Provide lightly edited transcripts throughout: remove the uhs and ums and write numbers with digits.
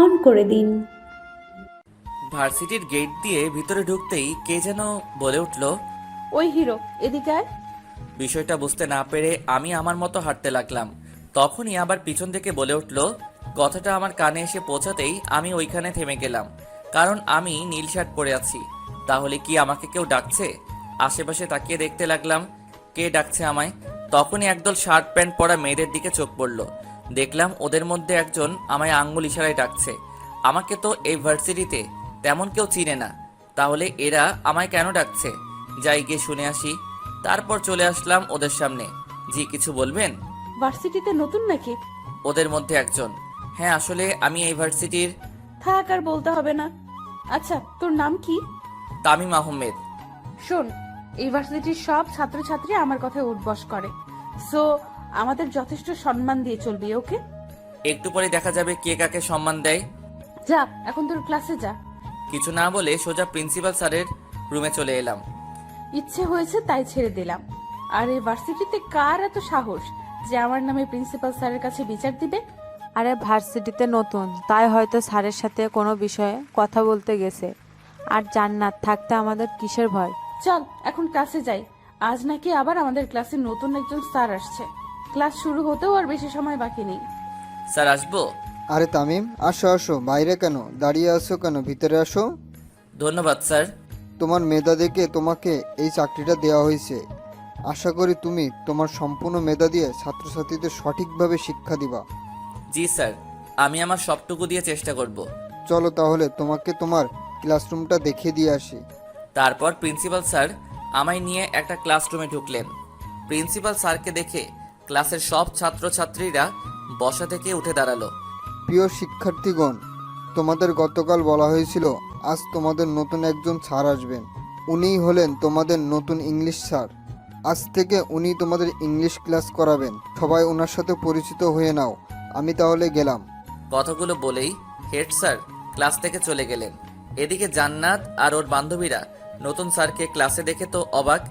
On করে দিন। ভার্সিটির গেট দিয়ে ভিতরে ঢুকতেই কে যেন বলে উঠল। ওই হিরো, এদিকে আয়। বিষয়টা বুঝতে না পেরে আমি আমার মতো হাঁটতে লাগলাম। তখনই আবার পিছন থেকে বলে উঠল। কথাটা আমার কানে এসে পৌঁছাতেই আমি ওইখানে থেমে গেলাম, কারণ আমি নীল শার্ট পরে আছি। তাহলে কি আমাকে কেউ ডাকছে? আশেপাশে তাকিয়ে দেখতে লাগলাম কে ডাকছে আমায়। তখনই একদল শার্ট প্যান্ট পরা মেয়েদের দিকে চোখ পড়ল। দেখলাম ওদের মধ্যে একজন আমায় আঙ্গুল ইশারায় ডাকছে। আমাকে তো এই ভার্সিটিতে তেমন কেউ চিনে না, তাহলে এরা আমায় কেন ডাকছে? যাই গিয়ে শুনে আসি। তারপর চলে আসলাম ওদের সামনে। জি, কিছু বলবেন? ভার্সিটিতে নতুন নাকি? ওদের মধ্যে একজন। হ্যাঁ, আসলে আমি এই ভার্সিটির। থাক, আর বলতে হবে না। আচ্ছা, তোর নাম কি? তামিম আহমেদ। শোন, এই ভার্সিটির সব ছাত্রছাত্রী আমার কথায় উঠবস করে, সো আমাদের যথেষ্ট সম্মান দিয়ে চলবি, ওকে? একটু পরে দেখা যাবে কে কাকে সম্মান দেয়। যা, এখন তোর ক্লাসে যা। কিছু না বলে সোজা প্রিন্সিপাল স্যারের রুমে চলে এলাম। ইচ্ছে হয়েছে তাই ছেড়ে দিলাম। আর এই ভার্সিটিতে কার এত সাহস যে আমার নামে প্রিন্সিপাল স্যারের কাছে বিচার দিবে? আরে ভার্সিটিতে নতুন, তাই হয়তো স্যারের সাথে কোনো বিষয়ে কথা বলতে গেছে। আর জান্নাত থাকতে আমাদের কিসের ভয়? চল এখন ক্লাসে যাই। আজ নাকি আবার আমাদের ক্লাসে নতুন একজন স্যার আসছে। ক্লাস শুরু হতেও আর বেশি সময় বাকি নেই। স্যার, আসবো? আরে তামিম, আসো আসো, বাইরে কেন দাঁড়িয়ে আছো? কেন ভিতরে আসো। ধন্যবাদ স্যার। তোমার মেধা দেখে তোমাকে এই চাকরিটা দেওয়া হয়েছে। আশা করি তুমি তোমার সম্পূর্ণ মেধা দিয়ে ছাত্রছাত্রীদের সঠিকভাবে শিক্ষা দিবা। জি স্যার, আমি আমার সবটুকু দিয়ে চেষ্টা করব। চলো তাহলে তোমাকে তোমার ক্লাসরুমটা দেখিয়ে দিয়ে আসি। তারপর প্রিন্সিপাল স্যার আমায় নিয়ে একটা ক্লাসরুমে ঢুকলেন। প্রিন্সিপাল স্যারকে দেখে ক্লাসের সব ছাত্রছাত্রীরা বসা থেকে উঠে দাঁড়ালো। প্রিয় শিক্ষার্থীগণ, তোমাদের গতকাল বলা হয়েছিল আজ তোমাদের নতুন একজন স্যার আসবেন। উনিই হলেন তোমাদের নতুন ইংলিশ স্যার। আজ থেকে উনি তোমাদের ইংলিশ ক্লাস করাবেন। সবাই ওনার সাথে পরিচিত হয়ে নাও। আমি তাহলে গেলাম। কথাগুলো বলেই হেড স্যার ক্লাস থেকে চলে গেলেন। এদিকে জান্নাত আর ওর বান্ধবীরা নতুন স্যারকে ক্লাসে দেখে তো অবাক।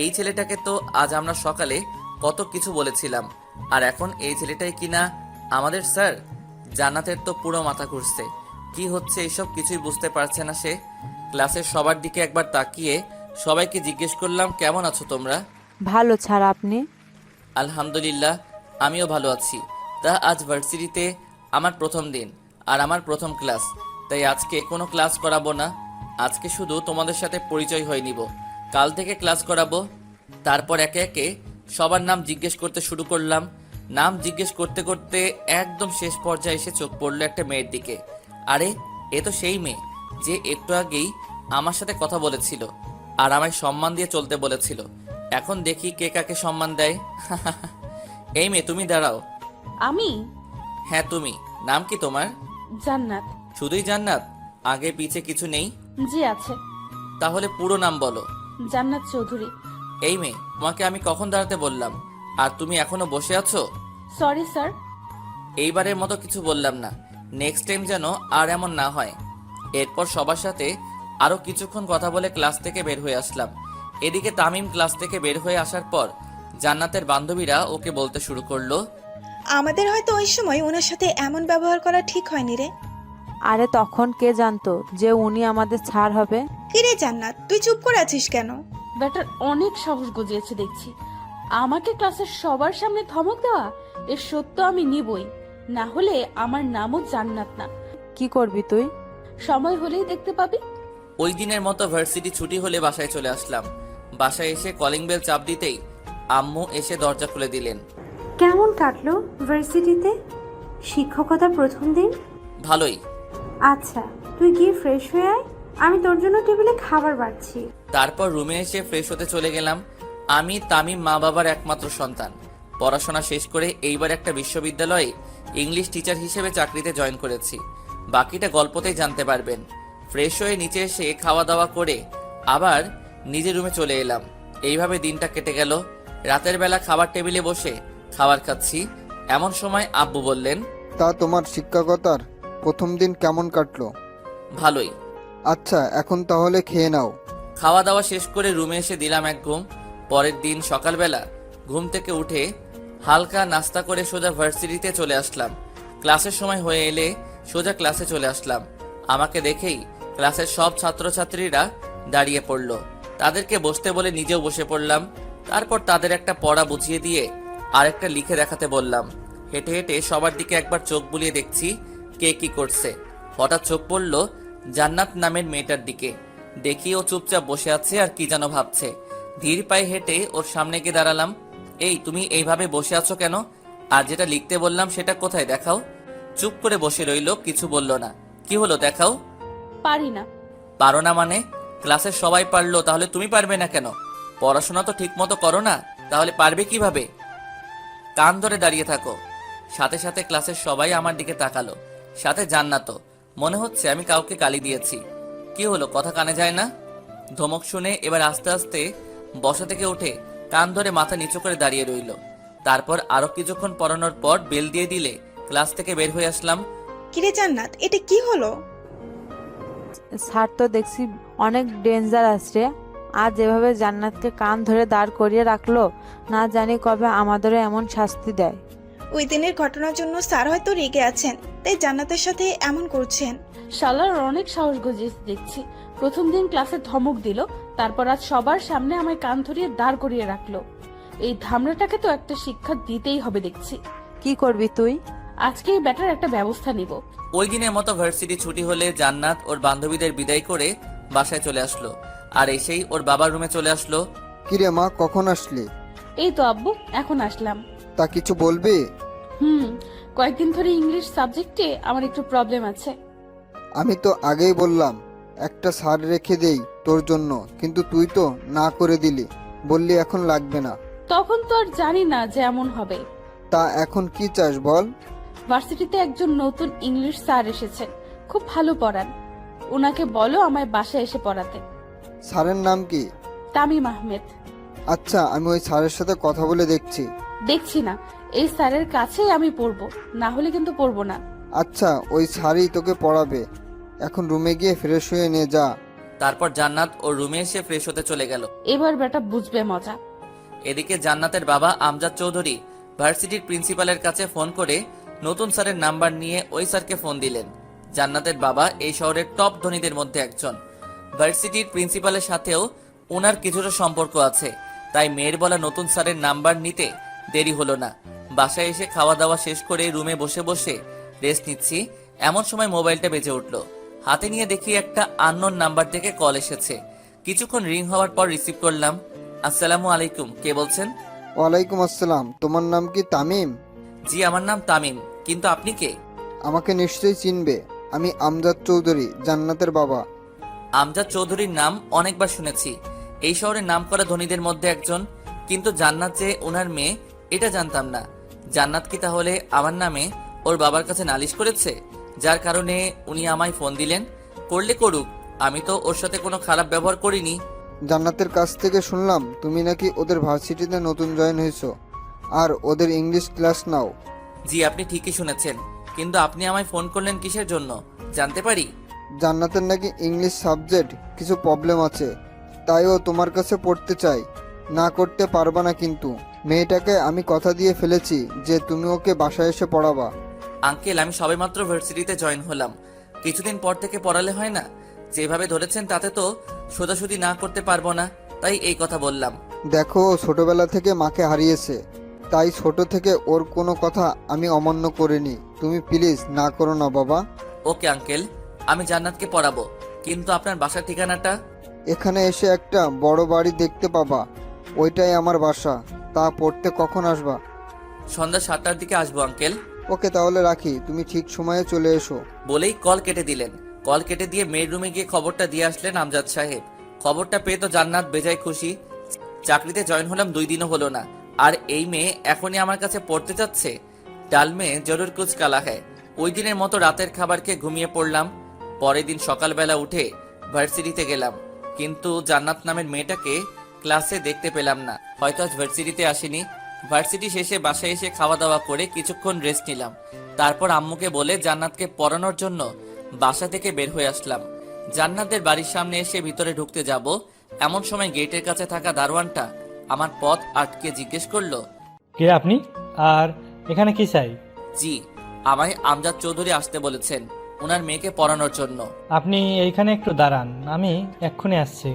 এই ছেলেটাকে তো আজ আমরা সকালে কত কিছু বলেছিলাম, আর এখন এই ছেলেটাই কিনা আমাদের স্যার। জান্নাতের তো পুরো মাথা ঘুরছে। কি হচ্ছে এইসব কিছুই বুঝতে পারছে না সে। ক্লাসের সবার দিকে একবার তাকিয়ে সবাইকে জিজ্ঞেস করলাম, কেমন আছো তোমরা? ভালো স্যার, আপনি? আলহামদুলিল্লাহ, আমিও ভালো আছি। তা আজ ভার্সিটিতে আমার প্রথম দিন আর আমার প্রথম ক্লাস, তাই আজকে কোনো ক্লাস করাবো না। আজকে শুধু তোমাদের সাথে পরিচয় হয়ে নিব। কাল থেকে ক্লাস করাবো। তারপর একে একে সবার নাম জিজ্ঞেস করতে শুরু করলাম। নাম জিজ্ঞেস করতে করতে একদম শেষ পর্যায়ে এসে চোখ পড়লো একটা মেয়ের দিকে। আরে, এ তো সেই মেয়ে যে একটু আগেই আমার সাথে কথা বলেছিল আর আমায় সম্মান দিয়ে চলতে বলেছিল। এখন দেখি কে কাকে সম্মান দেয়। এই মেয়ে, তুমি দাঁড়াও। আমি? হ্যাঁ তুমি। নাম কি তোমার? জান্নাত। শুধুই জান্নাত? আগে পিছে কিছু নেই? জি আছে। তাহলে পুরো নাম বলো। জান্নাত চৌধুরী। এই মেয়ে, তোমাকে আমি কখন দাঁড়াতে বললাম আর তুমি এখনো বসে আছো? Sorry sir. এইবারের মতো কিছু বললাম না, নেক্সট টাইম যেন আর এমন না হয়। এরপর সবার সাথে আরো কিছুক্ষণ কথা বলে ক্লাস থেকে বের হয়ে আসলাম। এদিকে তামিম ক্লাস থেকে বের হয়ে আসার পর জান্নাতের বান্ধবীরা ওকে বলতে শুরু করলো, আমাদের হয়তো ওই সময় ওনার সাথে এমন ব্যবহার করা ঠিক হয়নি রে। আরে তখন কে জানতো যে উনি আমাদের স্যার হবে? কিরে জান্নাত, তুই চুপ করে আছিস কেন? ব্যাটার অনেক সাহস গজিয়েছে দেখছি। আমাকে ক্লাসের সবার সামনে ধমক দেওয়া, এর সত্য আমি নিবই। না হলে আমার নামও জান্নাত না। কি করবি তুই? সময় হলেই দেখতে পাবি। ওই দিনের মতো ভার্সিটি ছুটি হলে বাসায় চলে আসলাম। বাসায় এসে কলিং বেল চাপ দিতেই আম্মু এসে দরজা খুলে দিলেন। কেমন কাটলো ভার্সিটিতে শিক্ষকতার প্রথম দিন? ভালোই। আচ্ছা, তুই গিয়ে ফ্রেশ হয়ে আয়, আমি তোর জন্য টেবিলে খাবার বাড়ছি। তারপর রুমে এসে ফ্রেশ হতে চলে গেলাম। আমি তামিম মা বাবার একমাত্র সন্তান। পড়াশোনা শেষ করে এইবার একটা বিশ্ববিদ্যালয়ে ইংলিশ টিচার হিসেবে চাকরিতে জয়েন করেছি। বাকিটা গল্পতেই জানতে পারবেন। ফ্রেশ হয়ে নিচে এসে খাওয়া দাওয়া করে আবার নিজের রুমে চলে এলাম। এইভাবে দিনটা কেটে গেল। রাতের বেলা খাবার টেবিলে বসে খাবার খাচ্ছি, এমন সময় আব্বু বললেন, তা তোমার শিক্ষকতার প্রথম দিন কেমন কাটলো? ভালোই। আচ্ছা, এখন তাহলে খেয়ে নাও। খাওয়া দাওয়া শেষ করে রুমে এসে দিলাম এক ঘুম। পরের দিন সকালবেলা ঘুম থেকে উঠে হালকা নাস্তা করে সোজা ভার্সিটিতে চলে আসলাম। ক্লাসের সময় হয়ে এলে সোজা ক্লাসে চলে আসলাম। আমাকে দেখেই ক্লাসের সব ছাত্রছাত্রীরা দাঁড়িয়ে পড়লো। তাদেরকে বসতে বলে নিজেও বসে পড়লাম। তারপর তাদের একটা পড়া বুঝিয়ে দিয়ে আরেকটা লিখে দেখাতে বললাম। হেঁটে হেঁটে সবার দিকে একবার চোখ বুলিয়ে দেখছি কে কি করছে। হঠাৎ চোখ পড়ল জান্নাত নামের মেয়েটার দিকে। দেখি ও চুপচাপ বসে আছে আর কি যেন ভাবছে। ধীর পায়ে হেঁটে ওর সামনে গিয়ে দাঁড়ালাম। এই, তুমি এইভাবে বসে আছো কেন? আর যেটা লিখতে বললাম সেটা কোথায়, দেখাও। চুপ করে বসে রইল, কিছু বলল না। কি হলো, দেখাও। পারি না। পারো না মানে? ক্লাসের সবাই পারলো, তাহলে তুমি পারবে না কেন? পড়াশোনা তো ঠিক মতো করো না, তাহলে পারবে কিভাবে? কান ধরে দাঁড়িয়ে থাকো। সাথে সাথে ক্লাসের সবাই আমার দিকে তাকালো, সাথে জান্নাতও। মনে হচ্ছে আমি কাউকে গালি দিয়েছি। কি হলো, কথা কানে যায় না? ধমক শুনে এবার আস্তে আস্তে বসা থেকে উঠে কান ধরে মাথা নিচু করে দাঁড়িয়ে রইল। তারপর আরো কিছুক্ষণ পড়ানোর পর বেল দিয়ে দিলে ক্লাস থেকে বের হয়ে আসলাম। কিরে জান্নাত, এটা কি হলো? স্যার তো দেখছি অনেক ডেঞ্জারাস রে। আজ এভাবে জান্নাতকে কান ধরে দাঁড় করিয়ে রাখলো, না জানি কবে আমাদেরও এমন শাস্তি দেয়। ওই দিনের ঘটনার জন্য স্যার হয়তো রেগে আছেন, তাই জান্নাতের সাথে এমন করছেন। শালার অনেক সাহস গজিয়েছে দেখছি। প্রথম দিন ক্লাসে ধমক দিল, তারপর আজ সবার সামনে আমায় কান ধরিয়ে দাঁড় করিয়ে রাখলো। এই ধামড়াটাকে তো একটা শিক্ষা দিতেই হবে দেখছি। কি করবি তুই? আজকেই ব্যাটার একটা ব্যবস্থা নিব। ওই দিনের মতো ভার্সিটি ছুটি হলে জান্নাত ওর বান্ধবীদের বিদায় করে বাসায় চলে আসলো। আর এসেই ওর বাবার রুমে চলে আসলো। কিরে মা, কখন আসলি? এই তো আব্বু, এখন আসলাম। তা কিছু বলবি? কয়েকদিন ধরে ইংলিশ সাবজেক্টে আমার একটু প্রবলেম আছে। আমি তো আগেই বললাম একটা স্যার রেখে দেই তোর জন্য, কিন্তু তুই তো না করে দিলি, বললি এখন লাগবে না। তখন তো আর জানি না যে এমন হবে। তা এখন কি চাস বল? ভার্সিটিতে একজন নতুন ইংলিশ স্যার এসেছেন, খুব ভালো পড়ান। ওনাকে বলো আমায় বাসায় এসে পড়াতে। স্যারের নাম কি? তামিম আহমেদ। আচ্ছা, আমি ওই স্যারের সাথে কথা বলে দেখছি। দেখছি না, এই স্যারের কাছেই আমি পড়বো, না হলে কিন্তু পড়বো না। আচ্ছা, ওই স্যারই তোকে পড়াবে। এখন রুমে গিয়ে ফ্রেশ হয়ে নে যা। তারপর জান্নাত ওর রুমে এসে ফ্রেশ হতে চলে গেল। এবার বেটা বুঝবে মজা। এদিকে জান্নাতের বাবা আমজাদ চৌধুরী ভার্সিটির প্রিন্সিপালের কাছে ফোন করে নতুন স্যারের নাম্বার নিয়ে ওই স্যারকে ফোন দিলেন। জান্নাতের বাবা এই শহরের টপ ধনীদের মধ্যে একজন। ভার্সিটির প্রিন্সিপালের সাথেও ওনার কিছুটা সম্পর্ক আছে, তাই মেয়ের বলা নতুন স্যারের নাম্বার নিতে দেরি হলো না। বাসায় এসে খাওয়া দাওয়া শেষ করে রুমে বসে বসে রেস্ট নিচ্ছি, এমন সময় মোবাইলটা বেজে উঠলো। হাতে নিয়ে দেখি একটা আননোন নাম্বার থেকে কল এসেছে। কিছুক্ষণ রিং হওয়ার পর রিসিভ করলাম। আসসালামু আলাইকুম, কে বলছেন? ওয়ালাইকুম আসসালাম। তোমার নাম কি তামিম? জি, আমার নাম তামিম, কিন্তু আপনি কে? আমাকে নিশ্চয়ই চিনবে, আমি আমজাদ চৌধুরী, জান্নাতের বাবা। আমজাদ চৌধুরীর নাম অনেকবার শুনেছি, এই শহরের নামকরা ধনীদের মধ্যে একজন, কিন্তু জান্নাত যে ওনার মেয়ে এটা জানতাম না। জান্নাত কি তাহলে আমার নামে ওর বাবার কাছে নালিশ করেছে, যার কারণে উনি আমায় ফোন দিলেন? করলে করুক, আমি তো ওর সাথে কোনো খারাপ ব্যবহার করিনি। জান্নাতের কাছ থেকে শুনলাম তুমি নাকি ওদের ভার্সিটিতে নতুন জয়েন হয়েছো আর ওদের ইংলিশ ক্লাস নাও। জি, আপনি ঠিকই শুনেছেন, কিন্তু আপনি আমায় ফোন করলেন কিসের জন্য, জানতে পারি? জান্নাতের নাকি ইংলিশ সাবজেক্ট কিছু প্রবলেম আছে, তাই ও তোমার কাছে পড়তে চাই। না করতে পারবা না কিন্তু। মেয়েটাকে আমি কথা দিয়ে ফেলেছি যে তুমি ওকে বাসায় এসে পড়াবা। আঙ্কেল, আমি সবেমাত্র ভার্সিটিতে জয়েন হলাম, কিছুদিন পর থেকে পড়ালে হয় না? যেভাবে ধরেছেন তাতে তো সোজাসুজি না করতে পারবো না, তাই এই কথা বললাম। দেখো, ও ছোটবেলা থেকে মাকে হারিয়েছে, তাই ছোট থেকে ওর কোনো কথা আমি অমান্য করিনি। তুমি প্লিজ না করো না বাবা। ওকে আঙ্কেল, আমি জান্নাতকে পড়াবো, কিন্তু আপনার বাসার ঠিকানাটা? এখানে এসে একটা বড় বাড়ি দেখতে পাবা, ওইটাই আমার বাসা। তা পড়তে কখন আসবা? সন্ধ্যা 7টার দিকে আসবো আঙ্কেল। ওকে, তাহলে রাখি, তুমি ঠিক সময়ে চলে এসো। বলেই কল কেটে দিলেন। কল কেটে দিয়ে মেয়ের রুমে গিয়ে খবরটা দিয়ে আসলেন আমজাদ সাহেব। খবরটা পেয়ে তো জান্নাত বেজায় খুশি। চাকরিতে জয়েন হলাম 2 দিনও হলো না, আর এই মেয়ে এখনই আমার কাছে পড়তে যাচ্ছে। ডাল মেয়ে জরুর কুছ কালা হ্যায়। ওই দিনের মতো রাতের খাবার খেয়ে ঘুমিয়ে পড়লাম। পরের দিন সকালবেলা উঠে ভার্সিটিতে গেলাম, কিন্তু জান্নাত নামের মেয়েটাকে ক্লাসে দেখতে পেলাম না। হয়তো আজ ভার্সিটিতে আসেনি। ভার্সিটি শেষে বাসায় এসে খাওয়া দাওয়া করে কিছুক্ষণ রেস্ট নিলাম। তারপর আম্মুকে বলে জান্নাতকে পড়ানোর জন্য বাসা থেকে বের হয়ে আসলাম। জান্নাতের বাড়ির সামনে এসে ভিতরে ঢুকতে যাব, এমন সময় গেটের কাছে থাকা দারোয়ানটা আমার পথ আটকে জিজ্ঞেস করলো, কে আপনি আর এখানে কি চাই? জি, আমায় আমজাদ চৌধুরী আসতে বলেছেন ওনার মেয়েকে পড়ানোর জন্য। আপনি এইখানে একটু দাঁড়ান, আমি এক্ষুনি আসছি।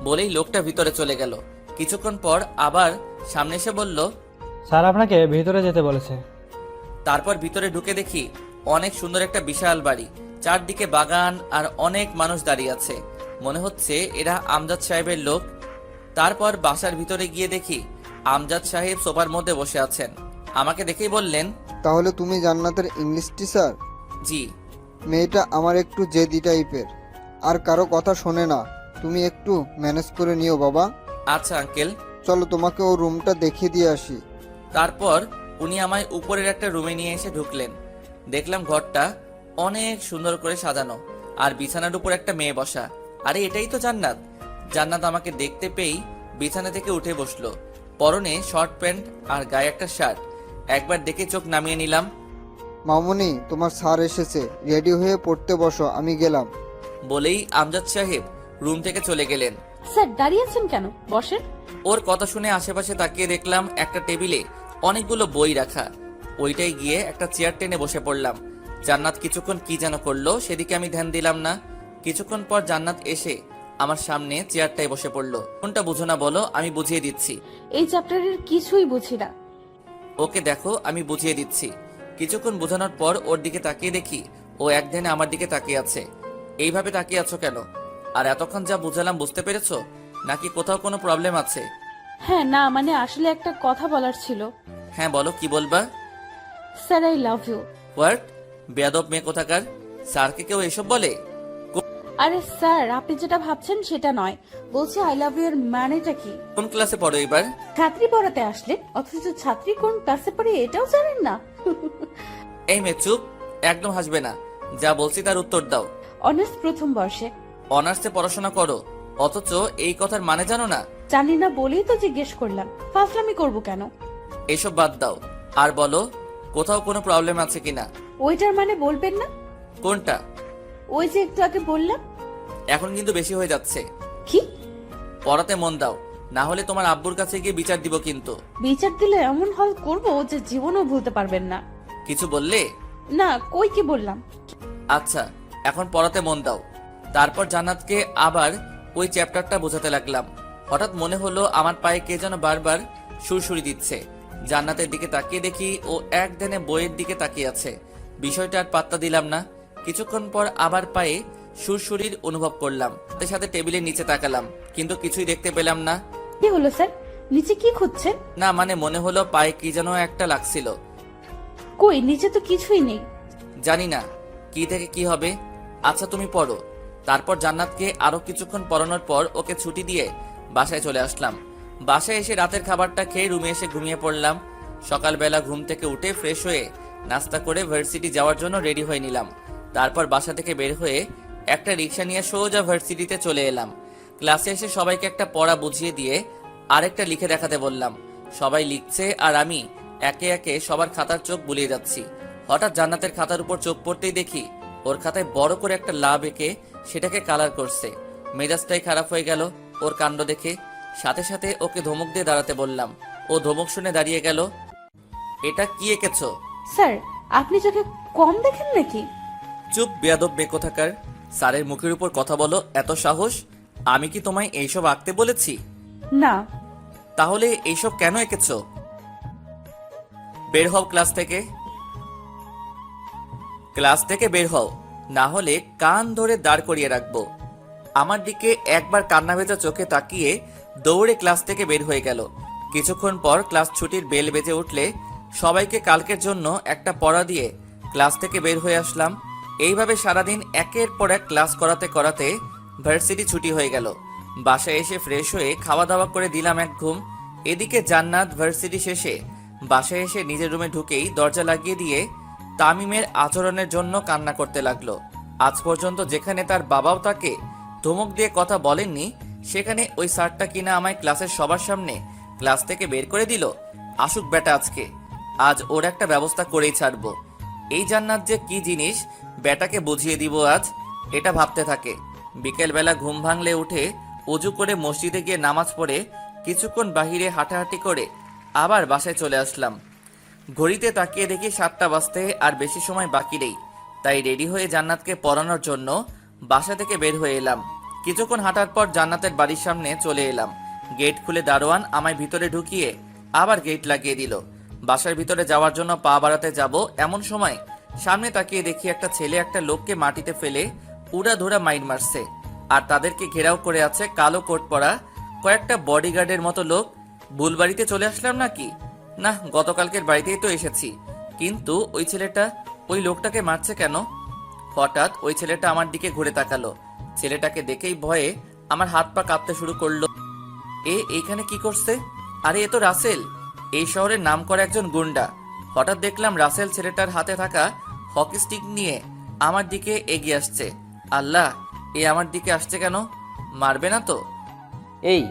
বলেই লোকটা ভিতরে চলে গেল। কিছুক্ষণ পর আবার সামনে এসে বলল, স্যার আপনাকে ভিতরে যেতে বলেছে। তারপর ভিতরে ঢুকে দেখি অনেক সুন্দর একটা বিশাল বাড়ি, চারদিকে বাগান আর অনেক মানুষ দাঁড়িয়ে আছে। মনে হচ্ছে এরা আমজাদ সাহেবের লোক। তারপর বাসার ভিতরে গিয়ে দেখি আমজাদ সাহেব সোফার মধ্যে বসে আছেন। আমাকে দেখেই বললেন, তাহলে তুমি জান্নাতের ইংলিশ টিচার? জি। মেয়েটা আমার একটু জেদি টাইপের, আর কারো কথা শোনে না। তুমি একটু ম্যানেজ করে নিও বাবা। আচ্ছা আঙ্কেল। চলো তোমাকে ও রুমটা দেখিয়ে দিয়ে আসি। তারপর উনি আমায় উপরের একটা রুমে নিয়ে এসে ঢুকলেন। দেখলাম ঘরটা অনেক সুন্দর করে সাজানো, আর বিছানার উপর একটা মেয়ে বসা। আরে এটাই তো জান্নাত। জান্নাত আমাকে দেখতে পেয়েই বিছানা থেকে উঠে বসলো। পরনে শর্ট প্যান্ট আর গায়ে একটা শার্ট। একবার দেখে চোখ নামিয়ে নিলাম। মামুনি, তোমার স্যার এসেছে, রেডি হয়ে পড়তে বসো, আমি গেলাম। বলেই আমজাদ সাহেব রুম থেকে চলে গেলেন। স্যার দাঁড়িয়ে আছেন কেন, বসেন। ওর কথা শুনে আশেপাশে তাকিয়ে দেখলাম একটা টেবিলে অনেকগুলো বই রাখা। ওইটাই গিয়ে একটা চেয়ার টেনে বসে পড়লাম। জান্নাত কিছুক্ষণ কি যেন করলো, সেদিকে আমি ধ্যান দিলাম না। কিছুক্ষণ পর জান্নাত এসে আমার সামনে চেয়ারটায় বসে পড়লো। কোনটা বুঝো না বলো, আমি বুঝিয়ে দিচ্ছি। এই চ্যাপ্টারের কিছুই বুঝি না। ওকে দেখো, আমি বুঝিয়ে দিচ্ছি। কিছুক্ষণ বোঝানোর পর ওর দিকে তাকিয়ে দেখি ও এক ধ্যানে আমার দিকে তাকিয়ে আছে। এইভাবে তাকিয়ে আছো কেন? আর এতক্ষণ যা বুঝালাম বুঝতে পেরেছো, নাকি কোথাও কোনো প্রবলেম আছে? হ্যাঁ না, মানে আসলে একটা কথা বলার ছিল। হ্যাঁ বলো, কি বলবা? Sir I love you. What? বেয়াদব মেয়ে কোথাকার! স্যারকে কেউ এসব বলে? আরে স্যার, আপনি যেটা ভাবছেন সেটা নয়, বলছি আই লাভ ইউ এর মানেটা কি? কোন ক্লাসে পড়ো এবার? ছাত্রী পড়াতে আসলেন, অথচ ছাত্রী কোন ক্লাসে পড়ে এটাও জানেন না। এই মেয়ে চুপ, একদম হাসবে না। যা বলছি তার উত্তর দাও। অনার্স প্রথম বর্ষে। অনার্সে পড়াশোনা করো, অথচ এই কথার মানে জানো না? জানি না বলেই তো জিজ্ঞেস করলাম, ফাজলামি করব কেন? এসব বাদ দাও আর বলো কোথাও কোনো প্রবলেম আছে কিনা। ওইটার মানে বলবেন না? কোনটা? ওই যে একটু আগে বললাম। এখন কিন্তু বেশি হয়ে যাচ্ছে। কি? পড়াতে মন দাও, না হলে তোমার আব্বুর কাছে গিয়ে বিচার দিব কিন্তু। বিচার দিলে এমন হল করব যে জীবনও ভুলতে পারবেন না। কিছু বললে? না, কই কি বললাম। আচ্ছা, এখন পড়াতে মন দাও। তারপর জান্নাতকে আবার ওই চ্যাপ্টারটা বোঝাতে লাগলাম। হঠাৎ মনে হলো আমার পায়ে কে যেন বারবার সুরসুরি দিচ্ছে। জান্নাতের দিকে তাকিয়ে দেখি ও এক ধ্যানে বইয়ের দিকে তাকিয়ে আছে। বিষয়টা আর পাত্তা দিলাম না। কিছুক্ষণ পর আবার পায়ে সুরসুরির অনুভব করলাম। তার সাথে টেবিলের নিচে তাকালাম, কিন্তু কিছুই দেখতে পেলাম না। কি হলো স্যার, নিচে কি খুঁজছেন? না মানে মনে হলো পায়ে কি যেন একটা লাগছিল। কই, নিচে তো কিছুই নেই। জানি না কি থেকে কি হবে। আচ্ছা তুমি পড়ো। তারপর জান্নাতকে আরো কিছুক্ষণ পড়ানোর পর ওকে ছুটি দিয়ে বাসায় চলে আসলাম। বাসায় এসে রাতের খাবারটা খেয়ে রুমে এসে ঘুমিয়ে পড়লাম। সকালবেলা ঘুম থেকে উঠে ফ্রেশ হয়ে নাস্তা করে ভার্সিটি যাওয়ার জন্য রেডি হয়ে নিলাম। তারপর বাসা থেকে বের হয়ে একটা রিক্সা নিয়ে সোজা ভার্সিটিতে চলে এলাম। ক্লাসে এসে সবাইকে একটা পড়া বুঝিয়ে দিয়ে আরেকটা লিখে দেখাতে বললাম। সবাই লিখছে আর আমি একে একে সবার খাতার চোখ বুলিয়ে যাচ্ছি। হঠাৎ জান্নাতের খাতার উপর চোখ পড়তেই দেখি ওর খাতায় বড় করে একটা লাভ এঁকে সেটাকে কালার করছে। মেজাজটাই খারাপ হয়ে গেল ওর কাণ্ড দেখে। সাথে সাথে ওকে ধমক দিয়ে দাঁড়াতে বললাম। ও ধমক শুনে দাঁড়িয়ে গেল। এটা কি এঁকেছো? স্যার, আপনি চোখে কম দেখেন নাকি? চুপ বেয়াদব মেয়ে কোথাকার! স্যারের মুখের উপর কথা বলো, এত সাহস! আমি কি তোমায় এইসব আঁকতে বলেছি? না। তাহলে এইসব কেন এঁকেছো? বের হও ক্লাস থেকে। ক্লাস থেকে বের হও, না হলে কান ধরে দাঁড় করিয়ে রাখবো। আমার দিকে একবার কান্না ভেজা চোখে তাকিয়ে দৌড়ে ক্লাস থেকে বের হয়ে গেল। কিছুক্ষণ পর ক্লাস ছুটির বেল বেজে উঠলে সবাইকে কালকের জন্য একটা পড়া দিয়ে ক্লাস থেকে বের হয়ে আসলাম। এইভাবে সারাদিন একের পর এক ক্লাস করাতে করাতে ভার্সিটি ছুটি হয়ে গেল। বাসায় এসে ফ্রেশ হয়ে খাওয়া দাওয়া করে দিলাম এক ঘুম। এদিকে জান্নাত ভার্সিটি শেষে বাসায় এসে নিজের রুমে ঢুকেই দরজা লাগিয়ে দিয়ে তামিমের আচরণের জন্য কান্না করতে লাগলো। আজ পর্যন্ত যেখানে তার বাবাও তাকে ধমক দিয়ে কথা বলেননি, সেখানে ওই স্যারটা কিনা আমায় ক্লাসের সবার সামনে ক্লাস থেকে বের করে দিল। আসুক বেটা আজকে, আজ ওর একটা ব্যবস্থা করেই ছাড়বো। এই জান্নাত যে কি জিনিস বেটাকে বুঝিয়ে দিব আজ, এটা ভাবতে থাকে। বিকেলবেলা ঘুম ভাঙলে উঠে অজু করে মসজিদে গিয়ে নামাজ পড়ে কিছুক্ষণ বাহিরে হাঁটাহাঁটি করে আবার বাসায় চলে আসলাম। ঘড়িতে তাকিয়ে দেখি 7টা বাজতে আর বেশি সময় বাকি নেই। তাই রেডি হয়ে জান্নাতকে পড়ানোর জন্য বাসা থেকে বের হয়ে এলাম। কিছুক্ষণ হাঁটার পর জান্নাতের বাড়ির সামনে চলে এলাম। গেট খুলে দারোয়ান আমায় ভিতরে ঢুকিয়ে আবার গেট লাগিয়ে দিল। বাসার ভিতরে যাওয়ার জন্য পা বাড়াতে যাব এমন সময় সামনে তাকিয়ে দেখি একটা ছেলে একটা লোককে মাটিতে ফেলে উড়াধুরা মাইর মারছে, আর তাদেরকে ঘেরাও করে আছে কালো কোট পরা কয়েকটা বডিগার্ডের মতো লোক। ভুল বাড়িতে চলে আসলাম নাকি? না, গতকালকের বাড়িতেই তো এসেছি, কিন্তু ওই ছেলেটা ওই লোকটাকে মারছে কেন? হঠাৎ ওই ছেলেটা আমার দিকে ঘুরে তাকালো। ছেলেটাকে দেখেই ভয়ে আমার হাত পা কাঁপতে শুরু করলো। এইখানে কি করছে? আরে এ তো রাসেল, এই শহরের নামকরা একজন গুন্ডা। হঠাৎ দেখলাম রাসেল ছেলেটার হাতে থাকা হকি স্টিক নিয়ে আমার দিকে এগিয়ে আসছে। আল্লাহ, এ আমার দিকে আসছে কেন? মারবে না তো? এই,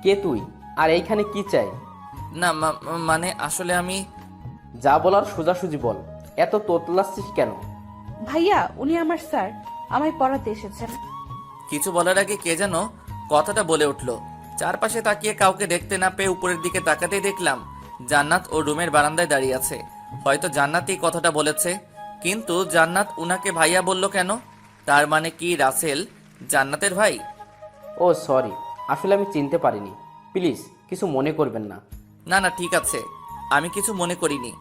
কে তুই? আর এইখানে কি চাই? না মানে আসলে আমি যা বলার সোজাসুজি বল, এত তোতলাচ্ছিস কেন? ভাইয়া, উনি আমার স্যার, আমায় পড়াতে এসেছেন। কিছু বলার আগে কে যেন কথাটা বলে উঠলো। চারপাশে তাকিয়ে কাউকে দেখতে না পেয়ে উপরের দিকে তাকাতেই দেখলাম জান্নাত ও রুমের বারান্দায় দাঁড়িয়ে আছে। হয়তো জান্নাতই কথাটা বলেছে, কিন্তু জান্নাত উনাকে ভাইয়া বলল কেন? তার মানে কি রাসেল জান্নাতের ভাই? ও সরি, আসলে আমি চিনতে পারিনি, প্লিজ কিছু মনে করবেন না। না না, ঠিক আছে, আমি কিছু মনে করিনি।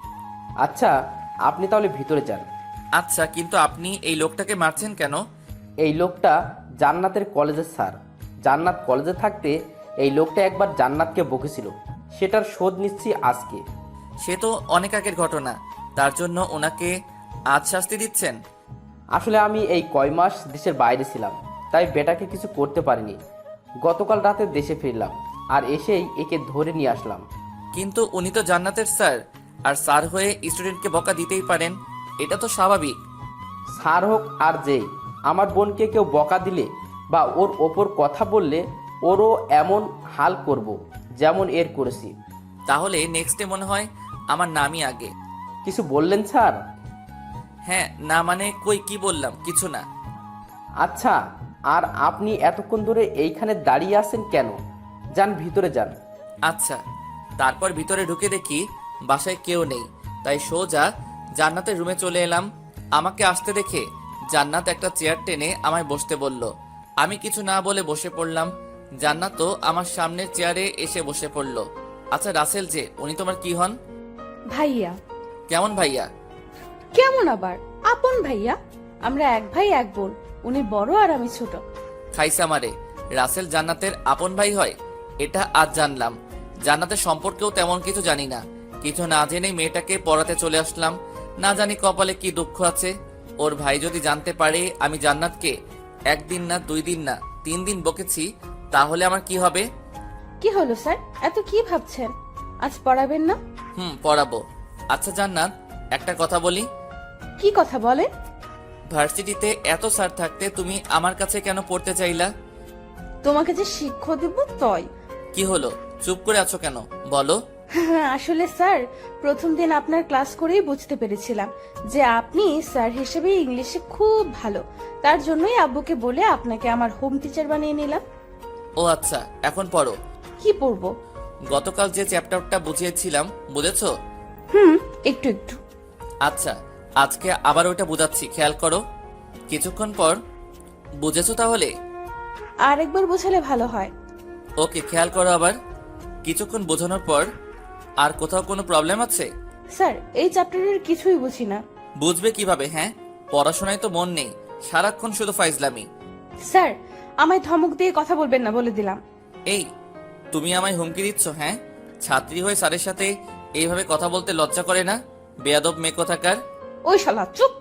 আচ্ছা, আপনি তাহলে ভিতরে যান। আচ্ছা, কিন্তু আপনি এই লোকটাকে মারছেন কেন? এই লোকটা জান্নাতের কলেজের স্যার। জান্নাত কলেজে থাকতে এই লোকটা একবার জান্নাতকে বকেছিল, সেটার শোধ নিচ্ছি আজকে। সে তো অনেক আগের ঘটনা, তার জন্য ওনাকে আজ শাস্তি দিচ্ছেন? আসলে আমি এই কয় মাস দেশের বাইরে ছিলাম, তাই বেটাকে কিছু করতে পারিনি। গতকাল রাতে দেশে ফিরলাম, আর এসেই একে ধরে নিয়ে আসলাম। কিন্তু উনি তো জান্নাতের স্যার, আর স্যার হয়ে স্টুডেন্টকে বকা দিতেই পারেন, এটা তো স্বাভাবিক। স্যার হোক আর যেই, আমার বোনকে কেউ বকা দিলে বা ওর ওপর কথা বললে ওরও এমন হাল করব যেমন এর করেছি। তাহলে নেক্সটে মনে হয় আমার নামই আগে। কিছু বললেন স্যার? হ্যাঁ, না মানে কই কি বললাম, কিছু না। আচ্ছা, আর আপনি এতক্ষণ ধরে এইখানে দাঁড়িয়ে আছেন কেন? যান ভিতরে যান। আচ্ছা। তারপর ভিতরে ঢুকে দেখি বাসায় কেউ নেই, তাই সোজা জান্নাতের রুমে চলে এলাম। আমাকে আসতে দেখে জান্নাত একটা চেয়ার টেনে আমায় বসতে বলল। আমি কিছু না বলে বসে পড়লাম। জান্নাতও আমার সামনের চেয়ারে এসে বসে পড়ল। আচ্ছা রাসেল যে, উনি তোমার কি হন? ভাইয়া। কেমন ভাইয়া? কেমন আবার, আপন ভাইয়া। আমরা এক ভাই এক বোন, উনি বড় আর আমি ছোট। খাইসা মারে, রাসেল জান্নাতের আপন ভাই হয়? এটা আজ জানলাম। জান্নাতের সম্পর্কেও তেমন কিছু জানি না। কিছু না জেনেই মেয়েটাকে পড়াতে চলে আসলাম। না জানি কপালে কি দুঃখ আছে। ওর ভাই যদি জানতে পারে আমি জান্নাতকে 1 দিন না 2 দিন না 3 দিন বকেছি, তাহলে আমার কি হবে? কি হলো স্যার, এত কি ভাবছেন? আজ পড়াবেন না? পড়াবো। আচ্ছা জান্নাত, একটা কথা বলি। কি কথা বলেন? ভার্সিটিতে এত স্যার থাকতে তুমি আমার কাছে কেন পড়তে চাইলা? তোমাকে যে শিক্ষা দেব তাই। কি হলো, চুপ করে আছো কেন, বলো। আসলে স্যার, প্রথম দিন আপনার ক্লাস করেই বুঝতে পেরেছিলাম যে আপনি স্যার হিসেবে ইংলিশে খুব ভালো। তার জন্যই আব্বুকে বলে আপনাকে আমার হোম টিচার বানিয়ে নিলাম। ও আচ্ছা, এখন পড়ো। কি পড়বো? গতকাল যে চ্যাপ্টারটা বুঝিয়েছিলাম, বুঝেছো? একটু একটু। আচ্ছা, আজকে আবার ওটা বুঝাচ্ছি, খেয়াল করো। কিছুক্ষণ পর বুঝেছো তাহলে? আরেকবার বোঝালে ভালো হয়। ওকে, খেয়াল করো আবার। কিছুক্ষণ বোঝানোর পর, আর কোথাও কোনো প্রবলেম আছে? স্যার, এই চ্যাপ্টারের কিছুই বুঝি না। বুঝবে কিভাবে? হ্যাঁ, পড়াশোনায় তো মন নেই, সারাক্ষণ শুধু ফাইজলামি। স্যার, আমায় ধমক দিয়ে কথা বলবেন না বলে দিলাম। এই, তুমি আমায় হুমকি দিচ্ছ? হ্যাঁ, ছাত্রী হয়ে স্যারের সাথে এইভাবে কথা বলতে লজ্জা করে না? বেয়াদব মেয়ে কোথাকার। ওই শালা চুপ,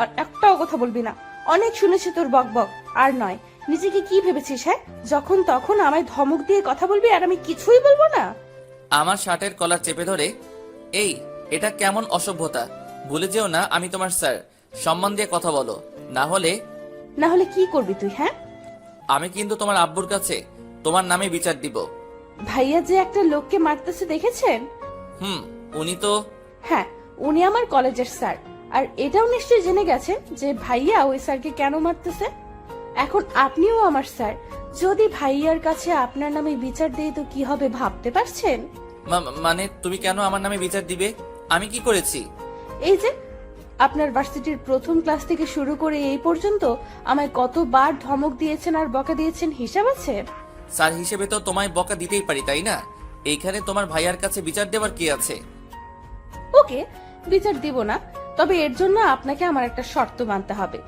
আর একটাও কথা বলবি না। অনেক শুনেছি তোর বক বক, আর নয়। নিজেকে কি ভেবেছিস? হ্যাঁ, যখন তখন আমায় ধমক দিয়ে কথা বলবি আর আমি কিছুই বলবো না? আমার শার্টের কলার চেপে ধরে, এই, এটা কেমন অসভ্যতা? ভুলে যেও না আমি তোমার স্যার, সম্মান দিয়ে কথা বলো, না হলে কি করবি তুই? হ্যাঁ, আমি কিন্তু তোমার আব্বুর কাছে তোমার নামে বিচার দিব। ভাইয়া যে একটা লোককে মারতেছে দেখেছেন? উনি তো, হ্যাঁ, উনি আমার কলেজের স্যার। আর এটাও নিশ্চয়ই জেনে গেছেন যে ভাইয়া ওই স্যারকে কেন মারতেছে। এখন আপনিও আমার স্যার, যদি ভাইয়ার কাছে আপনার নামে বিচার দেই তো কি হবে ভাবতে পারছেন? মানে তুমি কেন আমার নামে বিচার দিবে? আমি কি করেছি? এই যে আপনার ভার্সিটির প্রথম ক্লাস থেকে শুরু করে এই পর্যন্ত আমায় কতবার ধমক দিয়েছেন আর বকা দিয়েছেন হিসাব আছে? স্যার হিসেবে তো তোমায় বকা দিতেই পারি, তাই না? এইখানে তোমার ভাইয়ার কাছে বিচার দেওয়ার কি আছে? ওকে, বিচার দিব না, তবে এর জন্য আপনাকে আমার একটা শর্ত মানতে হবে।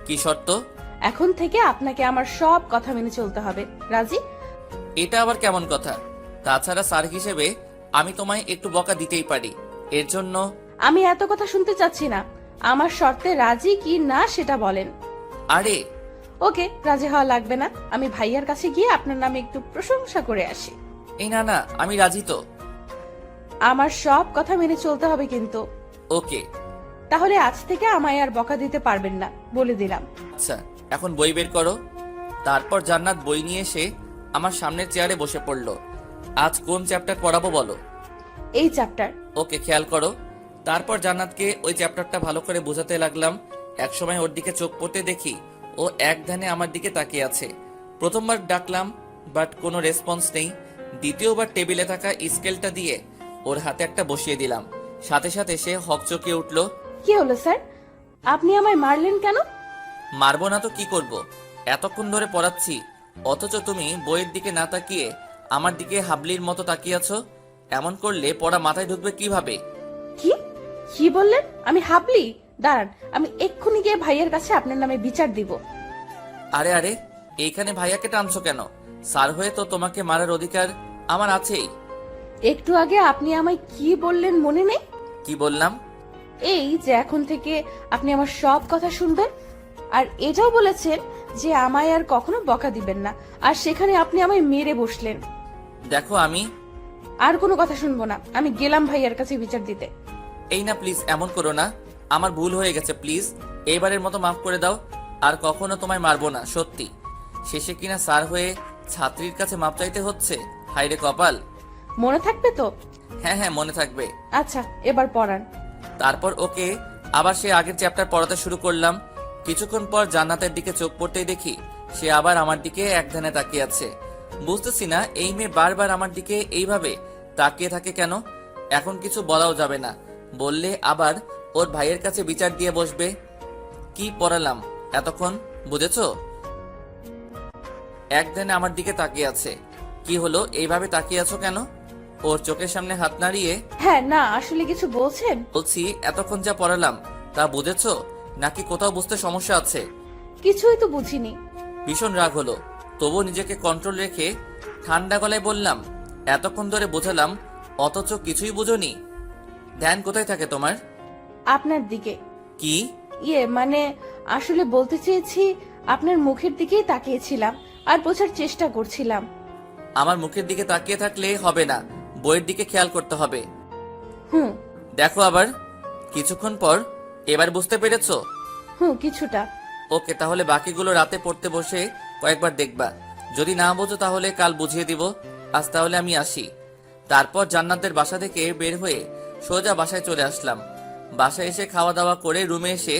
কি শর্ত? এখন থেকে আপনাকে আমার সব কথা মেনে চলতে হবে। রাজি? এটা আবার কেমন কথা? তাছাড়া স্যার হিসেবে আমি তোমায় একটু বকা দিতেই পারি, এর জন্য। আমি এত কথা শুনতে চাচ্ছি না, আমার শর্তে রাজি কি না সেটা বলেন। আরে ওকে, রাজি হওয়া লাগবে না, আমি ভাইয়ার কাছে গিয়ে আপনার নামে একটু প্রশংসা করে আসি। এই না না, আমি রাজি তো। আমার সব কথা মেনে চলতে হবে কিন্তু। ওকে। তাহলে আজ থেকে আমায় আর বকা দিতে পারবেন না, বলে দিলাম। আচ্ছা, এখন বই বের করো। তারপর জান্নাত বই নিয়ে এসে আমার সামনের চেয়ারে বসে পড়লো। আজ কোন চ্যাপ্টার পড়াবো বলো? এই চ্যাপ্টার। ওকে, খেয়াল করো। তারপর জান্নাতকে ওই চ্যাপ্টারটা ভালো করে বোঝাতে লাগলাম। একসময় ওর দিকে চোখ পড়তে দেখি ও এক ধ্যানে আমার দিকে তাকিয়ে আছে। প্রথমবার ডাকলাম, বাট কোনো রেসপন্স নেই। দ্বিতীয়বার টেবিলে থাকা স্কেলটা দিয়ে ওর হাতে একটা বসিয়ে দিলাম। সাথে সাথে সে হকচকিয়ে উঠল। কি হলো স্যার, আপনি আমায় মারলেন কেন? মারবো না তো কি করব? এতক্ষণ ধরে পড়াচ্ছি, অথচ তুমি বইয়ের দিকে না তাকিয়ে আমার দিকে হাবলির মতো তাকিয়ে আছো। এমন করলে পড়া মাথায় ঢুকবে কিভাবে? কি কি বললেন? আমি হাবলি? দাঁড়ান, আমি এক্ষুনি গিয়ে ভাইয়ের কাছে আপনার নামে বিচার দিব। আরে আরে, এইখানে ভাইয়াকে টানছো কেন? স্যার হয়ে তো তোমাকে মারার অধিকার আমার আছেই। একটু আগে আপনি আমায় কি বললেন মনে নেই? কি বললাম? এই যে এখন থেকে আপনি আমার সব কথা শুনবেন, আর এটাও বলেছেন যে আমায় আর কখনো বকা দিবেন না, আর সেখানে আপনি আমায় মেরে বসলেন। দেখো, আমি আর কোনো কথা শুনবো না, আমি গেলাম ভাইয়ার কাছে বিচার দিতে। এই না, প্লিজ এমন করো না। আমার ভুল হয়ে গেছে, প্লিজ এইবারের মতো মাফ করে দাও। আর কখনো তোমায় মারবো না, সত্যি। শেষে কিনা স্যার হয়ে ছাত্রীর কাছে মাপ চাইতে হচ্ছে। হাইরে কপাল। মনে থাকবে তো? হ্যাঁ হ্যাঁ, মনে থাকবে। আচ্ছা, এবার পড়ান। তারপর ওকে আবার সে আগের চ্যাপ্টার পড়াতে শুরু করলাম। কিছুক্ষণ পর জান্নাতের দিকে চোখ পড়তেই দেখি সে আবার আমার দিকে এক ধ্যানে তাকিয়ে আছে। বুঝতেছি না এই মেয়ে বারবার আমার দিকে এইভাবে তাকিয়ে থাকে কেন। এখন কিছু বলাও যাবে না, বললে আবার ওর ভাইয়ের কাছে বিচার দিয়ে বসবে। কি পড়ালাম এতক্ষণ, বুঝেছো? এক ধ্যানে আমার দিকে তাকিয়ে আছে। কি হলো, এইভাবে তাকিয়ে আছো কেন? ওর চোখের সামনে হাত নাড়িয়ে হ্যাঁ, না আসলে কিছু বলছেন? বলছি, এতক্ষণ যা পড়ালাম তা বুঝেছো নাকি কোথাও বুঝতে সমস্যা আছে? কিছুই তো বুঝিনি। ভীষণ রাগ হলো, তবু নিজেকে কন্ট্রোল রেখে ঠান্ডা গলায় বললাম, এতক্ষণ ধরে বোঝালাম অথচ কিছুই বুঝোনি। ধ্যান কোথায় থাকে তোমার? আপনার দিকে। কি? মানে আসলে বলতে চেয়েছি আপনার মুখের দিকেই তাকিয়েছিলাম আর বোঝার চেষ্টা করছিলাম। আমার মুখের দিকে তাকিয়ে থাকলে হবে না, বইয়ের দিকে খেয়াল করতে হবে। হুম দেখো আবার। কিছুক্ষণ পর, এবার বুঝতে পেরেছো? কিছুটা। ওকে, তাহলে বাকিগুলো রাতে পড়তে বসে কয়েকবার দেখবা। যদি না বোঝো তাহলে কাল বুঝিয়ে দিব। আজ তাহলে আমি আসি। তারপর জান্নাতের বাসা থেকে বের হয়ে সোজা বাসায় চলে আসলাম। বাসায় এসে খাওয়া দাওয়া করে রুমে এসে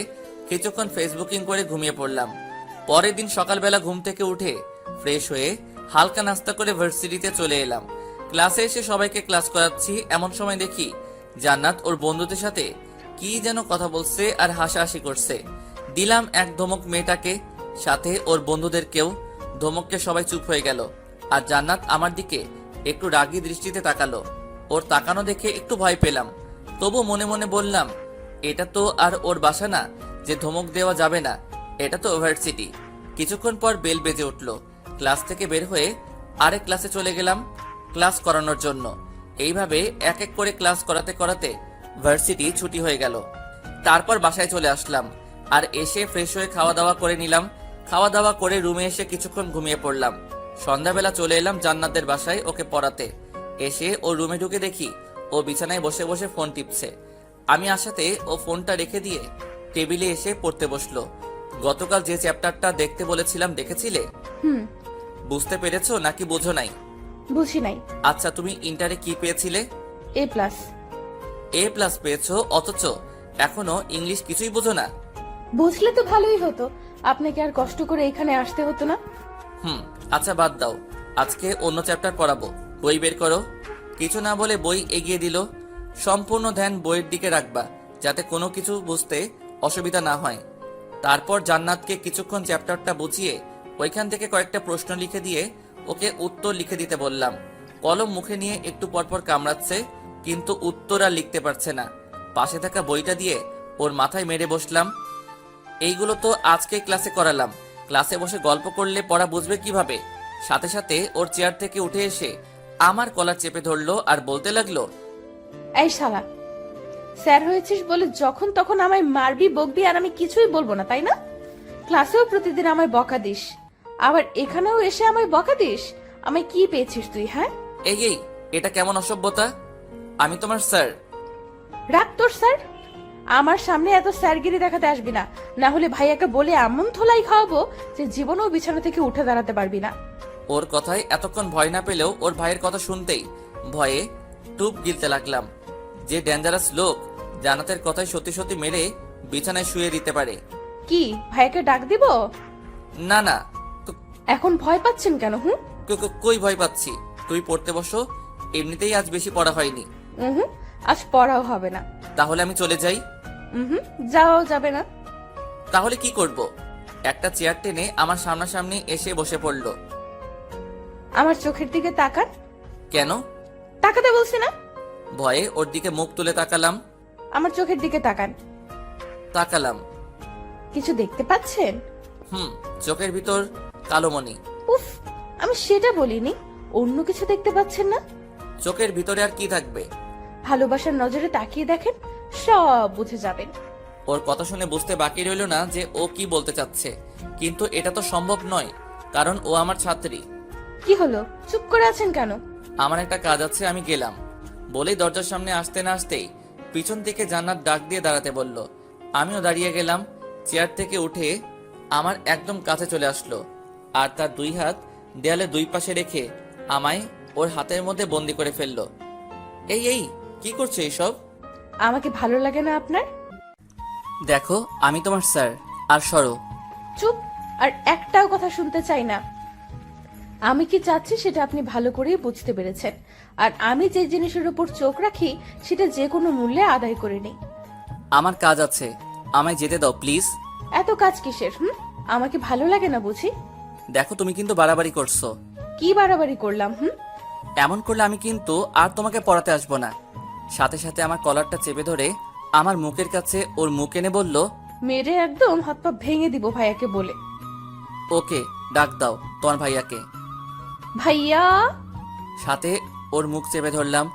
কিছুক্ষণ ফেসবুকিং করে ঘুমিয়ে পড়লাম। পরের দিন সকালবেলা ঘুম থেকে উঠে ফ্রেশ হয়ে হালকা নাস্তা করে ভার্সিটিতে চলে এলাম। ক্লাসে এসে সবাইকে ক্লাস করাচ্ছি, এমন সময় দেখি জান্নাত ওর বন্ধুদের সাথে কি যেন কথা বলছে আর হাসাহাসি করছে। দিলাম এক ধমক মেয়েটাকে, সাথে ওর বন্ধুদেরকেও। ধমককে সবাই চুপ হয়ে গেল, আর জান্নাত আমার দিকে একটু রাগী দৃষ্টিতে তাকালো। ওর তাকানো দেখে একটু ভয় পেলাম, তবু মনে মনে বললাম, এটা তো আর ওর বাসা না যে ধমক দেওয়া যাবে না, এটা তো ইউনিভার্সিটি। কিছুক্ষণ পর বেল বেজে উঠলো। ক্লাস থেকে বের হয়ে আরেক ক্লাসে চলে গেলাম ক্লাস করানোর জন্য। এইভাবে এক এক করে ক্লাস করাতে করাতে ভার্সিটি ছুটি হয়ে গেল। তারপর বাসায় চলে আসলাম, আর এসে ফ্রেশ হয়ে খাওয়া দাওয়া করে নিলাম। খাওয়া দাওয়া করে রুমে এসে কিছুক্ষণ ঘুমিয়ে পড়লাম। সন্ধ্যাবেলা চলে এলাম জান্নাতের বাসায় ওকে পড়াতে। এসে ও রুমে ঢুকে দেখি ও বিছানায় বসে বসে ফোন টিপছে। আমি আসাতে ও ফোনটা রেখে দিয়ে টেবিলে এসে পড়তে বসলো। গতকাল যে চ্যাপ্টারটা দেখতে বলেছিলাম দেখেছিলে? বুঝতে পেরেছো নাকি বোঝো নাই? বুঝি নাই। আচ্ছা, তুমি ইন্টারে কি পেয়েছিলে? এ প্লাস। এ প্লাস পেয়েছো, অথচ এখনো ইংলিশ কিছুই বোঝো না? বুঝলে তো ভালোই হতো, আপনাকে আর কষ্ট করে এখানে আসতে হতো না। আচ্ছা বাদ দাও, আজকে অন্য চ্যাপ্টার পড়াবো। বই বের করো। কিছু না বলে বই এগিয়ে দিল। সম্পূর্ণ ধ্যান বইয়ের দিকে রাখবা, যাতে কোনো কিছু বুঝতে অসুবিধা না হয়। তারপর জান্নাতকে কিছুক্ষণ চ্যাপ্টারটা বুঝিয়ে ওইখান থেকে কয়েকটা প্রশ্ন লিখে দিয়ে ওকে উত্তর লিখে দিতে বললাম। কলম মুখে নিয়ে একটু পরপর কামড়াচ্ছে, কিন্তু উত্তর আর লিখতে পারছে না। পাশে থাকা বইটা দিয়ে ওর মাথায় মেরে বসলাম। এইগুলো তো আজকেই ক্লাসে করালাম, ক্লাসে বসে গল্প করলে পড়া বুঝবে কিভাবে? সাথে সাথে ওর চেয়ার থেকে উঠে এসে আমার কলার চেপে ধরলো আর বলতে লাগলো, এই শালা, স্যার হয়েছিস বলে যখন তখন আমায় মারবি বকবি আর আমি কিছুই বলবো না, তাই না? ক্লাসেও প্রতিদিন আমায় বকা দিস, আবার এখানেও এসে আমায় বকা দিস। আমায় কি পেয়েছিস তুই? হ্যাঁ, এই এটা কেমন অসভ্যতা? আমি তোমার স্যার। রাখ তোর স্যার। আমার সামনে এত স্যারগিরি দেখাতে আসবি না, না হলে ভাইয়াকে বলে এমন থলাই খাওয়াবো যে জীবনেও বিছানা থেকে উঠে দাঁড়াতে পারবি না। ওর কথায় এতক্ষণ ভয় না পেলেও ওর ভাইয়ের কথা শুনতেই ভয়ে টুপ গিলতে লাগলাম। যে ডেঞ্জারাস লোক জান্নাতের কথায় সত্যি সত্যি মেরে বিছানায় শুয়ে দিতে পারে। কি ভাইয়াকে ডাক দিব? না না, এখন ভয় পাচ্ছেন কেন? কই ভয় পাচ্ছি? তুই পড়তে বসো, এমনিতেই আজ বেশি পড়া হয়নি। আজ পড়াও হবে না। তাহলে আমি চলে যাই? যাওয়াও যাবে না। তাহলে কি করব? একটা চেয়ার টেনে আমার সামনাসামনি এসে বসে পড়লো। আমার চোখের দিকে তাকান। কেন? তাকাতে বলছি না? ভয়ে ওর দিকে মুখ তুলে তাকালাম। আমার চোখের দিকে তাকান। তাকালাম। কিছু দেখতে পাচ্ছেন? চোখের ভিতর কালো মণি। উফ, আমি সেটা বলিনি। অন্য কিছু দেখতে পাচ্ছেন না? চোখের ভিতরে আর কি থাকবে? ভালোবাসার নজরে তাকিয়ে দেখেন, সব বুঝে যাবেন। ওর কথা শুনে বুঝতে বাকি রইল না যে ও কি বলতে চাচ্ছে, কিন্তু এটা তো সম্ভব নয়, কারণ ও আমার ছাত্রী। কি হলো, চুপ করে আছেন কেন? আমার একটা কাজ আছে, আমি গেলাম বলেই দরজার সামনে আসতে না আসতেই পিছন থেকে জান্নাত ডাক দিয়ে দাঁড়াতে বলল। আমিও দাঁড়িয়ে গেলাম। চেয়ার থেকে উঠে আমার একদম কাছে চলে আসলো আর তার দুই হাত দেয়ালে দুই পাশে রেখে আমায় ওর হাতের মধ্যে বন্দি করে ফেললো। এই কি করছো এইসব? আমাকে ভালো লাগে না আপনার? দেখো, আমি তোমার স্যার, আর সরো। চুপ, আর একটাও কথা শুনতে চাই না। আমি কি চাচ্ছি সেটা আপনি ভালো করেই বুঝতে পেরেছেন, আর আমি যে জিনিসের উপর চোখ রাখি সেটা যে কোনো মূল্যে আদায় করে নিই। আমার কাজ আছে, আমায় যেতে দাও প্লিজ। এত কাজ কিসের? আমাকে ভালো লাগে না বুঝি? দেখো, তুমি কিন্তু বাড়াবাড়ি করছো। কি বাড়াবাড়ি করলাম? এমন করলে আমি কিন্তু আর তোমাকে পড়াতে আসবো না। সাথে সাথে আমার কলারটা চেপে ধরে আমার মুখের কাছে ওর মুখ এনে বলল, মেরে একদম হাত পা ভেঙে দিব ভাইয়াকে বলে। ওকে, ডাক দাও তোমার ভাইয়াকে। ভাইয়া। সাথে ওর মুখ চেপে ধরলাম।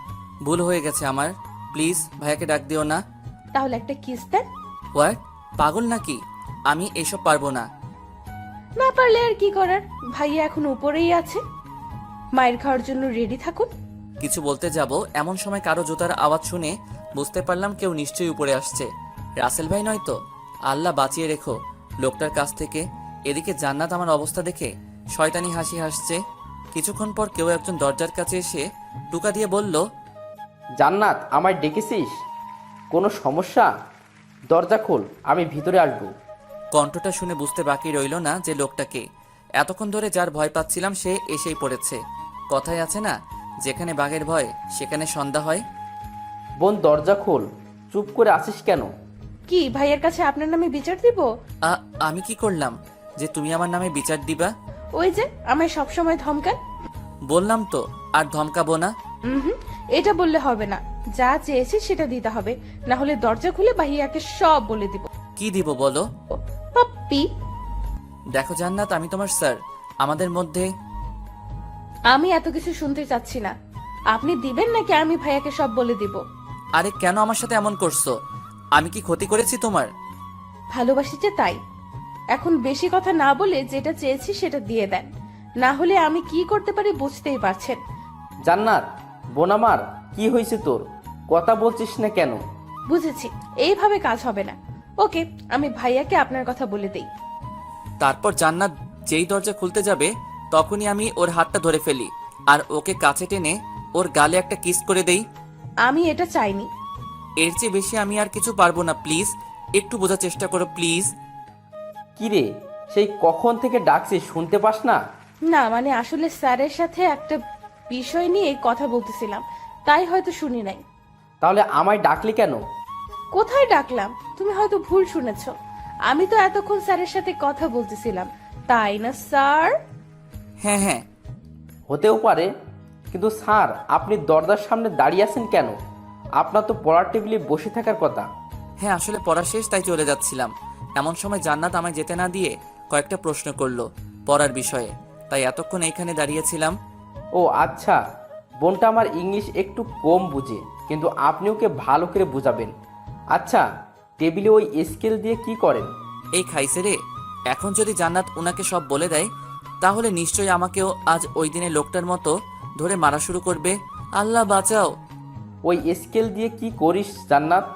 ভুল হয়ে গেছে আমার, প্লিজ ভাইয়াকে ডাক দিও না। তাহলে একটা কিস দেন। হোয়াট? পাগল নাকি? আমি এসব পারবো না। না পারলে আর কি করার, ভাইয়া এখন উপরেই আছে, মায়ের খাওয়ার জন্য রেডি থাকুন। কিছু বলতে যাব এমন সময় কারো জুতার আওয়াজ শুনে বুঝতে পারলাম কেউ নিশ্চয়ই উপরে আসছে। রাসেল ভাই নয় তো? আল্লাহ বাঁচিয়ে রেখো লোকটার কাছ থেকে। এদিকে জান্নাত আমার অবস্থা দেখে শয়তানি হাসি হাসছে। কিছুক্ষণ পর কেউ একজন দরজার কাছে এসে টুকা দিয়ে বলল, জান্নাত, আমায় ডেকেছিস? কোনো সমস্যা? দরজা খোল, আমি ভিতরে আসবো। কণ্ঠটা শুনে বুঝতে বাকি রইল না যে লোকটাকে। এতক্ষণ ধরে যার ভয় পাচ্ছিলাম সে এসেই পড়েছে। কথায় আছে না, যেখানে বাঘের ভয় সেখানে সন্ধ্যা হয়। বোন, দরজা খোল, চুপ করে আছিস কেন? কি ভাইয়ের কাছে আপনার নামে বিচার দিব? আমি কি করলাম যে তুমি আমার নামে বিচার দিবা? ওই যে আমায় সবসময় ধমকান। বললাম তো আর ধমকাবো না। এটা বললে হবে না, যা চেয়েছি সেটা দিতে হবে, না হলে দরজা খুলে ভাইয়াকে সব বলে দিব। কি দিব বলো? পাপ্পি। দেখো জান্নাত, আমি তোমার স্যার, আমাদের মধ্যে। আমি এত কিছু শুনতে চাচ্ছি না। আপনি দিবেন নাকি আমি ভাইয়াকে সব বলে দিব? আরে কেন আমার সাথে এমন করছো? আমি কি ক্ষতি করেছি তোমার? ভালোবাসি যে তাই। এখন বেশি কথা না বলে যেটা চেয়েছি সেটা দিয়ে দেন, না হলে আমি কি করতে পারি বুঝতেই পারছেন। জান্নাত, বোন আমার, কি হয়েছে তোর? কথা বলছিস না কেন? বুঝেছি, এইভাবে কাজ হবে না। ওকে, আমি ভাইয়াকে আপনার কথা বলে দেই। তারপর জান্নাত যেই দরজা খুলতে যাবে তখনই আমি ওর হাতটা ধরে ফেলি আর ওকে কাছে টেনে ওর গালে একটা কিস করে দেই। আমি এটা চাইনি। এর চেয়ে বেশি আমি আর কিছু পারবো না, প্লিজ একটু বোঝার চেষ্টা করো প্লিজ। কি রে, সেই কখন থেকে ডাকছিস, শুনতে পাস না? না মানে আসলে স্যারের সাথে একটা বিষয় নিয়ে কথা বলতেছিলাম, তাই হয়তো শুনি নাই। তাহলে আমায় ডাকলি কেন? কোথায় ডাকলাম? তুমি হয়তো ভুল শুনেছ। আমি তো এতক্ষণ স্যারের সাথে কথা বলতেছিলাম, তাই না স্যার? হ্যাঁ হ্যাঁ। হতেও পারে, কিন্তু স্যার আপনি দরজার সামনে দাঁড়িয়ে আছেন কেন? আপনার তো পড়ার টেবিলে বসে থাকার কথা। হ্যাঁ আসলে পড়া শেষ, তাই চলে যাচ্ছিলাম। এমন সময় জান্নাত আমায় যেতে না দিয়ে কয়েকটা প্রশ্ন করলো পড়ার বিষয়ে, তাই এতক্ষণ এইখানে দাঁড়িয়েছিলাম। ও আচ্ছা, বোনটা আমার ইংলিশ একটু কম বুঝে, কিন্তু আপনি ওকে ভালো করে বুঝাবেন। আচ্ছা, টেবিলে ওই স্কেল দিয়ে কি করেন? এই খাইছে রে, এখন যদি জান্নাত ওনাকে সব বলে দেয় তাহলে নিশ্চয়ই আমাকেও আজ ওই দিনে লোকটার মতো ধরে মারা শুরু করবে। আল্লাহ বাঁচাও। ওই স্কেল দিয়ে কি করিস জান্নাত?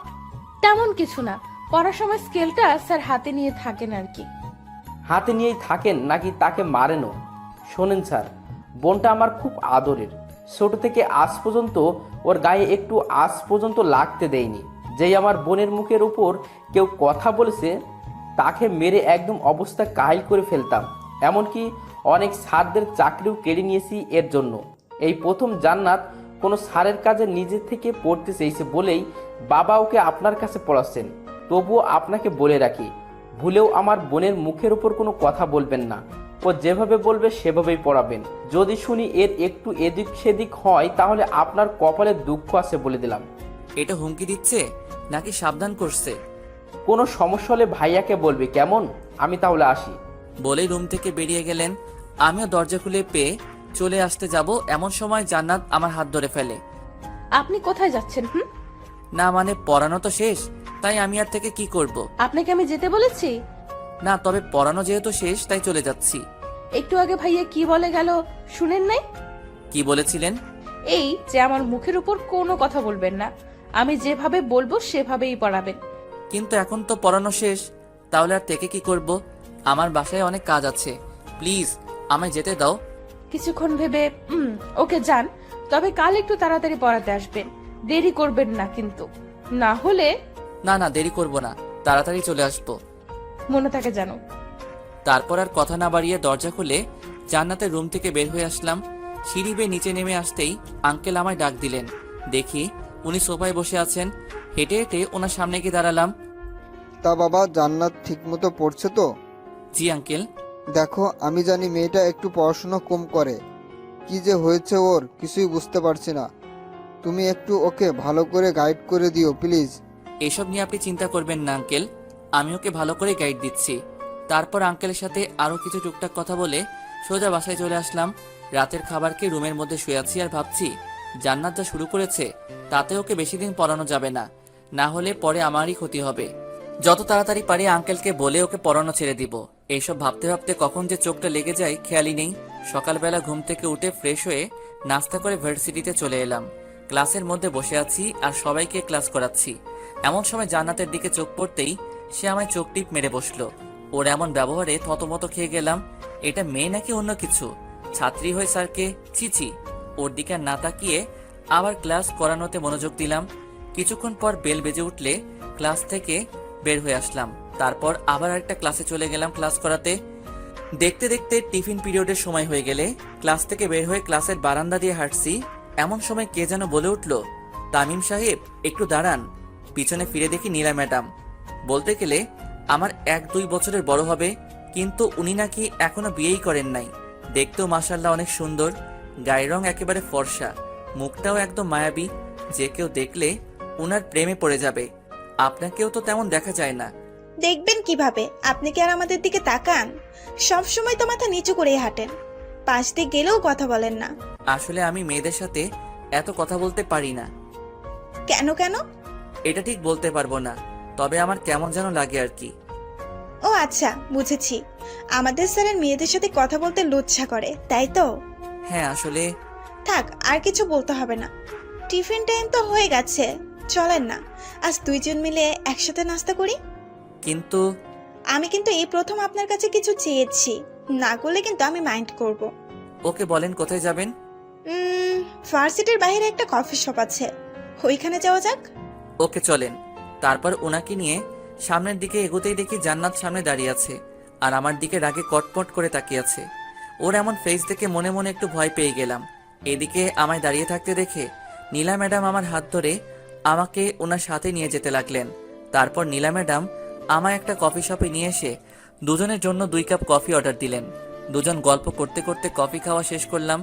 তেমন কিছু না, পড়ার সময় স্কেলটা স্যার হাতে নিয়ে থাকেন আর কি। হাতে নিয়েই থাকেন নাকি তাকে মারেনও? শোনেন স্যার, বোনটা আমার খুব আদরের। ছোট থেকে আজ পর্যন্ত ওর গায়ে একটু আজ পর্যন্ত লাগতে দেয়নি। যেই আমার বোনের মুখের উপর কেউ কথা বলেছে তাকে মেরে একদম অবস্থা কাহিল করে ফেলতাম। এমনকি অনেক স্যারদের চাকরিও কেড়ে নিয়েছি এর জন্য। এই প্রথম জান্নাত কোনো স্যারের কাজে নিজে থেকে পড়তে চেয়েছে বলেই বাবা ওকে আপনার কাছে পড়াচ্ছেন। তবুও আপনাকে বলে রাখি, ভুলেও আমার বোনের মুখের উপর কোনো কথা বলবেন না। ও যেভাবে বলবে সেভাবেই পড়াবেন। যদি শুনি এর একটু এদিক সেদিক হয় তাহলে আপনার কপালে দুঃখ আছে বলে দিলাম। এটা হুমকি দিচ্ছে নাকি সাবধান করছে? কোনো সমস্যা হলে ভাইয়াকে বলবি, কেমন? আমি তাহলে আসি। বলেই রুম থেকে বেরিয়ে গেলেন। আমিও দরজা খুলে পেয়ে চলে আসতে যাব, এমন সময় জান্নাত আমার হাত ধরে ফেলে। আপনি কোথায় যাচ্ছেন? না মানে পড়ানো তো শেষ, তাই আমি আর থেকে কি করব? আপনাকে আমি যেতে বলেছি? না, তবে পড়ানো যেহেতু শেষ তাই চলে যাচ্ছি। একটু আগে ভাইয়া কি বলে গেল শুনেন নাই? কি বলেছিলেন? এই যে আমার মুখের উপর কোনো কথা বলবেন না, আমি যেভাবে বলবো সেভাবেই পড়াবেন। কিন্তু এখন তো পড়ানো শেষ, তাহলে আর থেকে কি করব? আমার বাসায় অনেক কাজ আছে, প্লিজ আমায় যেতে দাও। কিছুক্ষণ ভেবে ওকে যান, তবে কাল একটু তাড়াতাড়ি পড়াতে আসবেন, দেরি করবেন না কিন্তু। না হলে না না, দেরি করব না, তাড়াতাড়ি চলে আসবো। মনে থাকে জানো। তারপর আর কথা না বাড়িয়ে দরজা খুলে জান্নাতের রুম থেকে বের হয়ে আসলাম। সিঁড়ি বেয়ে নিচে নেমে আসতেই আঙ্কেল আমায় ডাক দিলেন। দেখি উনি সোফায় বসে আছেন। হেঁটে হেঁটে ওনার সামনে গিয়ে দাঁড়ালাম। তা বাবা, জান্নাত ঠিকমতো পড়ছে তো? জি আঙ্কেল। দেখো, আমি জানি মেয়েটা একটু পড়াশোনা কম করে, কি যে হয়েছে ওর কিছুই বুঝতে পারছি না। তুমি একটু ওকে ভালো করে গাইড করে দিও প্লিজ। এসব নিয়ে আপনি চিন্তা করবেন না আঙ্কেল, আমি ওকে ভালো করে গাইড দিচ্ছি। তারপর আঙ্কেলের সাথে আরও কিছু টুকটাক কথা বলে সোজা বাসায় চলে আসলাম। রাতের খাবারকে রুমের মধ্যে শুয়ে আছি আর ভাবছি জান্নাত যা শুরু করেছে তাতে ওকে বেশি দিন পড়ানো যাবে না, না হলে পরে আমারই ক্ষতি হবে। যত তাড়াতাড়ি পারি আঙ্কেলকে বলে ওকে পড়ানো ছেড়ে দিব। এইসব ভাবতে ভাবতে কখন যে চোখটা লেগে যায় খেয়ালই নেই। সকালবেলা ঘুম থেকে উঠে ফ্রেশ হয়ে নাস্তা করে ভার্সিটিতে চলে এলাম। ক্লাসের মধ্যে বসে আছি আর সবাইকে ক্লাস করাচ্ছি। এমন সময় জান্নাতের দিকে চোখ পড়তেই সে আমায় চোখ টিপ মেরে বসলো। ওর এমন ব্যবহারে থতমত খেয়ে গেলাম। এটা মেয়ে নাকি অন্য কিছু? ছাত্রী হয়ে স্যারকে ছিছি। ওর দিকে না তাকিয়ে আবার ক্লাস করানোতে মনোযোগ দিলাম। কিছুক্ষণ পর বেল বেজে উঠলে ক্লাস থেকে বের হয়ে আসলাম। তারপর আবার একটা ক্লাসে চলে গেলাম ক্লাস করাতে। দেখতে দেখতে টিফিন পিরিয়ডের সময় হয়ে গেলে ক্লাস থেকে বের হয়ে ক্লাসের বারান্দা দিয়ে হাঁটছি। এমন সময় কে যেন বলে উঠল, তামিম সাহেব একটু দাঁড়ান। পিছনে ফিরে দেখি নীলা ম্যাডাম। বলতে গেলে আমার 1-2 বছরের বড় হবে, কিন্তু উনি নাকি এখনো বিয়েই করেন নাই। দেখতেও মাশাআল্লাহ অনেক সুন্দর, গায়ের রং একেবারে ফর্সা, মুখটাও একদম মায়াবী, যে কেউ দেখলে উনার প্রেমে পড়ে যাবে। আপনাকেও তো তেমন দেখা যায় না। দেখবেন কিভাবে? আপনি কি আর আমাদের দিকে তাকান? সব সময় তো মাথা নিচু করেই হাঁটেন, পাশ দিয়ে গেলেও কথা বলেন না। আসলে আমি মেয়েদের সাথে এত কথা বলতে পারি না। কেন কেন? এটা ঠিক বলতে পারবো না, তবে আমার কেমন যেন লাগে আর কি। ও আচ্ছা, বুঝেছি। আমাদের স্যারের মেয়েদের সাথে কথা বলতে লজ্জা করে, তাই তো? হ্যাঁ আসলে। থাক, আর কিছু বলতে হবে না। টিফিন টাইম তো হয়ে গেছে, চলেন না আজ দুইজন মিলে একসাথে নাস্তা করি। কিন্তু আমি কিন্তু এই প্রথম আপনার কাছে কিছু চেয়েছি, না করলে কিন্তু আমি মাইন্ড করব। ওকে বলেন কোথায় যাবেন? ভার্সিটির বাইরে একটা কফি শপ আছে, ওইখানে যাওয়া যাক। ওকে চলেন। তারপর ওনাকে নিয়ে সামনের দিকে এগোতেই দেখি জান্নাত সামনে দাঁড়িয়ে আছে আর আমার দিকে রাগে কটকট করে তাকিয়ে আছে। ওর এমন ফেস দেখে মনে মনে একটু ভয় পেয়ে গেলাম। এদিকে আমায় দাঁড়িয়ে থাকতে দেখে নীলা ম্যাডাম আমার হাত ধরে আমাকে ওনার সাথে নিয়ে যেতে লাগলেন। তারপর নীলা ম্যাডাম আমায় একটা কফি শপে নিয়ে এসে দুজনের জন্য 2 কাপ কফি অর্ডার দিলেন। দুজন গল্প করতে করতে কফি খাওয়া শেষ করলাম।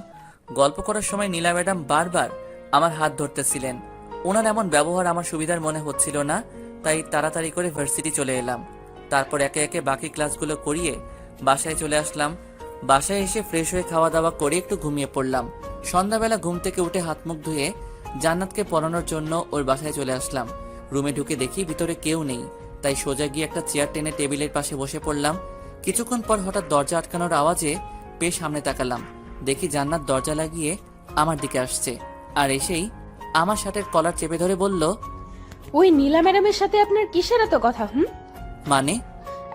গল্প করার সময় নীলা ম্যাডাম বারবার আমার হাত ধরতেছিলেন। ওনার এমন ব্যবহার আমার সুবিধার মনে হচ্ছিল না, তাই তাড়াতাড়ি করে ভার্সিটি চলে এলাম। তারপর একে একে বাকি ক্লাসগুলো করিয়ে বাসায় চলে আসলাম। বাসায় এসে ফ্রেশ হয়ে খাওয়া দাওয়া করে একটু ঘুমিয়ে পড়লাম। সন্ধ্যাবেলা ঘুম থেকে উঠে হাত মুখ ধুয়ে জান্নাতকে পড়ানোর জন্য ওর বাসায় চলে আসলাম। রুমে ঢুকে দেখি ভিতরে কেউ নেই, তাই সোজা গিয়ে একটা চেয়ার টেনে টেবিলের পাশে বসে পড়লাম। কিছুক্ষণ পর হঠাৎ দরজা আটকানোর আওয়াজে পেয়ে সামনে তাকালাম। দেখি জান্নাত দরজা লাগিয়ে আমার দিকে আসছে, আর এসেই আমার শার্টের কলার চেপে ধরে বলল, ওই নীলা ম্যাডামের সাথে আপনার কিসের এত কথা? মানে?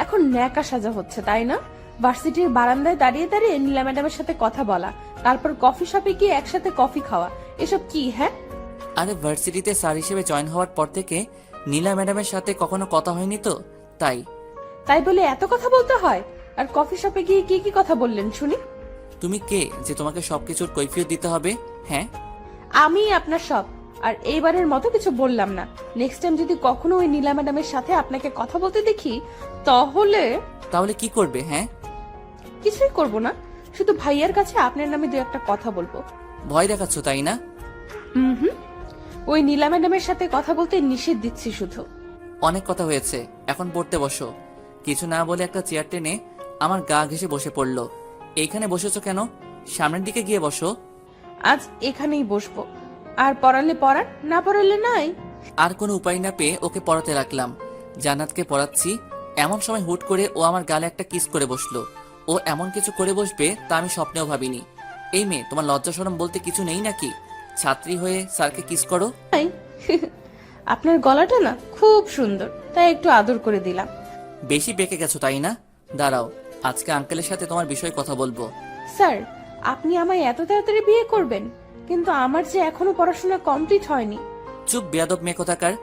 এখন ন্যাকা সাজা হচ্ছে তাই না? ভার্সিটির বারান্দায় দাঁড়িয়ে দাঁড়িয়ে নীলা ম্যাডামের সাথে কথা বলা, তারপর কফি শপে গিয়ে একসাথে কফি খাওয়া, এসব কি? হ্যাঁ, আরে ভার্সিটিতে স্যার হিসেবে জয়েন হওয়ার পর থেকে নীলা ম্যাডামের সাথে কখনো কথা হয়নি তো, তাই। তাই বলে এত কথা বলতে হয়? আর কফি শপে গিয়ে কি কি কথা বললেন শুনি? তুমি কে যে তোমাকে সবকিছুর কৈফিয়ত দিতে হবে? হ্যাঁ, আমি আপনার সব। আর এইবারের মতো কিছু বললাম না। নেক্সট টাইম যদি কখনো ওই নীলা ম্যাডামের সাথে আপনাকে কথা বলতে দেখি তাহলে তাহলে কি করবে? হ্যাঁ, কিছুই করব না, শুধু ভাইয়ার কাছে আপনার নামে 2-1টা কথা বলবো। ভয় দেখাচ্ছ তাই না? হুম, ওই নীলা ম্যাডামের সাথে কথা বলতে নিষেধ দিচ্ছি শুধু। অনেক কথা হয়েছে, এখন পড়তে বসো। কিছু না বলে একটা চেয়ার টেনে আমার গা ঘেঁষে বসে পড়লো। এইখানে বসেছো কেন? সামনের দিকে গিয়ে বসো। আজ এখানেই বসবো। আর পড়ালে পড়ান, না পড়ালে নাই। আর কোনো উপায় না পেয়ে ওকে পড়াতে রাখলাম। জান্নাতকে পড়াচ্ছি, এমন সময় হুট করে ও আমার গালে একটা কিস করে বসলো। ও এমন কিছু করে বসবে তা আমি স্বপ্নেও ভাবিনি। এই মেয়ে, তোমার লজ্জা শরম বলতে কিছু নেই নাকি? ছাত্রী হয়ে স্যারকে কিস করো? নাই। আপনার গলাটা না খুব সুন্দর, তাই একটু আদর করে দিলাম। বেশি বেঁকে গেছো তাই না? দাঁড়াও, আজকে আঙ্কেলের সাথে তোমার বিষয়ে কথা বলবো। স্যার, আপনি আমায় এত তাড়াতাড়ি বিয়ে করবেন? কিন্তু আমার যে এখনো পড়াশোনা কমপ্লিট হয়নি। চুপ বেয়াদব মেয়ে কোথাকার!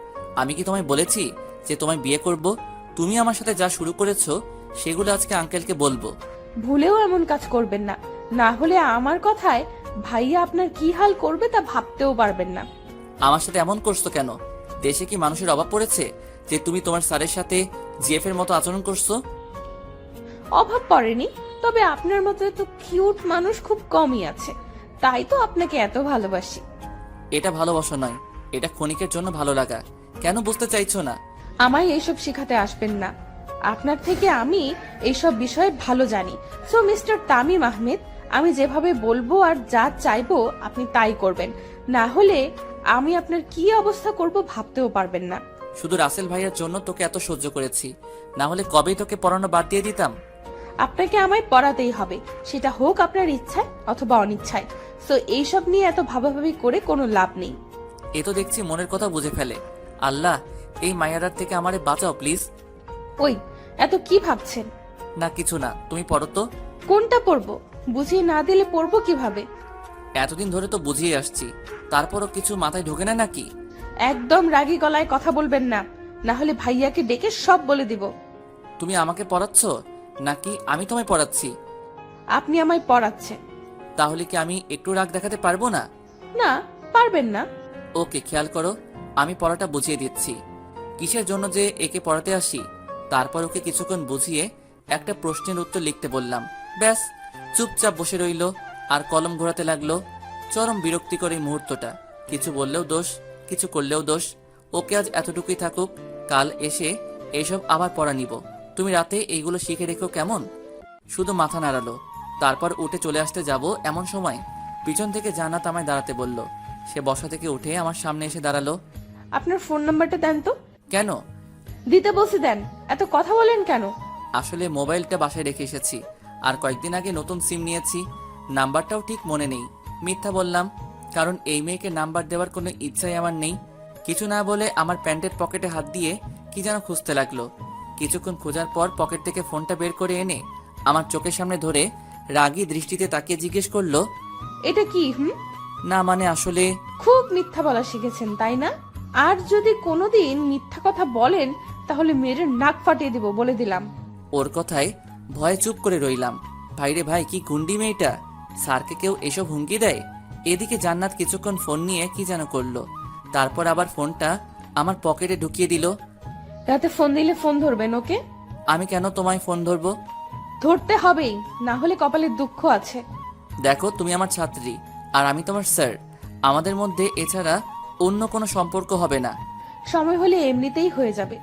আমি কি তোমায় বলেছি যে তোমায় বিয়ে করব? তুমি আমার সাথে যা শুরু করেছো সেগুলো আজকে আঙ্কেলকে বলবো। ভুলেও এমন কাজ করবেন না, না হলে আমার কথায় ভাইয়া আপনার কি হাল করবে তা ভাবতেও পারবেন না। আমার সাথে এমন করছো কেন? দেশে কি মানুষের অভাব পড়েছে যে তুমি তোমার স্যারের সাথে জিএফ এর মতো আচরণ করছো? অভাব পড়েনি, তবে আপনার মতো এত কিউট মানুষ খুব কমই আছে, তাই তো আপনাকে এত ভালোবাসি। এটা ভালোবাসা নয়, এটা ক্ষণিকের জন্য ভালো লাগা। কেন বুঝতে চাইছো না? আমায় এইসব শেখাতে আসবেন না। আপনার থেকে আমি এইসব বিষয়ে ভালো জানি। সো মিস্টার তামিম আহমেদ, আমি যেভাবে বলবো আর যা চাইবো আপনি তাই করবেন, না হলে আমি আপনার কি অবস্থা করব ভাবতেও পারবেন না। শুধু রাসেল ভাইয়ের জন্য তোকে এত সহ্য করেছি, না হলে কবেই তোকে পড়ানো বাদ দিয়ে দিতাম। আপনাকে আমায় পড়াতেই হবে, সেটা হোক আপনার ইচ্ছায় অথবা অনিচ্ছায়। সো এইসব নিয়ে এত ভাবাভাবি করে কোনো লাভ নেই। এ তো দেখছি মনের কথা বুঝে ফেলে। আল্লাহ, এই মায়াদার থেকে আমারে বাঁচাও প্লিজ। ওই, এত কি ভাবছেন? না কিছু না, তুমি পড়ো তো। কোনটা পড়বো? বুঝিয়ে না দিলে পড়বো কিভাবে? এতদিন ধরে তো বুঝিয়ে আসছি, তারপরও কিছু মাথায় ঢোকে না নাকি? একদম রাগী গলায় কথা বলবেন না, না হলে ভাইয়াকে ডেকে সব বলে দিব। তুমি আমাকে পড়াচ্ছ নাকি আমি তোমায় পড়াচ্ছি? আপনি আমায় পড়াচ্ছেন। তাহলে কি আমি একটু রাগ দেখাতে পারবো না? না, পারবেন না। ওকে, খেয়াল করো, আমি পড়াটা বুঝিয়ে দিচ্ছি। কিসের জন্য যে একে পড়াতে আসি, তারপর ওকে কিছুক্ষণ বুঝিয়ে একটা প্রশ্নের উত্তর লিখতে বললাম। ব্যাস, চুপচাপ বসে রইল আর কলম ঘোরাতে লাগলো। চরম বিরক্তিকর এই মুহূর্তটা। কিছু বললেও দোষ, কিছু করলেও দোষ। ওকে আজ এতটুকুই থাকুক, কাল এসে এইসব আবার পড়া নিব। তুমি রাতে এইগুলো শিখে রেখো কেমন? শুধু মাথা নাড়ালো। তারপর উঠে চলে আসতে যাব এমন সময় পিছন থেকে জান্নাত আমায় দাঁড়াতে বলল। সে বসা থেকে উঠে আমার সামনে এসে দাঁড়ালো। আপনার ফোন নাম্বারটা দেন তো। কেন? দিতে বলছি দেন, এত কথা বলেন কেন? আসলে মোবাইলটা বাসায় রেখে এসেছি, আর কয়েকদিন আগে নতুন সিম নিয়েছি। নাম্বারটাও ঠিক মনে নেই। মিথ্যা বললাম, কারণ এই মেয়েকে নাম্বার দেওয়ার কোনো ইচ্ছাই আমার নেই। কিছু না বলে আমার প্যান্টের পকেটে হাত দিয়ে কি যেন খুঁজতে লাগলো। কিছুক্ষণ খোঁজার পর পকেট থেকে ফোনটা বের করে এনে আমার চোখের সামনে ধরে রাগী দৃষ্টিতে তাকিয়ে জিজ্ঞেস করলো, এটা কি? না মানে আসলে। খুব মিথ্যা বলা শিখেছেন তাই না? আর যদি কোনোদিন মিথ্যা কথা বলেন তাহলে মেয়ের নাক ফাটিয়ে দিব, বলে দিলাম। ওর কথায় ভয়ে চুপ করে রইলাম। ভাইরে ভাই, কি গুন্ডি মেয়েটা! স্যারকে কেউ এসব হুমকি দেয়? এদিকে জান্নাত কিছুক্ষণ ফোন নিয়ে কি যেন করলো। তারপর আবার ফোনটা আমার পকেটে ঢুকিয়ে দিল। রাতে ফোন দিলে ফোন ধরবেন ওকে? আমি কেন তোমায় ফোন ধরবো? ধরতে হবেই, না হলে কপালে দুঃখ আছে। দেখো, তুমি আমার ছাত্রী আর আমি তোমার স্যার। আমাদের মধ্যে এছাড়া অন্য কোনো সম্পর্ক হবে না। সময় হলে এমনিতেই হয়ে যাবে।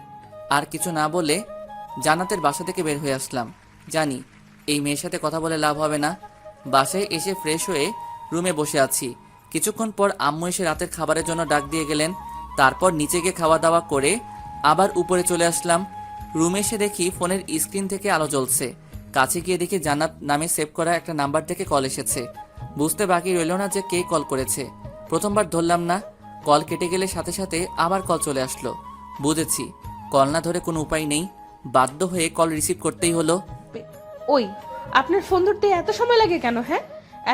আর কিছু না বলে জান্নাতের বাসা থেকে বের হয়ে আসলাম। জানি এই মেয়ের সাথে কথা বলে লাভ হবে না। বাসায় এসে ফ্রেশ হয়ে রুমে বসে আছি। কিছুক্ষণ পর আম্মু এসে রাতের খাবারের জন্য ডাক দিয়ে গেলেন। তারপর নিচে গিয়ে খাওয়া দাওয়া করে আবার উপরে চলে আসলাম। রুমে এসে দেখি ফোনের স্ক্রিন থেকে আলো জ্বলছে। কাছে গিয়ে দেখি জান্নাত নামে সেভ করা একটা নাম্বার থেকে কল এসেছে। বুঝতে বাকি রইল না যে কে কল করেছে। প্রথমবার ধরলাম না, কল কেটে গেলে সাথে সাথে আবার কল চলে আসলো। বুঝেছি কল না ধরে কোনো উপায় নেই, বাধ্য হয়ে কল রিসিভ করতেই হলো। ওই, আপনার ফোন ধরতে এত সময় লাগে কেন? হ্যাঁ,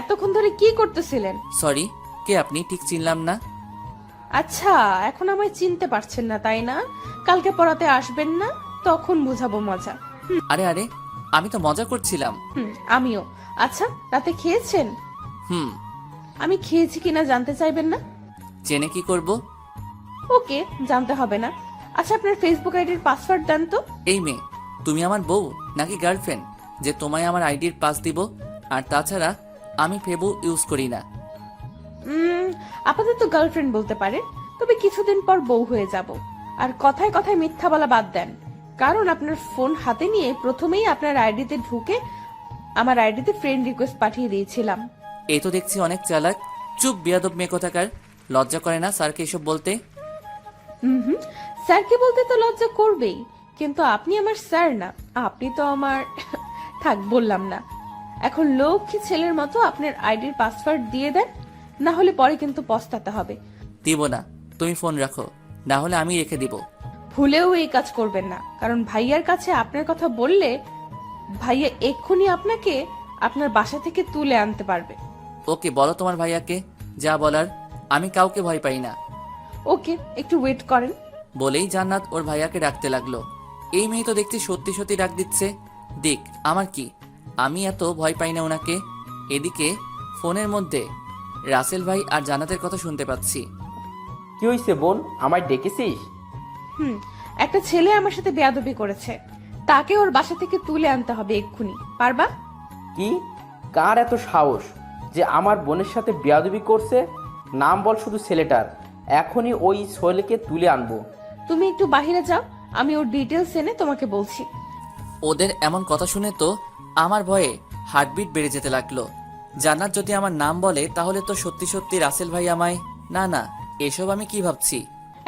এতক্ষণ ধরে কি করতেছিলেন? সরি, কে আপনি? ঠিক চিনলাম না। আচ্ছা, এখন আমায় চিনতে পারছেন না তাই না? কালকে পড়াতে আসবেন না, তখন বুঝাবো মজা। আরে আরে, আমি তো মজা করছিলাম। আমিও। আচ্ছা, রাতে খেয়েছেন? হুম। আমি খেয়েছি কিনা জানতে চাইবেন না? জেনে কি করব? ওকে, জানতে হবে না। আচ্ছা, আপনার ফেসবুক আইডির পাসওয়ার্ড দেন তো। এই মেয়ে, তুমি আমার বউ নাকি গার্লফ্রেন্ড যে তোমায় আমার আইডির পাস দিব? আর তাছাড়া আমি ফেবু ইউজ করি না। আপাতত গার্লফ্রেন্ড বলতে পারেন, তবে কিছুদিন পর বউ হয়ে যাব। আর কথায় কথায় মিথ্যা বলা বাদ দেন, কারণ আপনার ফোন হাতে নিয়ে প্রথমেই আপনার আইডিতে ঢুকে আমার আইডিতে ফ্রেন্ড রিকোয়েস্ট পাঠিয়ে দিয়েছিলাম। এই তো দেখছি অনেক চালাক। চুপ বিয়াদব মেয়ে কোথাকার। লজ্জা করে না স্যারকে এসব বলতে? স্যারকে বলতে তো লজ্জা করবেই, কিন্তু আপনি আমার স্যার না, আপনি তো আমার থাক, বললাম না। এখন লক্ষ্মী ছেলের মতো আপনার আইডির পাসওয়ার্ড দিয়ে দেন, না হলে পরে কিন্তু পস্তাতে হবে। দিব না, তুমি ফোন রাখো, না হলে আমি রেখে দিব। ভুলেও এই কাজ করবেন না, কারণ ভাইয়ার কাছে আপনার কথা বললে ভাইয়া এক্ষুনি আপনাকে আপনার বাসা থেকে তুলে আনতে পারবে। ওকে, বলো তোমার ভাইয়াকে যা বলার। আমি কাউকে ভয় পাই না। ওকে, একটু ওয়েট করেন। বলেই জান্নাত ওর ভাইয়াকে ডাকতে লাগলো। এই মেয়ে তো দেখছি সত্যি সত্যি ডাক দিচ্ছে। দিক, আমার কি, আমি এত ভয় পাই না ওনাকে। এদিকে ফোনের মধ্যে রাসেল ভাই আর জান্নাতের কথা শুনতে পাচ্ছি। কি হইছে বোন, আমায় ডেকেছিস? একটা ছেলে আমার সাথে বেয়াদবি করেছে, তাকে ওর বাসা থেকে তুলে আনতে হবে এক্ষুনি। পারবা? কি? কার এত সাহস যে আমার বোনের সাথে বেয়াদবি করছে? নাম বল শুধু ছেলেটার, এখনই ওই ছেলেকে তুলে আনবো। তুমি একটু বাইরে যাও, আমি ওর ডিটেলস এনে তোমাকে বলছি। ওদের এমন কথা শুনে তো আমার ভয়ে হার্টবিট বেড়ে যেতে লাগলো। জান্নাত যদি আমার নাম বলে তাহলে তো সত্যি সত্যি রাসেল ভাই আমায়। না না, এসব আমি কি ভাবছি।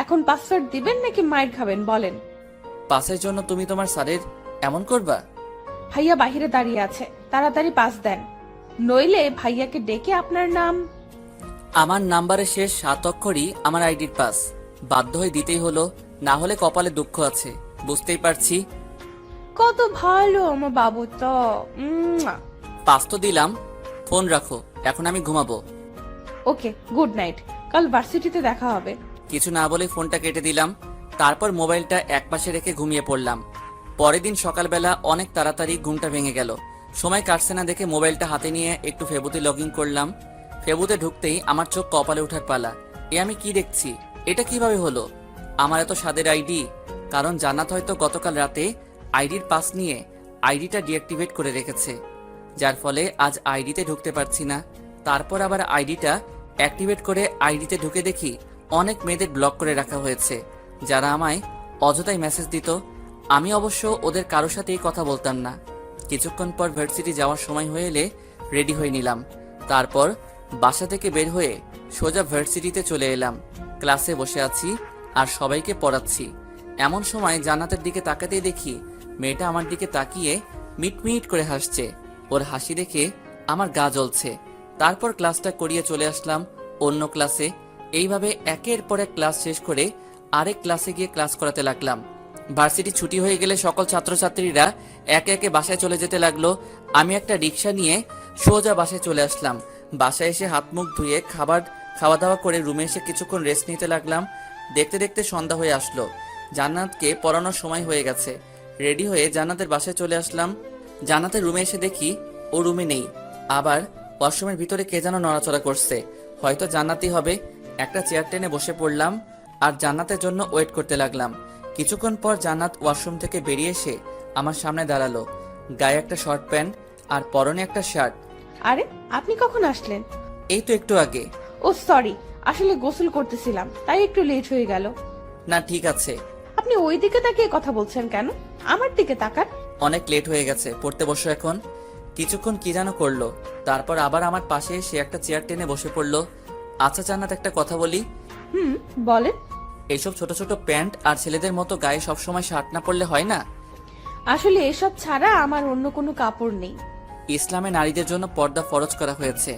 এখন পাসওয়ার্ড দিবেন নাকি মাইর খাবেন বলেন? পাসের জন্য তুমি তোমার স্যারের এমন করবা? ভাইয়া বাহিরে দাঁড়িয়ে আছে, তাড়াতাড়ি পাস দেন, নইলে ভাইয়াকে ডেকে আপনার নাম। আমার নাম্বারের শেষ 7 অক্ষরই আমার আইডির পাস। বাধ্য হয়ে দিতেই হলো, না হলে কপালে দুঃখ আছে, বুঝতেই পারছি। কত ভালো আমার বাবু তো। পাস তো দিলাম, ফোন রাখো, এখন আমি ঘুমাবো। ওকে, গুড নাইট, কাল ভার্সিটিতে দেখা হবে। কিছু না বলে ফোনটা কেটে দিলাম। তারপর মোবাইলটা একপাশে রেখে ঘুমিয়ে পড়লাম। পরের দিন সকালবেলা অনেক তাড়াতাড়ি ঘুমটা ভেঙে গেল। সময় কাটছে না দেখে মোবাইলটা হাতে নিয়ে একটু ফেবুতে লগ ইন করলাম। ফেবুতে ঢুকতেই আমার চোখ কপালে ওঠার পালা। এ আমি কি দেখছি? এটা কিভাবে হলো? আমার এত স্বাদের আইডি। কারণ জান্নাত হয়তো গতকাল রাতে আইডির পাস নিয়ে আইডিটা ডিঅ্যাক্টিভেট করে রেখেছে, যার ফলে আজ আইডিতে ঢুকতে পারছি না। তারপর আবার আইডিটা অ্যাক্টিভেট করে আইডিতে ঢুকে দেখি অনেক মেয়েদের ব্লক করে রাখা হয়েছে, যারা আমায় অযথাই মেসেজ দিত। আমি অবশ্য ওদের কারোর সাথেই কথা বলতাম না। কিছুক্ষণ পর ভার্সিটি যাওয়ার সময় হয়ে এলে রেডি হয়ে নিলাম। তারপর বাসা থেকে বের হয়ে সোজা ভার্সিটিতে চলে এলাম। ক্লাসে বসে আছি আর সবাইকে পড়াচ্ছি। এমন সময় জান্নাতের দিকে তাকাতেই দেখি মেয়েটা আমার দিকে তাকিয়ে মিটমিট করে হাসছে। ওর হাসি দেখে আমার গা জ্বলছে। তারপর ক্লাসটা করিয়ে চলে আসলাম অন্য ক্লাসে। এইভাবে একের পর এক ক্লাস শেষ করে আরেক ক্লাসে গিয়ে ক্লাস করাতে লাগলাম। ভার্সিটি ছুটি হয়ে গেলে সকল ছাত্রছাত্রীরা একে একে বাসায় চলে যেতে লাগলো। আমি একটা রিক্সা নিয়ে সোজা বাসায় চলে আসলাম। বাসায় এসে হাত মুখ ধুয়ে খাওয়া দাওয়া করে রুমে এসে কিছুক্ষণ রেস্ট নিতে লাগলাম। দেখতে দেখতে সন্ধ্যা হয়ে আসলো। জান্নাতকে পড়ানোর সময় হয়ে গেছে। রেডি হয়ে জান্নাতের বাসায় চলে আসলাম। জান্নাতের রুমে এসে দেখি ও রুমে নেই। আবার ওয়াশরুমের ভিতরে কে যেন নড়াচড়া করছে। হয়তো জান্নাতই হবে, একটা চেয়ার টেনে বসে পড়লাম আর জান্নাতের জন্য ওয়েট করতে লাগলাম। কিছুক্ষণ পর জান্নাত ওয়াশরুম থেকে বেরিয়ে এসে আমার সামনে দাঁড়ালো। গায়ে একটা শর্ট প্যান্ট আর পরনে একটা শার্ট। আরে আপনি কখন আসলেন? এই তো একটু আগে। ও সরি, আসলে গোসল করতেছিলাম তাই একটু লেট হয়ে গেল। না ঠিক আছে। আপনি ওই দিকে তাকিয়ে কথা বলছেন কেন? আমার দিকে তাকান। অনেক লেট হয়ে গেছে, পড়তে বসো এখন। কিছুক্ষণ কি যেন করলো, তারপর আবার আমার পাশে এসে একটা চেয়ার টেনে বসে পড়লো। আচ্ছা জান্নাত, একটা কথা বলি। বলেন। এইসব ছোট ছোট প্যান্ট আর ছেলেদের মতো গায়ে সবসময় শার্ট না পরলে হয় না? আসলে এসব ছাড়া আমার অন্য কোনো কাপড় নেই। ইসলামে নারীদের জন্য পর্দা ফরজ করা হয়েছে।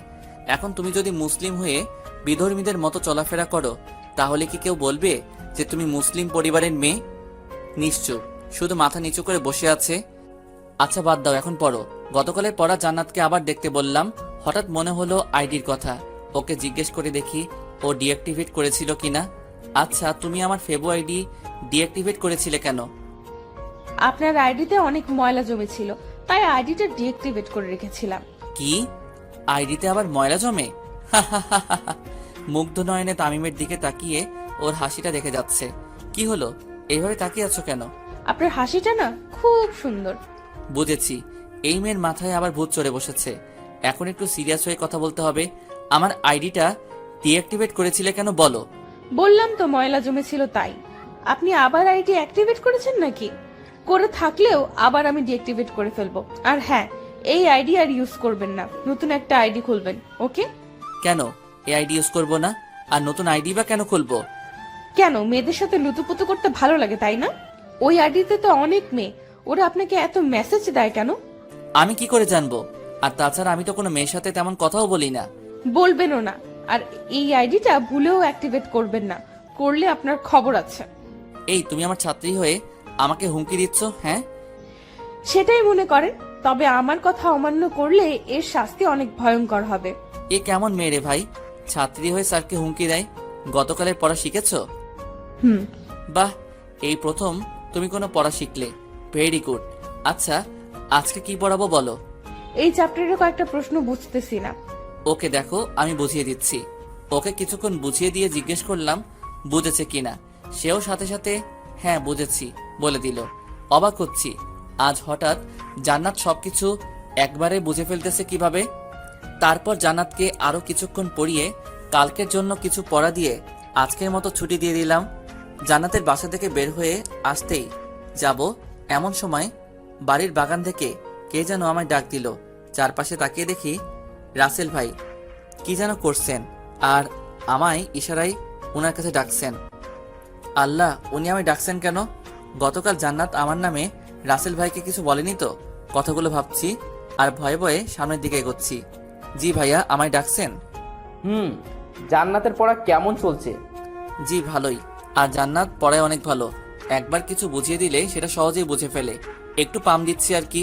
এখন তুমি যদি মুসলিম হয়ে বিধর্মীদের মতো চলাফেরা করো, তাহলে কি কেউ বলবে যে তুমি মুসলিম পরিবারের মেয়ে? নিশ্চুপ, শুধু মাথা নিচু করে বসে আছে। আচ্ছা বাদ দাও, এখন পড়ো। গতকালের পড়া জান্নাতকে আবার দেখতে বললাম। হঠাৎ মনে হলো আইডির কথা। ওকে জিজ্ঞেস করে দেখি ও ডিঅ্যাক্টিভেট করেছিল কিনা। আচ্ছা, তুমি আমার ফেবো আইডি ডিঅ্যাক্টিভেট করেছিলে কেন? আপনার আইডিতে অনেক ময়লা জমেছিল, তাই আইডিটা ডিঅ্যাক্টিভেট করে রেখেছিলাম। কি? আইডিতে আবার ময়লা জমে? মুগ্ধ নয়নে তামিমের দিকে তাকিয়ে ওর হাসিটা দেখে যাচ্ছে। কি হলো, এইভাবে তাকিয়ে আছো কেন? আপনার হাসিটা না খুব সুন্দর। বুঝেছি, এই মেয়ের মাথায় আবার ভূত চড়ে বসেছে। এখন একটু সিরিয়াস হয়ে কথা বলতে হবে। আমার আইডিটা ডিঅ্যাক্টিভেট করেছিলে কেন বলো? বললাম তো ময়লা জমেছিল তাই। আপনি আবার আইডি অ্যাক্টিভেট করেছেন নাকি? করে থাকলেও আবার আমি ডিঅ্যাক্টিভেট করে ফেলবো। আর হ্যাঁ, এই আইডি আর ইউজ করবেন না, নতুন একটা আইডি খুলবেন। ওকে? কেন এই আইডি ইউজ করবো না? আর নতুন আইডি বা কেন খুলবো? কেন, মেয়েদের সাথে লুতুপুতু করতে ভালো লাগে তাই না? ওই আইডিতে তো অনেক মেয়ে, ওরা আপনাকে এত মেসেজ দেয় কেন? আমি কি করে জানবো? আর তাছাড়া আমি তো কোনো মেয়ের সাথে তেমন কথাও বলি না। বলবেনও না। আর এই আইডিটা ভুলেও অ্যাক্টিভেট করবেন না, করলে আপনার খবর আছে। এই তুমি আমার ছাত্রী হয়ে আমাকে হুমকি দিচ্ছ? হ্যাঁ, সেটাই মনে করেন, তবে আমার কথা অমান্য করলে এর শাস্তি অনেক ভয়ঙ্কর হবে। এ কেমন মেয়ে রে ভাই, ছাত্রী হয়ে স্যারকে হুমকি দেয়? গতকালের পড়া শিখেছো? বাহ, এই প্রথম তুমি কোনো পড়া শিখলে। Very good. আচ্ছা, আজকে কি পড়াবো বলো? এই চ্যাপ্টারের কয়েকটা প্রশ্ন বুঝতেছি না। ওকে দেখো, আমি বুঝিয়ে দিচ্ছি। ওকে কিছুক্ষণ বুঝিয়ে দিয়ে জিজ্ঞেস করলাম বুঝেছে কিনা। সেও সাথে সাথে হ্যাঁ বুঝেছি বলে দিল। অবাক হচ্ছি, আজ হঠাৎ জান্নাত সবকিছু একবারে বুঝে ফেলতেছে কিভাবে। তারপর জান্নাতকে আরো কিছুক্ষণ পড়িয়ে কালকের জন্য কিছু পড়া দিয়ে আজকের মতো ছুটি দিয়ে দিলাম। জান্নাতের বাসা থেকে বের হয়ে আসতেই যাব এমন সময় বাড়ির বাগান থেকে কে যেন আমায় ডাক দিল। চারপাশে তাকিয়ে দেখি রাসেল ভাই কি যেন করছেন আর আমায় ইশারায় ওনার কাছে ডাকছেন। আল্লাহ, উনি আমায় ডাকছেন কেন? গতকাল জান্নাত আমার নামে রাসেল ভাইকে কিছু বলেনি তো? কথাগুলো ভাবছি আর ভয়ে ভয়ে সামনের দিকে এগোচ্ছি। জি ভাইয়া, আমায় ডাকছেন? জান্নাতের পড়া কেমন চলছে? জি ভালোই। আর জান্নাত পড়ায় অনেক ভালো, একবার কিছু বুঝিয়ে দিলে সেটা সহজেই বুঝে ফেলে। একটু পাম দিচ্ছি আর কি।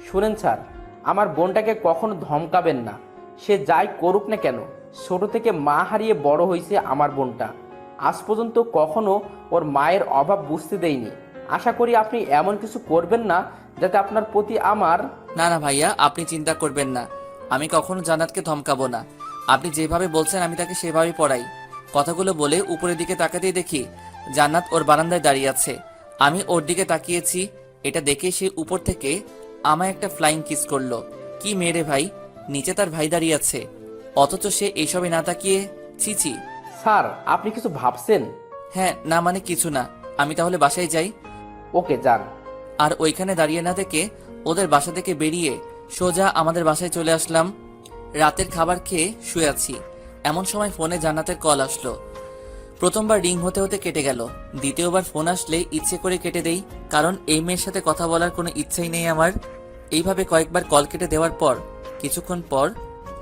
শুনেন স্যার, আমার বোনটাকে কখনো ধমকাবেন না। সে যাই করুক না কেন, ছোট থেকে মা হারিয়ে বড় হয়েছে আমার বোনটা। আজ পর্যন্ত কখনো ওর মায়ের অভাব বুঝতে দেয়নি। আশা করি আপনি এমন কিছু করবেন না যাতে আপনার প্রতি আমার... না না ভাইয়া, আপনি চিন্তা করবেন না, আমি কখনো জান্নাতকে ধমকাবো না। আপনি যেভাবে বলছেন আমি তাকে সেভাবেই পড়াই। কথাগুলো বলে উপরের দিকে তাকাতেই দেখি জান্নাত ওর বারান্দায় দাঁড়িয়ে আছে। আমি ওর দিকে তাকিয়েছি, এটা দেখে সে উপর থেকে আমায় একটা ফ্লাইং কিস করলো। কি মেরে ভাই, নিচে তার ভাই দাঁড়িয়ে আছে, অথচ সে এইসবে না তাকিয়ে ছিছি। স্যার, আপনি কিছু ভাবছেন? হ্যাঁ, না মানে কিছু না। আমি তাহলে বাসায় যাই। ওকে, যান। আর ওইখানে দাঁড়িয়ে না দেখে ওদের বাসা থেকে বেরিয়ে সোজা আমাদের বাসায় চলে আসলাম। রাতের খাবার খেয়ে শুয়ে আছি, এমন সময় ফোনে জান্নাতের কল আসলো। প্রথমবার রিং হতে হতে কেটে গেল, দ্বিতীয়বার ফোন আসলে ইচ্ছে করে কেটে দেই, কারণ এই মেয়ের সাথে কথা বলার কোনো ইচ্ছাই নেই আমার। এইভাবে কয়েকবার কল কেটে দেওয়ার পর কিছুক্ষণ পর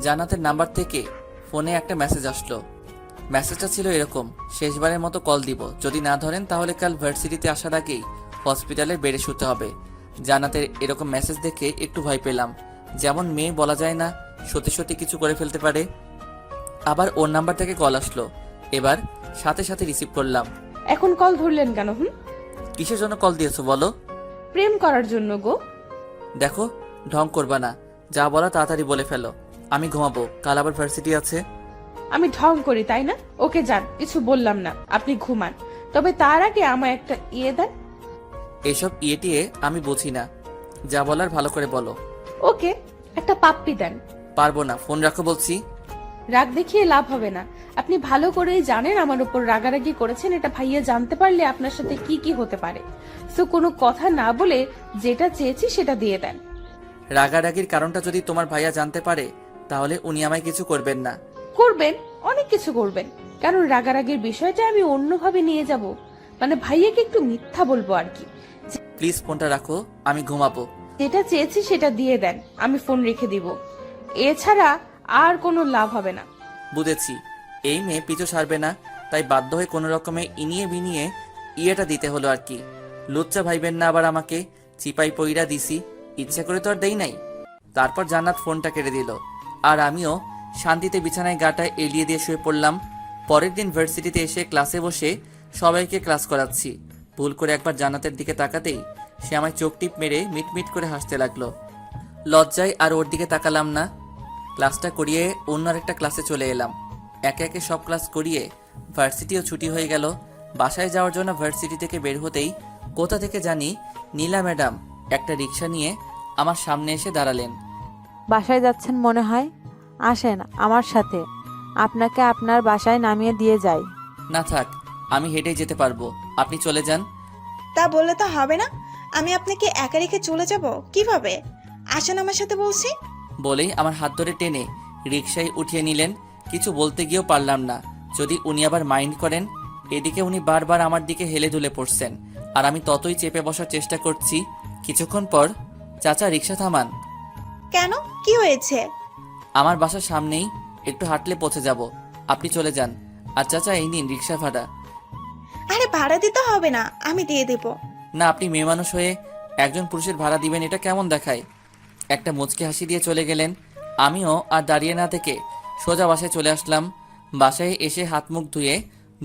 জান্নাতের নাম্বার থেকে ফোনে একটা মেসেজ আসলো। মেসেজটা ছিল এরকম: শেষবারের মতো কল দিব, যদি না ধরেন তাহলে কাল ভার্সিটিতে আসার আগেই হসপিটালের বেডে শুতে হবে। জান্নাতের এরকম মেসেজ দেখে একটু ভয় পেলাম, যেমন মেয়ে বলা যায় না, সত্যি সত্যি কিছু করে ফেলতে পারে। আবার ওর নাম্বার থেকে কল আসলো, এবার সাথে সাথে রিসিভ করলাম। এখন কল ধরলেন কেন? কিসের জন্য কল দিয়েছো বলো? প্রেম করার জন্য গো। দেখো, ঢং করবা না, যা বলা তাড়াতাড়ি বলে ফেলো। আমি ঘুমাবো, কাল আবার ভার্সিটি আছে। আমি ঢং করি তাই না? ওকে যান, কিছু বললাম না, আপনি ঘুমান। তবে তার আগে আমায় একটা ইয়ে দেন। এসব ইয়েটিয়ে আমি বুঝি না, যা বলার ভালো করে বলো। ওকে, একটা পাপ্পি দেন। পারবো না, ফোন রাখো বলছি। রাগ দেখিয়ে লাভ হবে না। আপনি ভালো করেই জানেন আমার উপর রাগারাগি করেছেন, এটা ভাইয়া জানতে পারলে আপনার সাথে কি কি হতে পারে। সো কোনো কথা না বলে যেটা চেয়েছি সেটা দিয়ে দেন। রাগারাগির কারণটা যদি তোমার ভাইয়া জানতে পারে তাহলে উনি আমায় কিছু করবেন না। করবেন, অনেক কিছু করবেন। কারণ রাগারাগির বিষয়টা আমি অন্যভাবে নিয়ে যাব, মানে ভাইয়াকে একটু মিথ্যা বলবো আর কি। প্লিজ ফোনটা রাখো, আমি ঘুমাবো। যেটা চেয়েছি সেটা দিয়ে দেন, আমি ফোন রেখে দিব। এছাড়া আর কোনো লাভ হবে না। বুঝেছি, এই মেয়ে পিছু ছাড়বে না, তাই বাধ্য হয়ে কোনো রকমে ইনিয়ে বিনিয়ে ইয়েটা দিতে হলো আর কি। লুচ্চা ভাইবেন না আবার আমাকে, চিপাই পইরা দিছি, ইচ্ছা করে তো আর দেই নাই। তারপর জান্নাত ফোনটা কেটে দিল, আর আমিও শান্তিতে বিছানায় গাটা এলিয়ে দিয়ে শুয়ে পড়লাম। পরের দিন ভার্সিটিতে এসে ক্লাসে বসে সবাইকে ক্লাস করাচ্ছি। ভুল করে একবার জান্নাতের দিকে তাকাতেই সে আমায় চোখ টিপ মেরে মিটমিট করে হাসতে লাগলো। লজ্জায় আর ওর দিকে তাকালাম না। ক্লাসটা করিয়ে অন্য আরেকটা ক্লাসে চলে এলাম। একে একে সব ক্লাস করিয়ে ভার্সিটিও ছুটি হয়ে গেল। বাসায় যাওয়ার জন্য ভার্সিটি থেকে বের হতেই কোথা থেকে জানি নীলা ম্যাডাম একটা রিক্সা নিয়ে আমার সামনে এসে দাঁড়ালেন। বাসায় যাচ্ছেন মনে হয়, আসেন আমার সাথে, আপনাকে আপনার বাসায় নামিয়ে দিয়ে যাই। না থাক, আমি হেঁটেই যেতে পারবো, আপনি চলে যান। তা বললে তো হবে না, আমি আপনাকে একা রেখে চলে যাব কিভাবে? আসেন আমার সাথে বলছি। বলেই আমার হাত ধরে টেনে রিক্সায় উঠিয়ে নিলেন। কিছু বলতে গিয়েও পারলাম না, যদি উনি আবার মাইন্ড করেন। এদিকে উনি বারবার আমার দিকে হেলে দুলে পড়ছেন, আর আমি ততই চেপে বসার চেষ্টা করছি। কিছুক্ষণ পর, চাচা রিক্সা থামান। কেন, কি হয়েছে? আমার বাসার সামনেই, একটু হাঁটলে পৌঁছে যাব, আপনি চলে যান। আর চাচা এই নিন রিক্সা ভাড়া। আরে ভাড়া দিতে হবে না, আমি দিয়ে দেব। না, আপনি মেয়ে মানুষ হয়ে একজন পুরুষের ভাড়া দিবেন, এটা কেমন দেখায়? একটা মুচকি হাসি দিয়ে চলে গেলেন। আমিও আর দাঁড়িয়ে না থেকে সোজা বাসায় চলে আসলাম। বাসায় এসে হাত মুখ ধুয়ে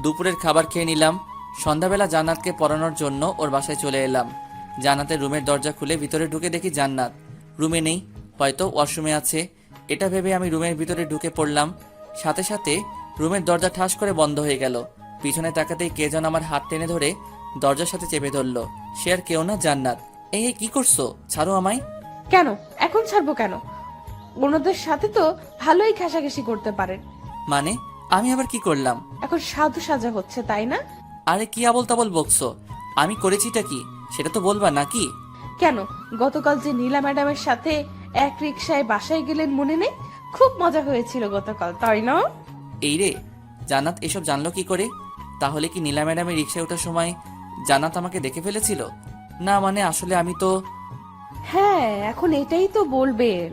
দুপুরের খাবার খেয়ে নিলাম। সন্ধ্যাবেলা জান্নাতকে পড়ানোর জন্য ওর বাসায় চলে এলাম। জান্নাতের রুমের দরজা খুলে ভিতরে ঢুকে দেখি জান্নাত রুমে নেই, হয়তো ওয়াশরুমে আছে। এটা ভেবে আমি রুমের ভিতরে ঢুকে পড়লাম। সাথে সাথে রুমের দরজা ঠাস করে বন্ধ হয়ে গেল। পিছনে তাকাতেই কে যেন আমার হাত টেনে ধরে দরজার সাথে চেপে ধরলো। সে আর কেউ না, জান্নাত। এই কি করছো? ছাড়ো আমায়। কেন এখন ছাড়বো কেন? অন্যদের সাথে তো ভালোই ঘেঁষাঘেঁষি করতে পারেন। মানে আমি আবার কি করলাম? এখন সাধু সাজা হচ্ছে তাই না? আরে কি আবল তাবল বকছো? আমি করেছিটা কি সেটা তো বলবা নাকি? কেন, গতকাল যে নীলা ম্যাডামের সাথে এক রিকশায় বাসায় গেলেন মনে নেই? খুব মজা হয়েছিল গতকাল, তাই না? এই রে, জান্নাত এসব জানলো কি করে? তাহলে কি নীলা ম্যাডামের রিক্সায় ওঠার সময় জান্নাত আমাকে দেখে ফেলেছিল? না মানে আসলে আমি তো... হ্যাঁ, এখন এটাই তো বলবেন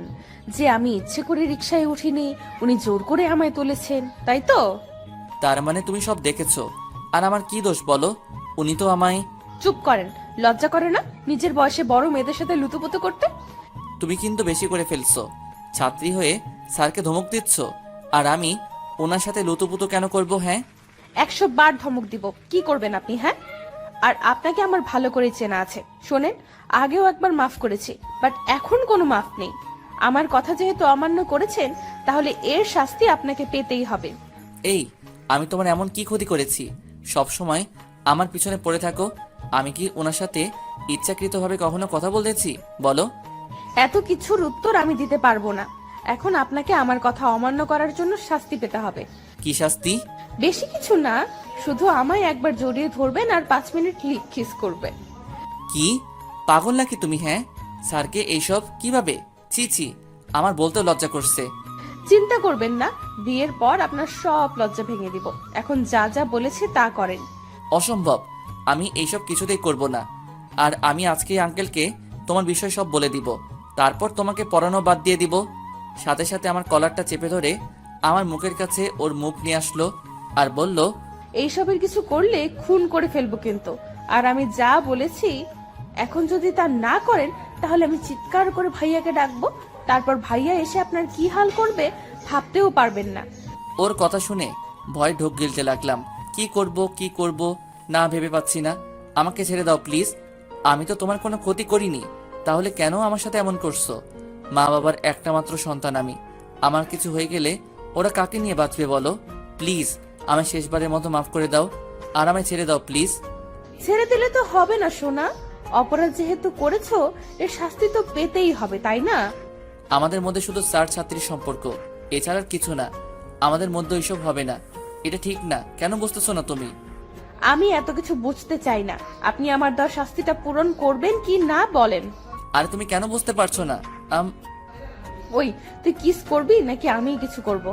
যে আমি ইচ্ছে করে রিকশায় উঠিনি, উনি জোর করে আমায় তুলেছেন, তাই তো? তার মানে তুমি সব দেখেছো, আর আমার কি দোষ বলো? উনি তো আমায়... চুপ করেন, লজ্জা করে না নিজের বয়সে বড় মেয়েদের সাথে লুতুপুতু করতে? তুমি কিন্তু বেশি করে ফেলছো। ছাত্রী হয়ে স্যারকে ধমক দিচ্ছ, আর আমি ওনার সাথে লুতুপুতু কেন করব? হ্যাঁ, 100 বার ধমক দিব, কি করবেন আপনি? হ্যাঁ, আর আপনাকে আমার ভালো করে চেনা আছে। শোনেন, আগেও একবার মাফ করেছি, বাট এখন কোনো মাফ নেই। আমার কথা যেহেতু অমান্য করেছেন, তাহলে এর শাস্তি আপনাকে পেতেই হবে। এই আমি তোমার এমন কি ক্ষতি করেছি সব সময় আমার পিছনে পড়ে থাকো? আমি কি ওনার সাথে ইচ্ছাকৃতভাবে কখনো কথা বলেছি বলো? এত কিছুর উত্তর আমি দিতে পারবো না। এখন আপনাকে আমার কথা অমান্য করার জন্য শাস্তি পেতে হবে। কি শাস্তি? বেশি কিছু না, শুধু আমায় একবার জড়িয়ে ধরবেন আর 5 মিনিট লিপ কিস করবেন। কি পাগল নাকি তুমি? হ্যাঁ, স্যারকে এইসব কিভাবে? ছি ছি, আমার বলতে লজ্জা করছে। চিন্তা করবেন না, বিয়ের পর আপনার সব লজ্জা ভেঙে দিব। এখন যা যা বলেছি তা করেন। অসম্ভব, আমি এইসব কিছুতেই করব না। আর আমি আজকে আঙ্কেলকে তোমার বিষয় সব বলে দিব, তারপর তোমাকে পড়ানো বাদ দিয়ে দিব। সাথে সাথে আমার কলারটা চেপে ধরে আমার মুখের কাছে ওর মুখ নিয়ে আসলো আর বলল, এইসবের কিছু করলে খুন করে ফেলবো কিন্তু। আর আমি যা বলেছি এখন যদি তা না করেন, তাহলে আমি চিৎকার করে ভাইয়াকে ডাকবো। তারপর ভাইয়া এসে আপনার কি হাল করবে ভাবতেও পারবেন না। ওর কথা শুনে ভয় ঢোক গিলতে লাগলাম। কি করব না ভেবে পাচ্ছি না। আমাকে ছেড়ে দাও প্লিজ। আমি তো তোমার কোনো ক্ষতি করিনি, তাহলে কেন আমার সাথে এমন করছো? মা বাবার একটা মাত্র সন্তান আমি। আমার কিছু হয়ে গেলে ওরা কাকে নিয়ে বাঁচবে বলো? প্লিজ আমায় শেষবারের মতো মাফ করে দাও আর আমায় ছেড়ে দাও প্লিজ। ছেড়ে দিলে তো হবে না সোনা, অপরাধ যেহেতু করেছো এর শাস্তি তো পেতেই হবে, তাই না? আমাদের মধ্যে শুধু স্যার ছাত্রীর সম্পর্ক, এছাড়া আর কিছু না। আমাদের মধ্যে ওইসব হবে না, এটা ঠিক না। কেন বুঝতেছো না তুমি? আমি এত কিছু বুঝতে চাই না, আপনি আমার দেওয়া শাস্তিটা পূরণ করবেন কি না বলেন। আরে তুমি কেন বুঝতে পারছো না? ওই তুই কিস করবি নাকি আমি কিছু করব?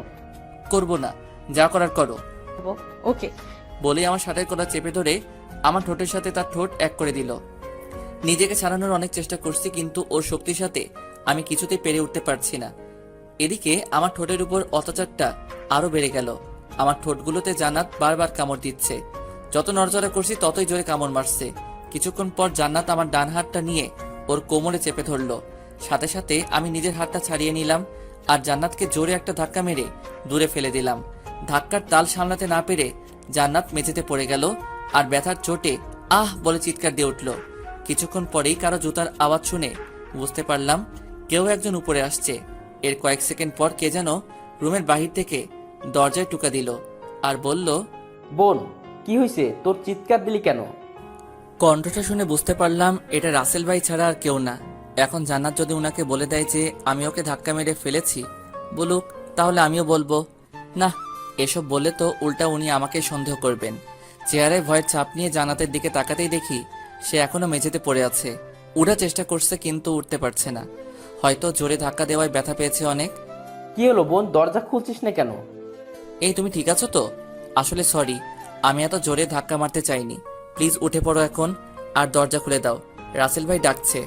করবো না, যা করার করো। ওকে। বলেই আমার শার্টের কলার চেপে ধরে আমার ঠোঁটের সাথে তার ঠোঁট এক করে দিল। নিজেকে ছাড়ানোর অনেক চেষ্টা করছি, কিন্তু ওর শক্তির সাথে আমি কিছুতেই পেরে উঠতে পারছি না। এদিকে আমার ঠোঁটের উপর অত্যাচারটা আরো বেড়ে গেল। আমার ঠোঁটগুলোতে জান্নাত বারবার কামড় দিচ্ছে। যত নড়চড়া করছি ততই জোরে কামড় মারছে। কিছুক্ষণ পর জান্নাত আমার ডান হাতটা নিয়ে ওর কোমরে চেপে ধরলো। সাথে সাথে আমি নিজের হাতটা ছাড়িয়ে নিলাম আর জান্নাতকে জোরে একটা ধাক্কা মেরে দূরে ফেলে দিলাম। ধাক্কার তাল সামলাতে না পেরে জান্নাত মেঝেতে পড়ে গেল আর ব্যথার চোটে আহ বলে চিৎকার দিয়ে উঠল। কিছুক্ষণ পরেই কারো জুতার আওয়াজ শুনে বুঝতে পারলাম কেউ একজন উপরে আসছে। এর কয়েক সেকেন্ড পর কে যেন রুমের বাহির থেকে দরজায় টুকা দিল আর বলল, বোন কি হয়েছে, তোর চিৎকার দিলি কেন? কণ্ঠটা শুনে বুঝতে পারলাম এটা রাসেল ভাই ছাড়া আর কেউ না। এখন জান্নাত যদি উনাকে বলে দেয় যে আমি ওকে ধাক্কা মেরে ফেলেছি, বলুক, তাহলে আমিও বলবো। না, এসব বললে তো উল্টা উনি আমাকে সন্দেহ করবেন। চেয়ারে ভয়ের ছাপ নিয়ে জান্নাতের দিকে তাকাতেই দেখি সে এখনো মেঝেতে পড়ে আছে। উঠার চেষ্টা করছে কিন্তু উঠতে পারছে না। হয়তো জোরে ধাক্কা দেওয়ায় ব্যথা পেয়েছে অনেক। কি হলো বোন, দরজা খুলছিস না কেন? এই তুমি ঠিক আছো তো? আসলে সরি, আমি এত জোরে ধাক্কা মারতে চাইনি। প্লিজ উঠে পড়ো এখন আর দরজা খুলে দাও, রাসেল ভাই ডাকছে।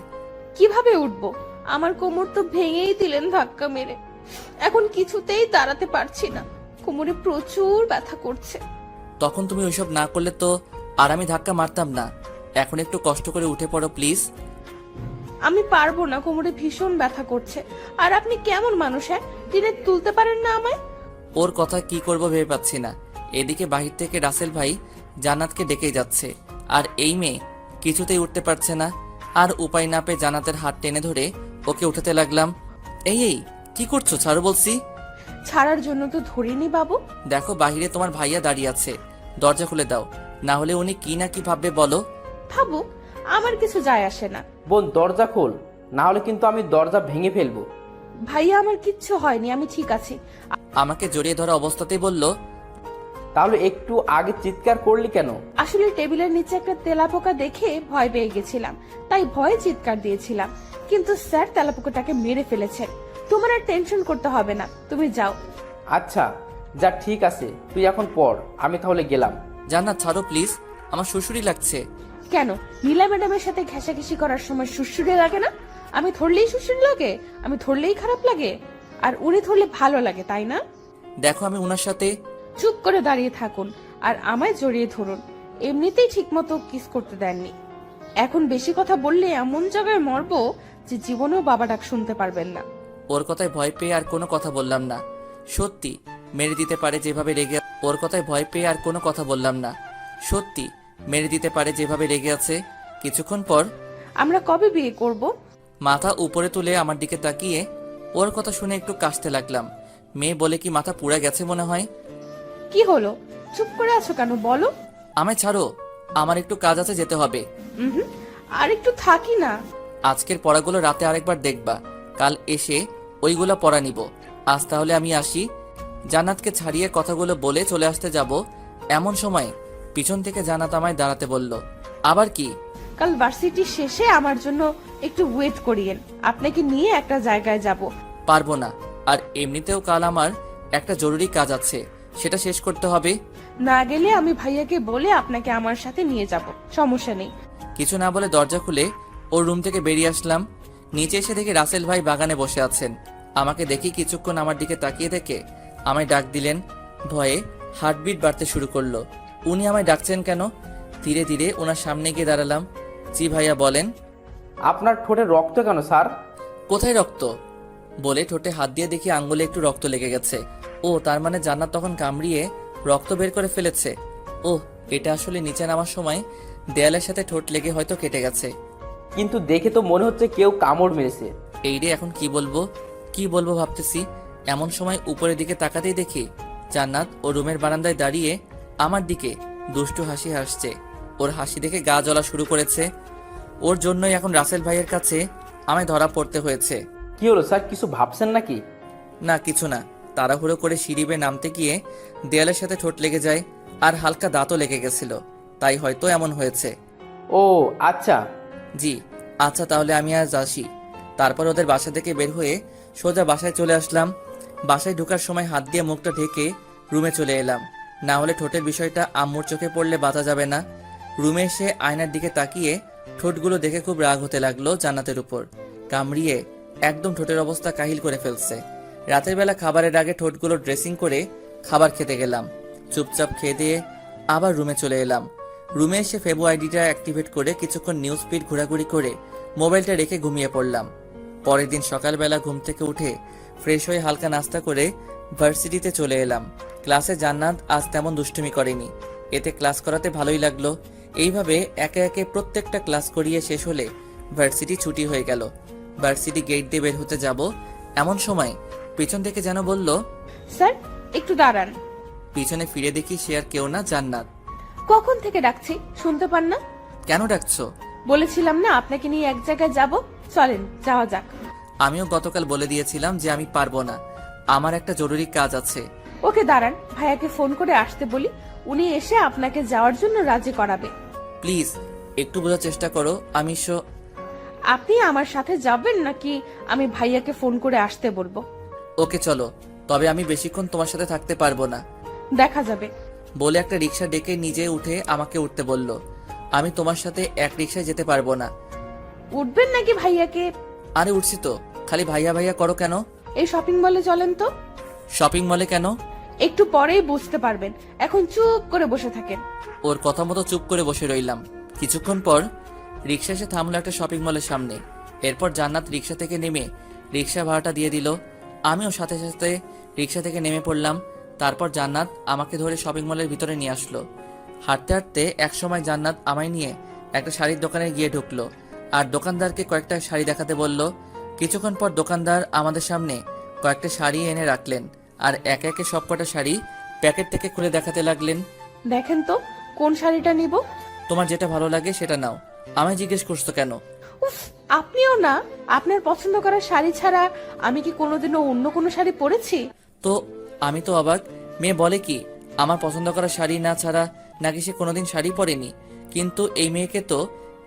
কিভাবে উঠবো? আমার কোমর তো ভেঙেই দিলেন ধাক্কা মেরে, এখন কিছুতেই দাঁড়াতে পারছি না, কোমরে প্রচুর ব্যথা করছে। তখন তুমি ওইসব না করলে তো আর আমি ধাক্কা মারতাম না। এখন একটু কষ্ট করে উঠে পড়ো প্লিজ। আমি পারবো না, কোমরে ভীষণ ব্যথা করছে। আর আপনি কেমন মানুষ, হ্যাঁ? টেনে তুলতে পারেন না আমায়? ওর কথা কি করব ভেবে পাচ্ছি না। এদিকে বাহির থেকে রাসেল ভাই জান্নাতকে ডেকেই যাচ্ছে আর এই মেয়ে কিছুতেই উঠতে পারছে না। আর উপায় না পেয়ে জান্নাতের হাত টেনে ধরে ওকে উঠাতে লাগলাম। এই এই কি করছো? ছাড়ো বলছি। ছাড়ার জন্য তো ধরিনি বাবু। দেখো বাহিরে তোমার ভাইয়া দাঁড়িয়ে আছে, দরজা খুলে দাও, না হলে উনি কি না কি ভাববে বলো। ভাবুক, আমার কিছু যায় আসে না। বোন দরজা খোল, না হলে কিন্তু আমি দরজা ভেঙে ফেলবো। ভাইয়া আমার কিচ্ছু হয়নি, আমি ঠিক আছি। আমাকে জড়িয়ে ধরা অবস্থাতেই বলল, তাহলে একটু আগে চিৎকার করলি কেন? আসলে টেবিলের নিচে একটা তেলাপোকা দেখে ভয় পেয়ে গেছিলাম, তাই ভয়ে চিৎকার দিয়েছিলাম। কিন্তু স্যার তেলাপোকাটাকে মেরে ফেলেছেন। তোমার আর টেনশন করতে হবে না, তুমি যাও। আচ্ছা যা, ঠিক আছে, তুই এখন পড়, আমি তাহলে গেলাম। জান্নাত ছাড়ো প্লিজ, আমার শ্বশুরই লাগছে। কেন, নীলা ম্যাডামের সাথে ঘেঁষাঘেঁষি করার সময় সুশ্রুরে লাগে না? আমি ধরলেই সুশ্রুরি লাগে, আমি ধরলেই খারাপ লাগে, আর উনি ধরলে ভালো লাগে, তাই না? দেখো আমি উনার সাথে। চুপ করে দাঁড়িয়ে থাকুন আর আমায় জড়িয়ে ধরুন। এমনিতেই ঠিকমতো কিস করতে দেননি, এখন বেশি কথা বললে এমন জায়গায় মরবো যে জীবনেও বাবা ডাক শুনতে পারবেন না। ওর কথায় ভয় পেয়ে আর কোনো কথা বললাম না। সত্যি মেরে দিতে পারে যেভাবে রেগে। ওর কথায় ভয় পেয়ে আর কোনো কথা বললাম না। সত্যি মেরে দিতে পারে যেভাবে রেগে আছে। কিছুক্ষণ পর আমরা কবে বিয়ে করব? মাথা উপরে তুলে আমার দিকে তাকিয়ে ওর কথা শুনে একটু কাশতে লাগলাম। মেয়ে বলে কি মাথা পুড়ে গেছে মনে হয়। কি হলো, চুপ করে আছো কেন, বলো। আমায় ছাড়ো, আমার একটু কাজ আছে, যেতে হবে। আর একটু থাকি না। আজকের পড়াগুলো রাতে আরেকবার দেখবা, কাল এসে ওইগুলো পড়া নিব। আজ তাহলে আমি আসি। জান্নাতকে ছাড়িয়ে কথাগুলো বলে চলে আসতে যাব, এমন সময় পিছন থেকে জান্নাত আমায় দাঁড়াতে বলল। আবার কি? কাল ভার্সিটি শেষে আমার জন্য একটু ওয়েট করিয়েন, আপনাকে নিয়ে একটা জায়গায় যাব। পারবো না, আর এমনিতেও কাল আমার একটা জরুরি কাজ আছে, সেটা শেষ করতে হবে। না গেলে আমি ভাইয়াকে বলে আপনাকে আমার সাথে নিয়ে যাব, সমস্যা নেই। কিছু না বলে দরজা খুলে ওর রুম থেকে বেরিয়ে আসলাম। নিচে এসে দেখি রাসেল ভাই বাগানে বসে আছেন। আমাকে দেখি কিছুক্ষণ আমার দিকে তাকিয়ে দেখে আমায় ডাক দিলেন। ভয়ে হার্টবিট বাড়তে শুরু করলো। উনি আমায় ডাকছেন কেন? ধীরে ধীরে ওনার সামনে গিয়ে দাঁড়ালাম। জি ভাইয়া বলেন। আপনার ঠোঁটে রক্ত কেন স্যার? কোথায় রক্ত? বলে ঠোঁটে হাত দিয়ে দেখি আঙ্গুলে একটু রক্ত লেগে গেছে। ও তার মানে জান্নাত তখন কামড়িয়ে রক্ত বের করে ফেলেছে। ও, এটা আসলে নিচে নামার সময় দেয়ালের সাথে ঠোঁট লেগে হয়তো কেটে গেছে। কিন্তু দেখে তো মনে হচ্ছে কেউ কামড় মেরেছে। এই রে, এখন কি বলবো ভাবতেছি। এমন সময় উপরের দিকে তাকাতেই দেখি জান্নাত ও রুমের বারান্দায় দাঁড়িয়ে আমার দিকে দুষ্টু হাসি হাসছে। ওর হাসি দেখে গা জ্বলা শুরু করেছে। ওর জন্যই এখন রাসেল ভাইয়ের কাছে আমায় ধরা পড়তে হয়েছে। কি হলো স্যার, কিছু ভাবছেন নাকি? না কিছু না, তাড়াহুড়ো করে সিঁড়ি বেয়ে নামতে গিয়ে দেয়ালের সাথে ঠোঁট লেগে যায় আর হালকা দাঁতও লেগে গেছিল, তাই হয়তো এমন হয়েছে। ও আচ্ছা। জি আচ্ছা, তাহলে আমি আজ আসি। তারপর ওদের বাসা থেকে বের হয়ে সোজা বাসায় চলে আসলাম। বাসায় ঢোকার সময় হাত দিয়ে মুখটা ঢেকে রুমে চলে এলাম, না হলে ঠোঁটের বিষয়টা আম্মুর চোখে পড়লে বাঁচা যাবে না। রুমে এসে আয়নার দিকে তাকিয়ে ঠোঁটগুলো দেখে খুব রাগ হতে লাগলো জান্নাতের উপর। কামড়িয়ে একদম ঠোঁটের অবস্থা কাহিল করে ফেলছে। রাতের বেলা খাবারের আগে ঠোঁটগুলো ড্রেসিং করে খাবার খেতে গেলাম। চুপচাপ খেয়ে দিয়ে আবার রুমে চলে এলাম। রুমে এসে ফেবো আইডিটা অ্যাক্টিভেট করে কিছুক্ষণ নিউজ ফিড ঘোরাঘুরি করে মোবাইলটা রেখে ঘুমিয়ে পড়লাম। পরের দিন সকালবেলা ঘুম থেকে উঠে ফ্রেশ হয়ে হালকা নাস্তা করে ভার্সিটিতে চলে এলাম। ক্লাসে জান্নাত আজ তেমন দুষ্টুমি করেনি, এতে ক্লাস করাতে ভালোই লাগলো। এইভাবে একে একে প্রত্যেকটা ক্লাস করিয়ে শেষ হলে ভার্সিটি ছুটি হয়ে গেল। ভার্সিটি গেট দিয়ে বের হতে যাব, এমন সময় পিছন থেকে যেন বলল, স্যার একটু দাঁড়ান। পিছনে ফিরে দেখি সে আর কেউ না, জান্নাত। কখন থেকে ডাকছি, শুনতে পান না? কেন ডাকছো? বলেছিলাম না আপনাকে নিয়ে এক জায়গায় যাব, চলেন যাওয়া যাক। আমিও গতকাল বলে দিয়েছিলাম যে আমি পারবো না, আমার একটা জরুরি কাজ আছে। ওকে দাঁড়ান, ভাইয়াকে ফোন করে আসতে বলি, উনি এসে আপনাকে যাওয়ার জন্য রাজি করাবে। প্লিজ একটু বোঝার চেষ্টা করো। আপনি আমার সাথে যাবেন নাকি আমি ভাইয়াকে ফোন করে আসতে বলবো? ওকে চলো, তবে আমি বেশিক্ষণ তোমার সাথে থাকতে পারবো না। দেখা যাবে। বলে একটা রিক্সা ডেকে নিজে উঠে আমাকে উঠতে বলল। আমি তোমার সাথে এক রিক্সায় যেতে পারবো না। উঠবেন নাকি ভাইয়াকে? আরে উঠছি তো, খালি ভাইয়া ভাইয়া করো কেন? এই শপিং মলে চলেন তো। শপিং মলে কেন? একটু পরেই বুঝতে পারবেন, এখন চুপ করে বসে থাকেন। ওর কথা মতো চুপ করে বসে রইলাম। কিছুক্ষণ পর রিক্সা এসে থামলো একটা শপিং মলের সামনে। এরপর জান্নাত রিক্সা থেকে নেমে রিক্সা ভাড়াটা দিয়ে দিল। আমিও সাথে সাথে রিক্সা থেকে নেমে পড়লাম। তারপর জান্নাত আমাকে ধরে শপিং মলের ভিতরে নিয়ে আসলো। হাঁটতে হাঁটতে একসময় জান্নাত আমায় নিয়ে একটা শাড়ির দোকানে গিয়ে ঢুকলো আর দোকানদারকে কয়েকটা শাড়ি দেখাতে বলল। কিছুক্ষণ পর দোকানদার আমাদের সামনে কয়েকটা শাড়ি এনে রাখলেন আর একে একে সবকটা শাড়ি প্যাকেট থেকে খুলে দেখাতে লাগলেন। দেখেন তো কোন শাড়িটা নিব। তোমার যেটা ভালো লাগে সেটা নাও। আমায় জিজ্ঞেস করছো কেন? উফ, আপনিও না, আপনার পছন্দ করা শাড়ি ছাড়া আমি কি কোনোদিনও অন্য কোনো শাড়ি পরেছি? তো আমি তো অবাক। মেয়ে বলে কি আমার পছন্দ করা শাড়ি না ছাড়া নাকি সে কোনোদিন শাড়ি পরেনি, কিন্তু এই মেয়েকে তো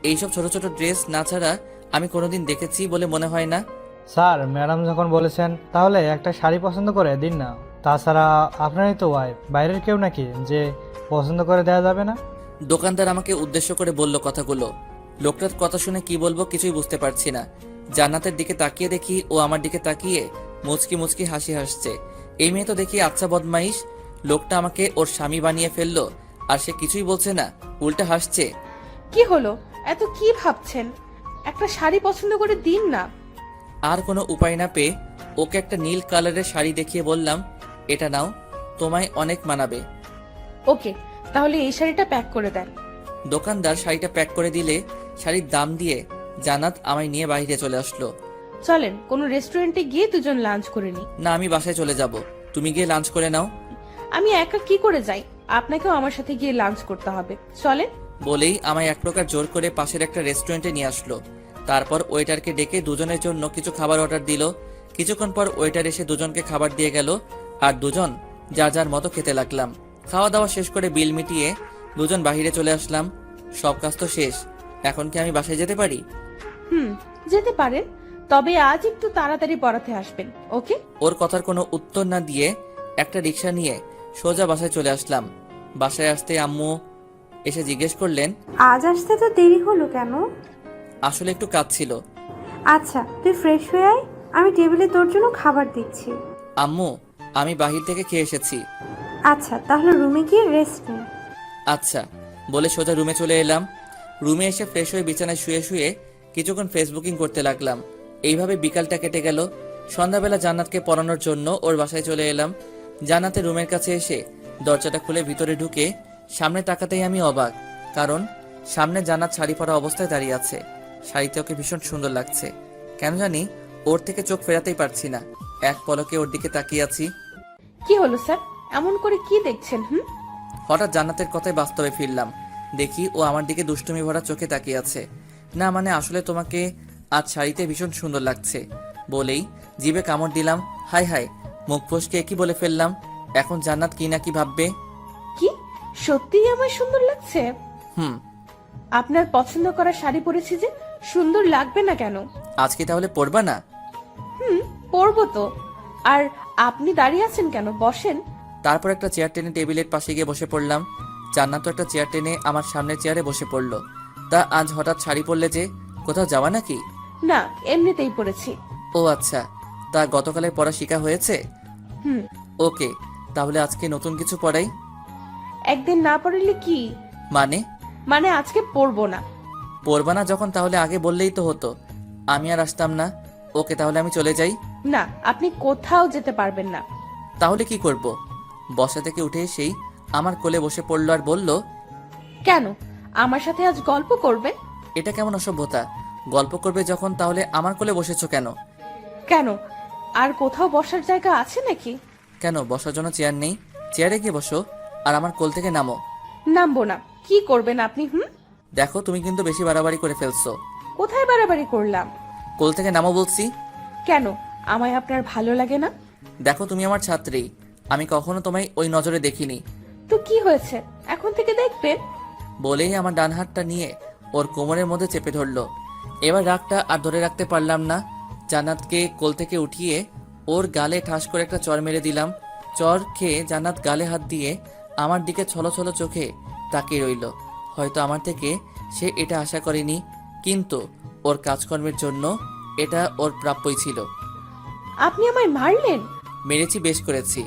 এইসব ছোট ছোট ড্রেস না ছাড়া আমি কোনোদিন দেখেছি বলে মনে হয় না। স্যার, ম্যাডাম যখন বলেছেন তাহলে একটা শাড়ি পছন্দ করে দিন না। তাছাড়া আপনারই তো ওয়াইফ, বাইরের কেউ নাকি যে পছন্দ করে দেওয়া যাবে না? দোকানদার আমাকে উদ্দেশ্য করে বলল কথাগুলো। লোকটার কথা শুনে কি বলবো কিছুই বুঝতে পারছি না। জান্নাতের দিকে তাকিয়ে দেখি ও আমার দিকে তাকিয়ে মুচকি মুচকি হাসি হাসছে। এই মেয়ে তো দেখি আচ্ছা বদমাইশ। লোকটা আমাকে ওর স্বামী বানিয়ে ফেললো আর সে কিছুই বলছে না, উল্টা হাসছে। কি হলো, এত কি ভাবছেন? একটা শাড়ি পছন্দ করে দিন না। আর কোনো উপায় না পেয়ে ওকে একটা নীল কালারের শাড়ি দেখিয়ে বললাম, এটা নাও, তোমায় অনেক মানাবে। ওকে, তাহলে এই শাড়িটা প্যাক করে দেন। দোকানদার শাড়িটা প্যাক করে দিলে শাড়ির দাম দিয়ে জান্নাত আমায় নিয়ে বাইরে চলে আসলো। চলেন কোনো রেস্টুরেন্টে গিয়ে দুজন লাঞ্চ করে নিই। না, আমি বাসায় চলে যাব, তুমি গিয়ে লাঞ্চ করে নাও। আমি একা কি করে যাই? আপনাকেও আমার সাথে গিয়ে লাঞ্চ করতে হবে, চলেন। বলেই আমায় এক প্রকার জোর করে পাশের একটা রেস্টুরেন্টে নিয়ে আসলো। তারপর ওয়েটারকে ডেকে দুজনের জন্য কিছু খাবার অর্ডার দিল। কিছুক্ষণ পর ওয়েটার এসে দুজনকে খাবার দিয়ে গেল আর দুজন যার যার মতো খেতে লাগলাম। খাওয়া দাওয়া শেষ করে বিল মিটিয়ে দুজন বাহিরে চলে আসলাম। সব কাজ তো শেষ, এখন কি আমি বাসায় যেতে পারি? যেতে পারেন, তবে আজ একটু তাড়াতাড়ি পড়াতে আসবেন, ওকে? ওর কথার কোনো উত্তর না দিয়ে একটা রিক্সা নিয়ে সোজা বাসায় চলে আসলাম। বাসায় আসতে আম্মু এসে জিজ্ঞেস করলেন, আজ আসতে তো দেরি হলো কেন? আসলে একটু কাজ ছিল। আচ্ছা তুই ফ্রেশ হয়ে আয়, আমি টেবিলে তোর জন্য খাবার দিচ্ছি। আম্মু, আমি বাহির থেকে খেয়ে এসেছি। আচ্ছা তাহলে রুমে গিয়ে রেস্ট নে। আচ্ছা বলে সোজা রুমে চলে এলাম। রুমে এসে ফ্রেশ হয়ে বিছানায় শুয়ে শুয়ে কিছুক্ষণ ফেসবুকিং করতে লাগলাম। এইভাবে বিকালটা কেটে গেল। সন্ধ্যাবেলা জান্নাতকে পড়ানোর জন্য ওর বাসায় চলে এলাম। জান্নাতের রুমের কাছে এসে দরজাটা খুলে ভিতরে ঢুকে সামনে তাকাতেই আমি অবাক, কারণ সামনে জান্নাত শাড়ি পরা অবস্থায় দাঁড়িয়ে আছে। শাড়িতে ওকে ভীষণ সুন্দর লাগছে, কেন জানি ওর থেকে চোখ ফেরাতেই পারছি না। এক পলকে ওর দিকে তাকিয়ে আছি। কি হলো স্যার, এমন করে কি দেখছেন? হঠাৎ জান্নাতের কথায় বাস্তবে ফিরলাম। দেখি ও আমার দিকে দুষ্টুমি ভরা চোখে তাকিয়ে আছে। না মানে আসলে তোমাকে আজ শাড়িতে ভীষণ সুন্দর লাগছে বলেই জিভে কামড় দিলাম। হাই হাই, মুখ ফসকে কি বলে ফেললাম। এখন জান্নাত কি না কি ভাববে। কি সত্যিই আমার সুন্দর লাগছে? হুম। আপনার পছন্দ করা শাড়ি পরেছি যে, সুন্দর লাগবে না কেন? আজকে তাহলে পরবা না? পরবো তো। আর আপনি দাঁড়িয়ে আছেন কেন? বসেন। তারপর একটা চেয়ার টেনে টেবিলের পাশে গিয়ে বসে পড়লাম। জান্নাত একটা চেয়ার টেনে আমার সামনের চেয়ারে বসে পড়লো। তা আজ হঠাৎ শাড়ি পরলে যে, কোথাও যাওয়া নাকি? না, এমনিতেই পরেছি। ও আচ্ছা, তা গতকালের পড়া শিখা হয়েছে? হুম। ওকে, তাহলে আজকে নতুন কিছু পড়াই। একদিন না পড়লে কি মানে আজকে পরবো না। পড়বা না যখন তাহলে আগে বললেই তো হতো, আমি আর আসতাম না। ওকে, তাহলে আমি চলে যাই। না, আপনি কোথাও যেতে পারবেন না। তাহলে কি করব? বসা থেকে উঠে এসেই আমার কোলে বসে পড়লো আর বলল, কেন আমার সাথে আজ গল্প করবে? এটা কেমন অসভ্যতা? গল্প করবে যখন তাহলে আমার কোলে বসেছো কেন? কেন, আর কোথাও বসার জায়গা আছে নাকি? কেন বসার জন্য চেয়ার নেই? চেয়ারে গিয়ে বসো আর আমার কোল থেকে নামো। নামবো না। কি করবেন আপনি? দেখো তুমি কিন্তু বেশি বাড়াবাড়ি করে ফেলছো। কোথায় বাড়াবাড়ি করলাম? কোল থেকে নামো বলছি। কেন, আমায় আপনার ভালো লাগে না? দেখো তুমি আমার ছাত্রী, আমি কখনো তোমায় ওই নজরে দেখিনি। তো কি হয়েছে, এখন থেকে দেখবেন। বলেই আমার ডান হাতটা নিয়ে ওর কোমরের মধ্যে চেপে ধরলো। এবার রাগটা আর ধরে রাখতে পারলাম না। জান্নাতকে কোল থেকে উঠিয়ে ওর গালে ঠাস করে একটা চর মেরে দিলাম। চর খেয়ে জান্নাত গালে হাত দিয়ে আমার দিকে ছলো ছলো চোখে তাকিয়ে রইল। হয়তো আমার থেকে সে এটা আশা করেনি, কিন্তু ওর কাজকর্মের জন্য এটা ওর প্রাপ্যই ছিল। আপনি আমায় মারলেন? মেরেছি, বেশ করেছি।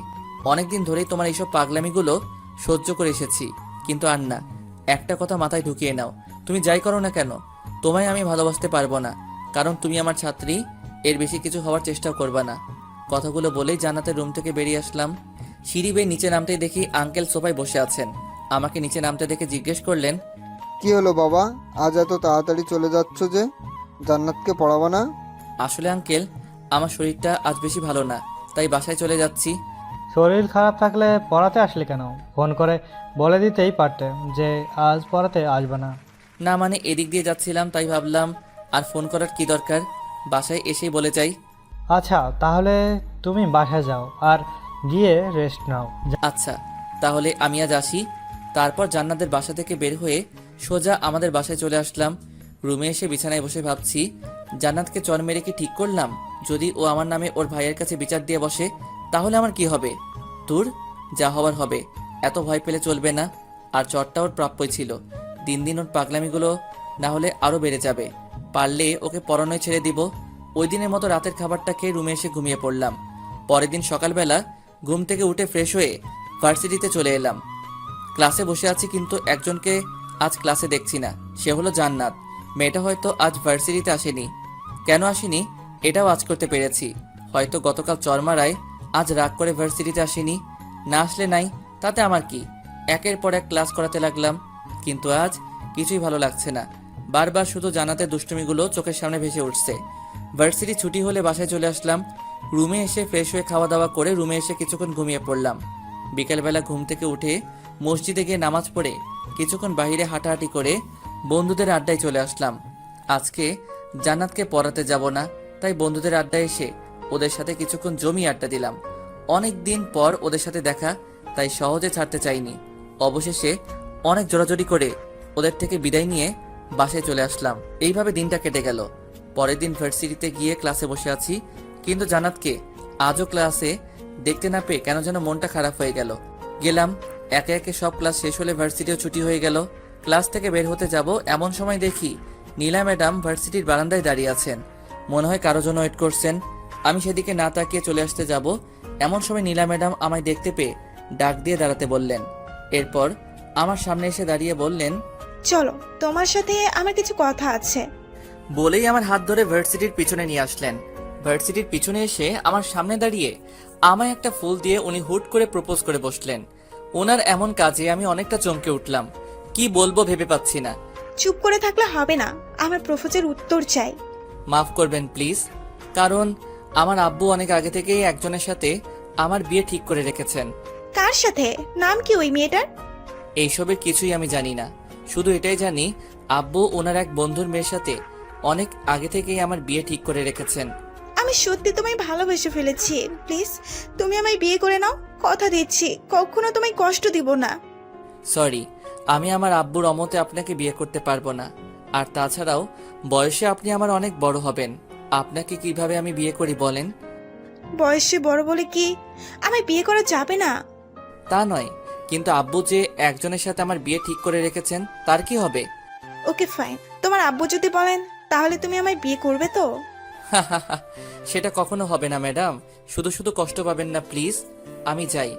অনেকদিন ধরেই তোমার এইসব পাগলামিগুলো সহ্য করে এসেছি, কিন্তু আর না। একটা কথা মাথায় ঢুকিয়ে নাও, তুমি যাই করো না কেন, তোমায় আমি ভালোবাসতে পারবো না, কারণ তুমি আমার ছাত্রী। এর বেশি কিছু হওয়ার চেষ্টাও করবা না। কথাগুলো বলেই জান্নাতের রুম থেকে বেরিয়ে আসলাম। সিঁড়ি বেয়ে নিচে নামতেই দেখি আঙ্কেল সোফায় বসে আছেন। আমাকে নিচে নামতে দেখে জিজ্ঞেস করলেন, কি হলো বাবা, আজ এত তাড়াতাড়ি চলে যাচ্ছ যে? জান্নাতকে পড়াবা না? আসলে আঙ্কেল, আমার শরীরটা আজ বেশি ভালো না, তাই বাসায় চলে যাচ্ছি। শরীর খারাপ থাকলে পড়াতে আসলে কেন? ফোন করে বলে দিতেই পারতে যে আজ পড়াতে আসবে না। না মানে এদিক দিয়ে যাচ্ছিলাম, তাই ভাবলাম আর ফোন করার কি দরকার, বাসায় এসেই বলে যাই। আচ্ছা, তাহলে তুমি বাসায় যাও আর গিয়ে রেস্ট নাও। আচ্ছা, তাহলে আমি আজ আসি। তারপর জান্নাতের বাসা থেকে বের হয়ে সোজা আমাদের বাসায় চলে আসলাম। রুমে এসে বিছানায় বসে ভাবছি, জান্নাতকে চর মেরে কি ঠিক করলাম? যদি ও আমার নামে ওর ভাইয়ের কাছে বিচার দিয়ে বসে, তাহলে আমার কি হবে? দূর, যা হবার হবে। এত ভয় পেলে চলবে না। আর চরটা ওর প্রাপ্যই ছিল। দিন দিন ওর পাগলামিগুলো না হলে আরও বেড়ে যাবে। পারলে ওকে পরানোয় ছেড়ে দিব। ওই দিনের মতো রাতের খাবারটা খেয়ে রুমে এসে ঘুমিয়ে পড়লাম। পরের দিন সকালবেলা ঘুম থেকে উঠে ফ্রেশ হয়ে ভার্সিটিতে চলে এলাম। ক্লাসে বসে আছি, কিন্তু একজনকে আজ ক্লাসে দেখছি না। সে হলো জান্নাত। মেয়েটা হয়তো আজ ভার্সিটিতে আসেনি। কেন আসেনি এটাও আজ করতে পেরেছি। হয়তো গতকাল চরমারায় আজ রাগ করে ভার্সিটিতে আসেনি। না আসলে নাই, তাতে আমার কি। একের পর এক ক্লাস করাতে লাগলাম, কিন্তু আজ কিছুই ভালো লাগছে না। বারবার শুধু জান্নাতের দুষ্টুমিগুলো চোখের সামনে ভেসে উঠছে। ভার্সিটি ছুটি হলে বাসায় চলে আসলাম। রুমে এসে ফ্রেশ হয়ে খাওয়া দাওয়া করে রুমে এসে কিছুক্ষণ ঘুমিয়ে পড়লাম। বিকেলবেলা ঘুম থেকে উঠে মসজিদে গিয়ে নামাজ পড়ে কিছুক্ষণ বাইরে হাঁটাহাঁটি করে বন্ধুদের আড্ডায় চলে আসলাম। আজকে জান্নাতকে পড়াতে যাব না, তাই বন্ধুদের আড্ডায় এসে ওদের সাথে কিছুক্ষণ জমি আড্ডা দিলাম। অনেক দিন পর ওদের সাথে দেখা, তাই সহজে ছাড়তে চাইনি। অবশেষে অনেক জোরাজোরি করে ওদের থেকে বিদায় নিয়ে বাসায় চলে আসলাম। এইভাবে দিনটা কেটে গেল। পরের দিন ভার্সিটিতে গিয়ে ক্লাসে বসে আছি, কিন্তু জান্নাতকে আজও ক্লাসে দেখতে না পেয়ে কেন যেন মনটা খারাপ হয়ে গেল। গেলাম, একে একে সব ক্লাস শেষ হলে ভার্সিটিও ছুটি হয়ে গেল। ক্লাস থেকে বের হতে যাব, এমন সময় দেখি নীলা ম্যাডাম ভার্সিটির বারান্দায় দাঁড়িয়ে আছেন। মনে হয় কারো জন্য ওয়েট করছেন। আমি সেদিকে না তাকিয়ে চলে আসতে যাব, এমন সময় নীলা ম্যাডাম আমায় দেখতে পেয়ে ডাক দিয়ে দাঁড়াতে বললেন। এরপর আমার সামনে এসে দাঁড়িয়ে বললেন, চলো, তোমার সাথে আমার কিছু কথা আছে। বলেই আমার হাত ধরে ভার্সিটির পিছনে নিয়ে আসলেন। ভার্সিটির পিছনে এসে আমার সামনে দাঁড়িয়ে আমায় একটা ফুল দিয়ে উনি হুট করে প্রপোজ করে বসলেন। ওনার এমন কাজে আমি অনেকটা চমকে উঠলাম। কি বলবো ভেবে পাচ্ছি না। চুপ করে থাকলে হবে না, আমার প্রপোজের উত্তর চাই। মাফ করবেন প্লিজ, কারণ আমার আব্বু অনেক আগে থেকেই একজনের সাথে আমার বিয়ে ঠিক করে রেখেছেন। কার সাথে? নাম কি ওই মেয়েটার? এইসবের কিছুই আমি জানি না, শুধু এটাই জানি আব্বু ওনার এক বন্ধুর মেয়ের সাথে অনেক আগে থেকেই আমার বিয়ে ঠিক করে রেখেছেন। আমি সত্যি তোমায় ভালোবেসে ফেলেছি। প্লিজ তুমি আমায় বিয়ে করে নাও, কথা দিচ্ছি কখনো তোমায় কষ্ট দিব না। সরি, আমি আমার আব্বুর অমতে আপনাকে বিয়ে করতে পারবো না। আর তাছাড়াও বয়সে আপনি আমার অনেক বড় হবেন। আপনাকে কিভাবে আমি বিয়ে করি বলেন? বয়সে বড় বলে কি আমায় বিয়ে করা যাবে না? তা নয়, কিন্তু আব্বু যে একজনের সাথে আমার বিয়ে ঠিক করে রেখেছেন তার কি হবে? ওকে ফাইন, তোমার আব্বু যদি বলেন তাহলে তুমি আমায় বিয়ে করবে তো? সেটা কখনো হবে না ম্যাডাম, শুধু শুধু কষ্ট পাবেন না প্লিজ। আমি যাই,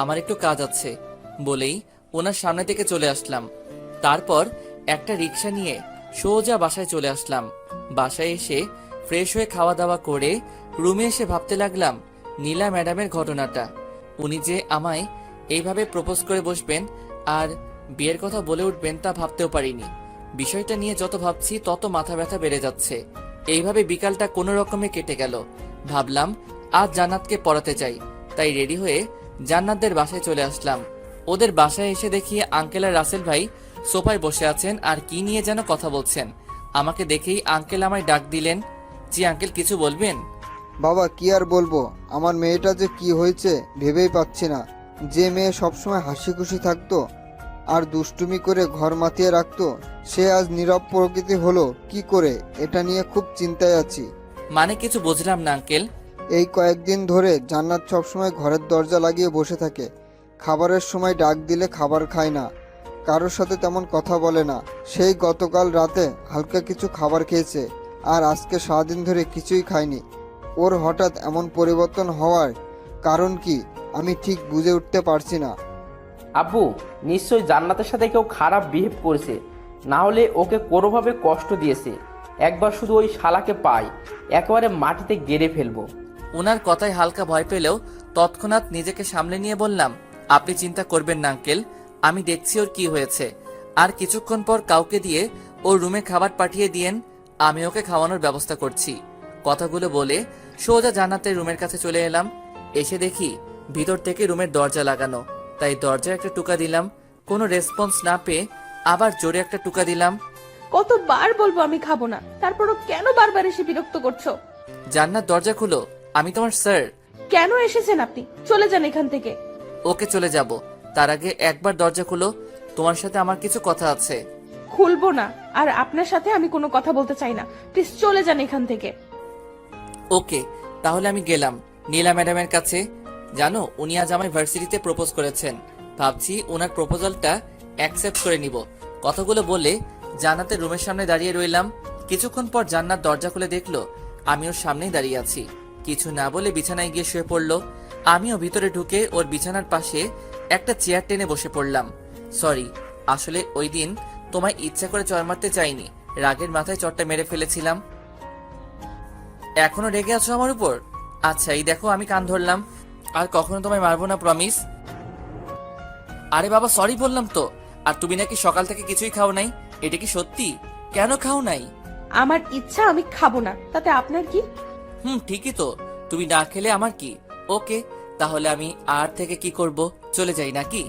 আমার একটু কাজ আছে বলেই ওনার সামনে থেকে চলে আসলাম। তারপর একটা রিক্সা নিয়ে সোজা বাসায় চলে আসলাম। বাসায় এসে ফ্রেশ হয়ে খাওয়া দাওয়া করে রুমে এসে ভাবতে লাগলাম নীলা ম্যাডামের ঘটনাটা। উনি যে আমায় এইভাবে প্রপোজ করে বসবেন আর বিয়ের কথা বলে উঠবেন তা ভাবতেও পারিনি। বিষয়টা নিয়ে যত ভাবছি তত মাথা ব্যথা বেড়ে যাচ্ছে। এইভাবে বিকালটা কোনো রকমে কেটে গেল। ভাবলাম আজ জান্নাতকে পড়াতে যাই, তাই রেডি হয়ে জান্নাতদের বাসায় চলে আসলাম। ওদের বাসায় এসে দেখি আঙ্কেল আর রাসেল ভাই সোফায় বসে আছেন আর কি নিয়ে যেন কথা বলছেন। আমাকে দেখেই আঙ্কেল আমায় ডাক দিলেন। জি আঙ্কেল, কিছু বলবেন? বাবা কি আর বলবো, আমার মেয়েটা যে কি হয়েছে ভেবেই পাচ্ছি না। যে মেয়ে সবসময় হাসি খুশি থাকতো আর দুষ্টুমি করে ঘর মাতিয়ে রাখতো, সে আজ নীরব প্রকৃতি হলো কি করে, এটা নিয়ে খুব চিন্তায় আছি। মানে কিছু বুঝলাম না আঙ্কেল। এই কয়েকদিন ধরে জান্নাত সবসময় ঘরের দরজা লাগিয়ে বসে থাকে। খাবারের সময় ডাক দিলে খাবার খায় না, কারোর সাথে তেমন কথা বলে না। সেই গতকাল রাতে হালকা কিছু খাবার খেয়েছে আর আজকে সারাদিন ধরে কিছুই খায়নি। ওর হঠাৎ এমন পরিবর্তন হওয়ার কারণ কি আমি ঠিক বুঝে উঠতে পারছি না। আব্বু, নিশ্চয়ই জান্নাতের সাথে কেউ খারাপ বিহেভ করেছে, না হলে ওকে কোনোভাবে কষ্ট দিয়েছে। একবার শুধু ওই শালাকে পাই, একেবারে মাটিতে গেড়ে ফেলবো। ওনার কথায় হালকা ভয় পেলেও তৎক্ষণাৎ নিজেকে সামলে নিয়ে বললাম, আপনি চিন্তা করবেন না আঙ্কেল, আমি দেখছি ওর কি হয়েছে। আর কিছুক্ষণ পর কাউকে দিয়ে ওর রুমে খাবার পাঠিয়ে দিয়েন, আমি ওকে খাওয়ানোর ব্যবস্থা করছি। কথাগুলো বলে সোজা জান্নাতের রুমের কাছে চলে এলাম। এসে দেখি ভিতর থেকে রুমের দরজা লাগানো, তাই দরজায় একটা টুকা দিলাম। কোনো রেসপন্স না পেয়ে আবার জোরে একটা টুকা দিলাম। কতবার বলবো আমি খাবো না, তারপরও কেন বারবার এসে বিরক্ত করছো? জান্নাত দরজা খুলো, আমি তোমার স্যার। কেন এসেছেন আপনি? চলে যান এখান থেকে। ওকে চলে যাব, তার আগে একবার দরজা খুলো, তোমার সাথে আমার কিছু কথা আছে। খুলবো না, আর আপনার সাথে আমি কোনো কথা বলতে চাই না। প্লিজ চলে যান এখান থেকে। ওকে, তাহলে আমি গেলাম নীলা ম্যাডামের কাছে। জানো, উনি আজ আমায় ভার্সিটিতে প্রপোজ করেছেন। ভাবছি ওনার প্রপোজালটা অ্যাকসেপ্ট করে নিব। কথাগুলো বলে জান্নাতের রুমের সামনে দাঁড়িয়ে রইলাম। কিছুক্ষণ পর জান্নাত দরজা খুলে দেখলো আমি ওর সামনেই দাঁড়িয়ে আছি। কিছু না বলে বিছানায় গিয়ে শুয়ে পড়লো। আমিও ভিতরে ঢুকে ওর বিছানার পাশে একটা চেয়ার টেনে বসে পড়লাম। সরি, আসলে ওই দিন তোমায় ইচ্ছা করে চড় মারতে চাইনি, রাগের মাথায় চড়টা মেরে ফেলেছিলাম। এখনো রেগে আছো আমার উপর? আচ্ছা, এই দেখো আমি কান ধরলাম, আর কখনো তোমায় মারবো না, প্রমিস। আরে বাবা, সরি বললাম তো। আর তুমি নাকি সকাল থেকে কিছুই খাও নাই, এটা কি সত্যি? কেন খাও নাই? আমার ইচ্ছা, আমি খাবো না, তাতে আপনার কি? ঠিকই তো, তুমি না খেলে আমার কি। ওকে, তাহলে আমি আর থেকে কি করব, চলে যাই নাকি?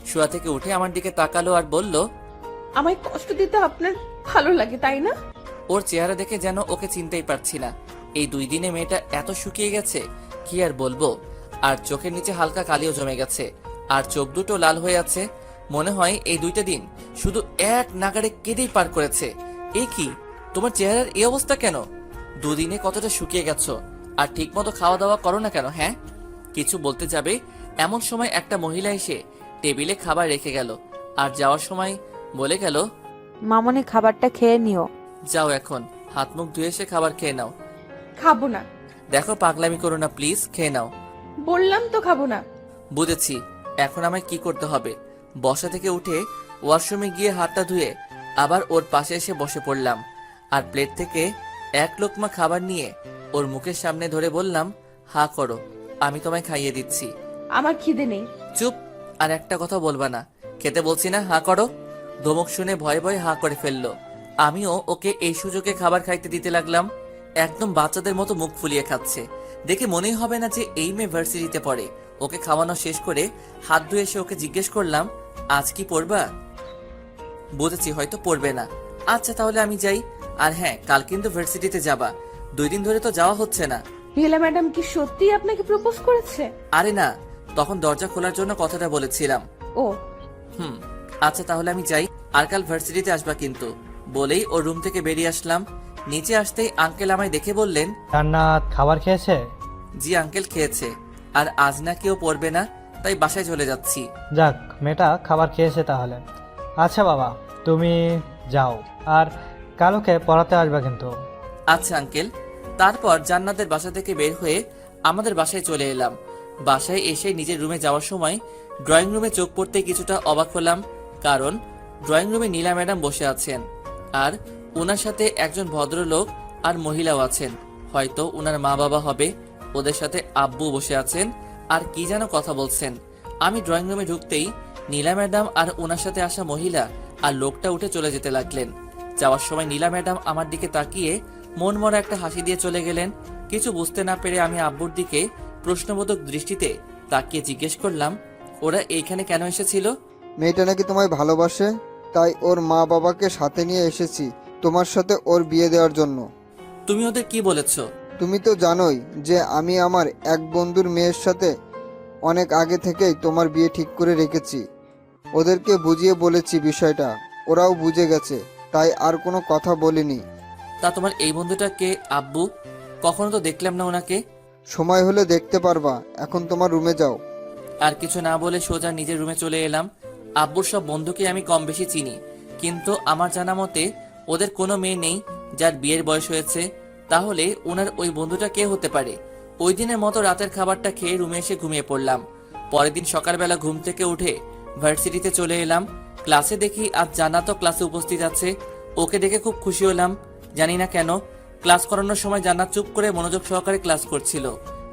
শোয়া থেকে উঠে আমার দিকে তাকালো আর বলল, আমায় কষ্ট দিতে আপনার ভালো লাগে তাই না? ওর চেহারা দেখে যেন ওকে চিনতেই পারছি না। এই 2 দিনে মেয়েটা এত শুকিয়ে গেছে, কি আর বলবো। আর চোখের নিচে হালকা কালিও জমে গেছে, আর চোখ দুটো লাল হয়ে আছে। মনে হয় এই 2টা দিন শুধু এক নাগাড়ে কেঁদেই পার করেছে। এই কি, তোমার চেহারার এই অবস্থা কেন? 2 দিনে কতটা শুকিয়ে গেছো, আর ঠিক মতো খাওয়া দাওয়া করো না কেন? হ্যাঁ, কিছু বলতে যাবে এমন সময় একটা মহিলা এসে টেবিলে খাবার রেখে গেল, আর যাওয়ার সময় বলে গেল, মামনি খাবারটা খেয়ে নিও। যাও, এখন হাত মুখ ধুয়ে এসে খাবার খেয়ে নাও। খাবো না। দেখো, পাগলামি করো না প্লিজ, খেয়ে নাও। বললাম তো খাবো না। বুঝেছি, এখন আমায় কি করতে হবে। বসা থেকে উঠে ওয়াশরুমে গিয়ে হাতটা ধুয়ে আবার ওর পাশে এসে বসে পড়লাম, আর প্লেট থেকে এক লোকমা খাবার নিয়ে ওর মুখের সামনে ধরে বললাম, হা করো, আমি তোমায় খাইয়ে দিচ্ছি। আমার খিদে নেই। চুপ, আর একটা কথা বলবা না। খেতে বলছি না, হা করো। ধমক শুনে ভয়ে ভয়ে হা করে ফেললো। আমিও ওকে এই সুযোগে খাবার খাইতে দিতে লাগলাম। একদম বাচ্চাদের মতো মুখ ফুলিয়ে খাচ্ছে। দেখে মনেই হবে না যে এই মেয়ে ভার্সিটিতে পড়ে। ওকে খাওয়ানো শেষ করে হাত ধুয়ে এসে ওকে জিজ্ঞেস করলাম, আজ কি পড়বা? বুঝেছি হয়তো পড়বে না। আচ্ছা তাহলে আমি যাই। আর হ্যাঁ, কাল কিন্তু ভার্সিটিতে যাবা। 2 দিন ধরে তো যাওয়া হচ্ছে না। নীলা ম্যাডাম কি সত্যি আপনাকে প্রপোজ করেছে? আরে না, তখন দরজা খোলার জন্য কথাটা বলেছিলাম। ও আচ্ছা তাহলে আমি যাই, আর কাল ভার্সিটিতে আসবা কিন্তু। বলেই ওর রুম থেকে বেরিয়ে আসলাম। নিচে আসতেই আঙ্কেল আমায় দেখে বললেন, জান্নাত খাবার খেয়েছে? জি আঙ্কেল, খেয়েছে। আর আজ না কেউ পড়বে না, তাই বাসায় চলে যাচ্ছি। যাক, মেয়েটা খাবার খেয়েছে তাহলে। আচ্ছা বাবা, তুমি যাও, আর কালকে পড়াতে আসবে কিন্তু। আচ্ছা আঙ্কেল। তারপর জান্নাতের বাসা থেকে বের হয়ে আমাদের বাসায় চলে এলাম। বাসায় এসে নিজের রুমে যাওয়ার সময় ড্রয়িং রুমে চোখ পড়তে কিছুটা অবাক হলাম, কারণ ড্রয়িং রুমে নীলা ম্যাডাম বসে আছেন, আর ওনার সাথে একজন ভদ্রলোক আর মহিলাও আছেন, হয়তো ওনার মা বাবা হবে। ওদের সাথে আব্বু বসে আছেন আর কি যেন কথা বলছেন। আমি ড্রয়িং রুমে ঢুকতেই নীলা ম্যাডাম আর ওনার সাথে আসা মহিলা আর লোকটা উঠে চলে যেতে লাগলেন। যাওয়ার সময় নীলা ম্যাডাম আমার দিকে তাকিয়ে মন মরা একটা হাসি দিয়ে চলে গেলেন। কিছু বুঝতে না পেরে আমি আব্বুর দিকে প্রশ্নবোধক দৃষ্টিতে তাকিয়ে জিজ্ঞেস করলাম, ওরা এইখানে কেন এসেছিল? মেয়েটা নাকি তোমায় ভালোবাসে, তাই ওর মা বাবাকে সাথে নিয়ে এসেছি তোমার সাথে ওর বিয়ে দেওয়ার জন্য। তুমি ওদের কি বলেছো? তুমি তো জানোই যে আমি আমার এক বন্ধুর মেয়ের সাথে অনেক আগে থেকেই তোমার বিয়ে ঠিক করে রেখেছি। ওদেরকে বুঝিয়ে বলেছি বিষয়টা, ওরাও বুঝে গেছে, তাই আর কোনো কথা বলিনি। তা তোমার এই বন্ধুটা কে আব্বু? কখনো তো দেখলাম না ওনাকে। সময় হলে দেখতে পারবা, এখন তোমার রুমে যাও। আর কিছু না বলে সোজা নিজের রুমে চলে এলাম। আব্বুর সব বন্ধুকে আমি কম বেশি চিনি, কিন্তু আমার জানা মতে ওদের কোনো মেয়ে নেই যার বিয়ের বয়স হয়েছে। তাহলে ওনার ওই বন্ধুটা কে হতে পারে? ওই দিনের মতো রাতের খাবারটা খেয়ে রুমে এসে ঘুমিয়ে পড়লাম। পরের দিন সকালবেলা ঘুম থেকে উঠে ভার্সিটিতে চলে এলাম। ক্লাসে দেখি আজ জান্নাতও ক্লাসে উপস্থিত আছে। ওকে দেখে খুব খুশি হলাম, জানি না কেন। ক্লাস করানোর সময় জান্নাত চুপ করে মনোযোগ সহকারে ক্লাস করছিল।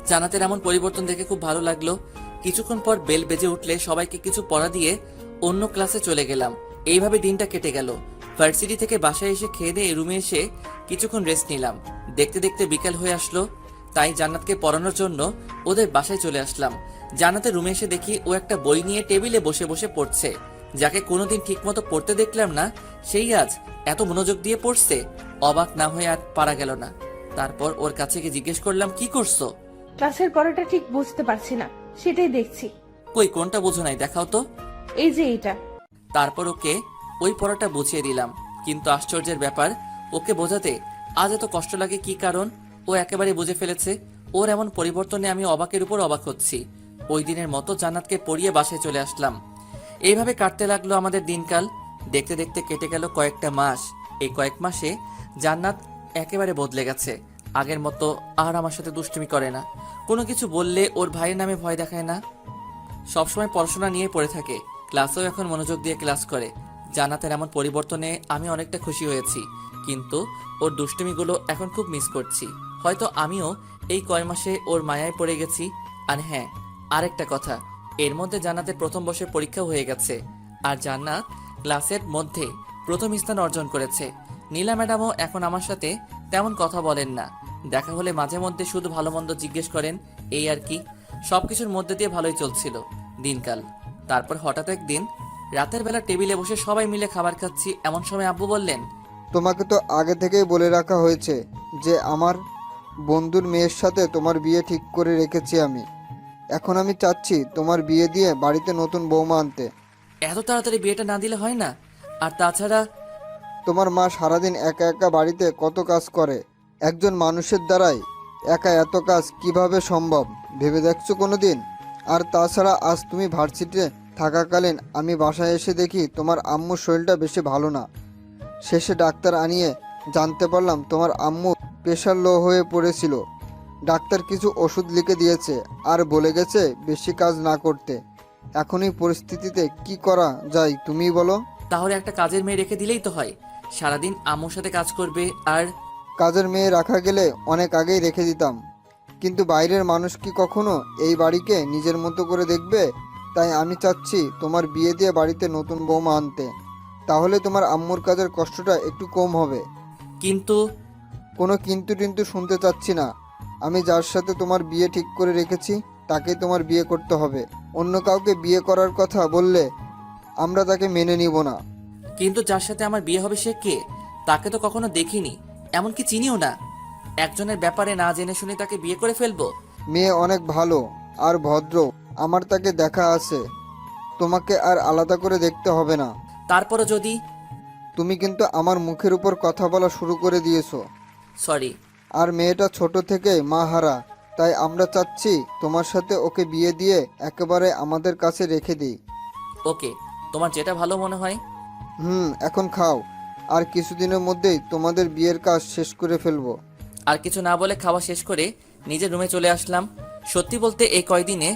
জান্নাতের এমন পরিবর্তন দেখে খুব ভালো লাগলো। কিছুক্ষণ পর বেল বেজে উঠলে সবাইকে কিছু পড়া দিয়ে অন্য ক্লাসে চলে গেলাম। এইভাবে দিনটা কেটে গেল। ভার্সিটি থেকে বাসায় এসে খেয়ে দিয়ে রুমে এসে কিছুক্ষণ রেস্ট নিলাম। দেখতে দেখতে বিকেল হয়ে আসলো, তাই জান্নাতকে পড়ানোর জন্য ওদের বাসায় চলে আসলাম। জান্নাতের রুমে এসে দেখি ও একটা বই নিয়ে টেবিলে বসে বসে পড়ছে। যাকে কোনোদিন ঠিকমতো পড়তে দেখলাম না, সেই আজ এত মনোযোগ দিয়ে পড়ছে। অবাক না হয়ে আর পারা গেল না। তারপর ওর কাছে গিয়ে জিজ্ঞেস করলাম, কি করছো? ক্লাসের পড়াটা ঠিক বুঝতে পারছি না, সেটাই দেখছি। কই কোনটা বোঝো নাই, দেখাও তো। এই যে এইটা। তারপর ওকে ওই পড়াটা বুঝিয়ে দিলাম, কিন্তু আশ্চর্যের ব্যাপার, ওকে বোঝাতে আজ এত কষ্ট লাগে কি কারণ? ও একেবারে বুঝে ফেলেছে। ওর এমন পরিবর্তনে আমি অবাকের উপর অবাক হচ্ছি। ওই দিনের মতো জান্নাতকে পড়িয়ে বাসায় চলে আসলাম। এইভাবে কাটতে লাগলো আমাদের দিনকাল। দেখতে দেখতে কেটে গেল কয়েকটা মাস। এই কয়েক মাসে জান্নাত একেবারে বদলে গেছে। আগের মতো আর আমার সাথে দুষ্টুমি করে না। কোনো কিছু বললে ওর ভাইয়ের নামে ভয় দেখায় না। সবসময় পড়াশোনা নিয়ে পড়ে থাকে। ক্লাসেও এখন মনোযোগ দিয়ে ক্লাস করে। জান্নাতের এমন পরিবর্তনে আমি অনেকটা খুশি হয়েছি, কিন্তু ওর দুষ্টুমিগুলো এখন খুব মিস করছি। হয়তো আমিও এই কয় মাসে ওর মায়ায় পড়ে গেছি। আর হ্যাঁ, আরেকটা কথা, এর মধ্যে জান্নাতের প্রথম বর্ষের পরীক্ষাও হয়ে গেছে, আর জান্নাত ক্লাসের মধ্যে প্রথম স্থান অর্জন করেছে। নীলা ম্যাডামও এখন আমার সাথে তেমন কথা বলেন না। দেখা হলে মাঝে মধ্যে শুধু ভালো মন্দ জিজ্ঞেস করেন, এই আর কি। সবকিছুর মধ্যে দিয়ে ভালোই চলছিল দিনকাল। তারপর হঠাৎ একদিন রাতের বেলা টেবিলে বসে সবাই মিলে খাবার খাচ্ছি, এমন সময় আব্বু বললেন, তোমাকে তো আগে থেকেই বলে রাখা হয়েছে যে আমার বন্ধুর মেয়ের সাথে তোমার বিয়ে ঠিক করে রেখেছি আমি। এখন আমি চাচ্ছি তোমার বিয়ে দিয়ে বাড়িতে নতুন বৌমা আনতে। এত তাড়াতাড়ি বিয়েটা না দিলে হয় না? আর তাছাড়া তোমার মা সারাদিন একা একা বাড়িতে কত কাজ করে, একজন মানুষের দ্বারাই একা এত কাজ কিভাবে সম্ভব ভেবে দেখছো কোনোদিন? আর তাছাড়া আজ তুমি ভার্সিটিতে থাকাকালীন আমি বাসায় এসে দেখি তোমার আম্মুর শরীরটা বেশি ভালো না। শেষে ডাক্তার আনিয়ে জানতে পারলাম তোমার আম্মু প্রেশার লো হয়ে পড়েছিল। ডাক্তার কিছু ওষুধ লিখে দিয়েছে আর বলে গেছে বেশি কাজ না করতে। এখন এই পরিস্থিতিতে কি করা যায় তুমিই বলো? তাহলে একটা কাজের মেয়ে রেখে দিলেই তো হয়, সারাদিন আম্মুর সাথে কাজ করবে। আর কাজের মেয়ে রাখা গেলে অনেক আগেই রেখে দিতাম, কিন্তু বাইরের মানুষ কি কখনো এই বাড়িকে নিজের মতো করে দেখবে? তাই আমি চাচ্ছি তোমার বিয়ে দিয়ে বাড়িতে নতুন বৌমা আনতে, তাহলে তোমার আম্মুর কাজের কষ্টটা একটু কম হবে। কিন্তু কোনো কিন্তু টিন্তু শুনতে চাচ্ছি না। আমি যার সাথে তোমার বিয়ে ঠিক করে রেখেছি তাকেই তোমার বিয়ে করতে হবে। অন্য কাউকে বিয়ে করার কথা বললে আমরা তাকে মেনে নিব না। কিন্তু যার সাথে আমার বিয়ে হবে সে কে? তাকে তো কখনো দেখিনি, এমনকি চিনিও না। একজনের ব্যাপারে না জেনে শুনে তাকে বিয়ে করে ফেলবো? মেয়ে অনেক ভালো আর ভদ্র, আমার তাকে দেখা আছে, তোমাকে আর আলাদা করে দেখতে হবে না। তারপরও যদি... তুমি কিন্তু আমার মুখের উপর কথা বলা শুরু করে দিয়েছো। সরি। আর মেয়েটা ছোট থেকেই মা হারা, তাই আমরা চাচ্ছি তোমার সাথে ওকে বিয়ে দিয়ে একেবারে আমাদের কাছে রেখে দিই। ওকে, তোমার যেটা ভালো মনে হয়। এখন খাও, আর কিছুদিনের মধ্যেই তোমাদের বিয়ের কাজ শেষ করে ফেলবো। আর কিছু না বলে খাওয়া শেষ করে নিজের রুমে চলে আসলাম। সত্যি বলতে এই কয়দিনে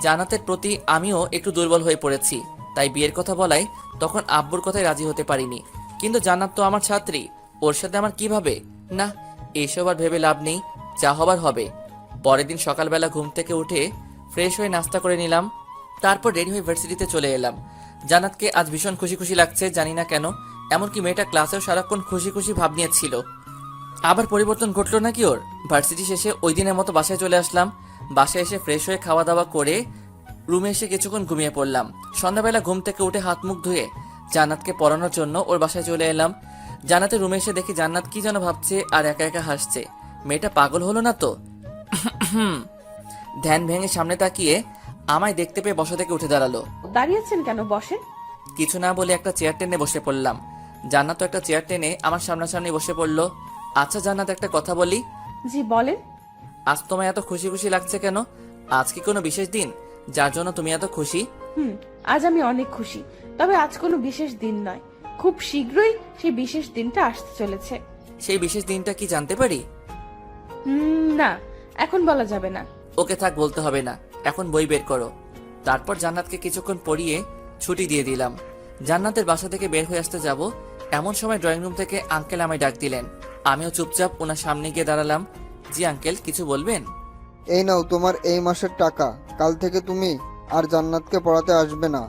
জান্নাতের প্রতি আমিও একটু দুর্বল হয়ে পড়েছি, তাই বিয়ের কথা বলায় তখন আব্বুর কথায় রাজি হতে পারিনি। কিন্তু জান্নাত তো আমার ছাত্রী, ওর সাথে আমার কিভাবে? না, এইসব আর ভেবে লাভ নেই, যা হবার হবে। পরের দিন সকালবেলা ঘুম থেকে উঠে ফ্রেশ হয়ে নাস্তা করে নিলাম, তারপর রেডি হয়ে ভার্সিটিতে চলে এলাম। জান্নাতকে আজ ভীষণ খুশি খুশি লাগছে, জানি না কেন। এমনকি মেয়েটা ক্লাসেও সারাক্ষণ খুশি খুশি ভাব নিয়েছিল। আবার পরিবর্তন ঘটলো নাকি ওর? ভার্সিটি শেষে ওই দিনের মতো বাসায় চলে আসলাম। বাসায় এসে ফ্রেশ হয়ে খাওয়া দাওয়া করে রুমে এসে কিছুক্ষণ ঘুমিয়ে পড়লাম। সন্ধ্যাবেলা ঘুম থেকে উঠে হাত মুখ ধুয়ে জান্নাতকে পড়ানোর জন্য ওর বাসায় চলে এলাম। জান্নাতের রুমে এসে দেখি জান্নাত কি যেন ভাবছে আর একা একা হাসছে। মেয়েটা পাগল হলো না তো? ধ্যান ভেঙে সামনে তাকিয়ে আমায় দেখতে পেয়ে বসা থেকে উঠে দাঁড়ালো। দাঁড়িয়েছেন কেন, বসেন। কিছু না বলে একটা চেয়ার টেনে বসে পড়লাম। জান্নাত একটা চেয়ার টেনে আমার সামনাসামনি বসে পড়লো। আচ্ছা জান্নাত, একটা কথা বলি। জি বলেন। আজ তোমায় এত খুশি খুশি লাগছে কেন? আজ কি কোনো বিশেষ দিন যার জন্য তুমি এত খুশি? আজ আমি অনেক খুশি, তবে আজ কোনো বিশেষ দিন নয়। খুব শীঘ্রই সেই বিশেষ দিনটা আসতে চলেছে। সেই বিশেষ দিনটা কি জানতে পারি? না, এখন বলা যাবে না। ওকে থাক, বলতে হবে না। এখন বই বের করো। তারপর জান্নাতকে কিছুক্ষণ পড়িয়ে ছুটি দিয়ে দিলাম। জান্নাতের বাসা থেকে বের হয়ে আসতে যাব, এমন সময় ড্রয়িং রুম থেকে আঙ্কেল আমায় ডাক দিলেন। আমিও চুপচাপ ওনার সামনে গিয়ে দাঁড়ালাম। জি আঙ্কেল, কিছু বলবেন? এই নাও তোমার এই মাসের টাকা, কাল থেকে তুমি আর জান্নাতকে পড়াতে আসবে না।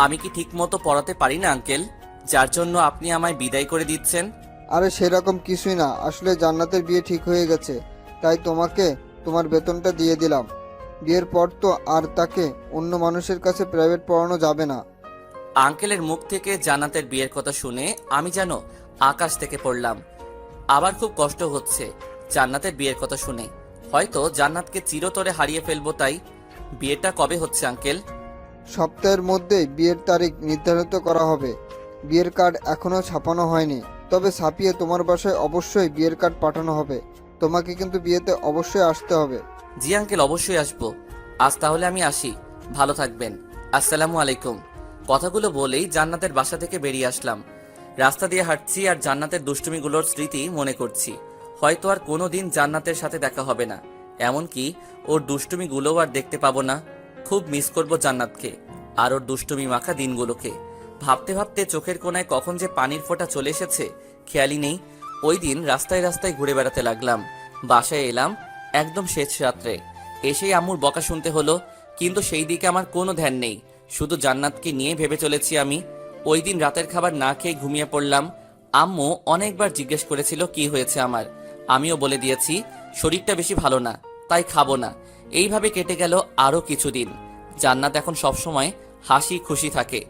আমি কি ঠিক মতো পড়াতে পারি না আঙ্কেল, যার জন্য আপনি আমায় বিদায় করে দিচ্ছেন? আরে সেরকম কিছুই না, আসলে জান্নাতের বিয়ে ঠিক হয়ে গেছে, তাই তোমাকে তোমার বেতনটা দিয়ে দিলাম। বিয়ের পর তো আর তাকে অন্য মানুষের কাছে প্রাইভেট পড়ানো যাবে না। আঙ্কেলের মুখ থেকে জান্নাতের বিয়ের কথা শুনে আমি যেন আকাশ থেকে পড়লাম। আবার খুব কষ্ট হচ্ছে জান্নাতের বিয়ের কথা শুনে। হয়তো জান্নাতকে চিরতরে হারিয়ে ফেলবো। তাই বিয়েটা কবে হচ্ছে আঙ্কেল? সপ্তাহের মধ্যেই বিয়ের তারিখ নির্ধারিত করা হবে। বিয়ের কার্ড এখনো ছাপানো হয়নি, তবে ছাপিয়ে তোমার বাসায় অবশ্যই বিয়ের কার্ড পাঠানো হবে। তোমাকে কিন্তু বিয়েতে অবশ্যই আসতে হবে। জি আঙ্কেল, অবশ্যই আসবো। আজ তাহলে আমি আসি, ভালো থাকবেন। আসসালামু আলাইকুম। কথাগুলো বলেই জান্নাতের বাসা থেকে বেরিয়ে আসলাম। রাস্তা দিয়ে হাঁটছি আর জান্নাতের দুষ্টুমিগুলোর স্মৃতি মনে করছি। হয়তো আর কোনোদিন জান্নাতের সাথে দেখা হবে না, এমনকি ওর দুষ্টুমিগুলোও আর দেখতে পাবো না। খুব মিস করব জান্নাতকে আর ওর দুষ্টুমি মাখা দিনগুলোকে। ভাবতে ভাবতে চোখের কোণায় কখন যে পানির ফোঁটা চলে এসেছে খেয়ালই নেই। ওই দিন রাস্তায় রাস্তায় ঘুরে বেড়াতে লাগলাম। বাসায় এলাম একদম শেষ রাত্রে। এসেই আম্মুর বকা শুনতে হলো, কিন্তু সেই দিকে আমার কোনো ধ্যান নেই। শুধু জান্নাতকে নিয়ে ভেবে চলেছি আমি। ওই দিন রাতের খাবার না খেয়ে ঘুমিয়ে পড়লাম। আম্মু অনেকবার জিজ্ঞেস করেছিল কি হয়েছে আমার। আমিও বলে দিয়েছি শরীরটা বেশি ভালো না, তাই খাবো না। এইভাবে কেটে গেল আরো কিছুদিন। জান্নাত এখন সবসময় হাসি খুশি থাকে।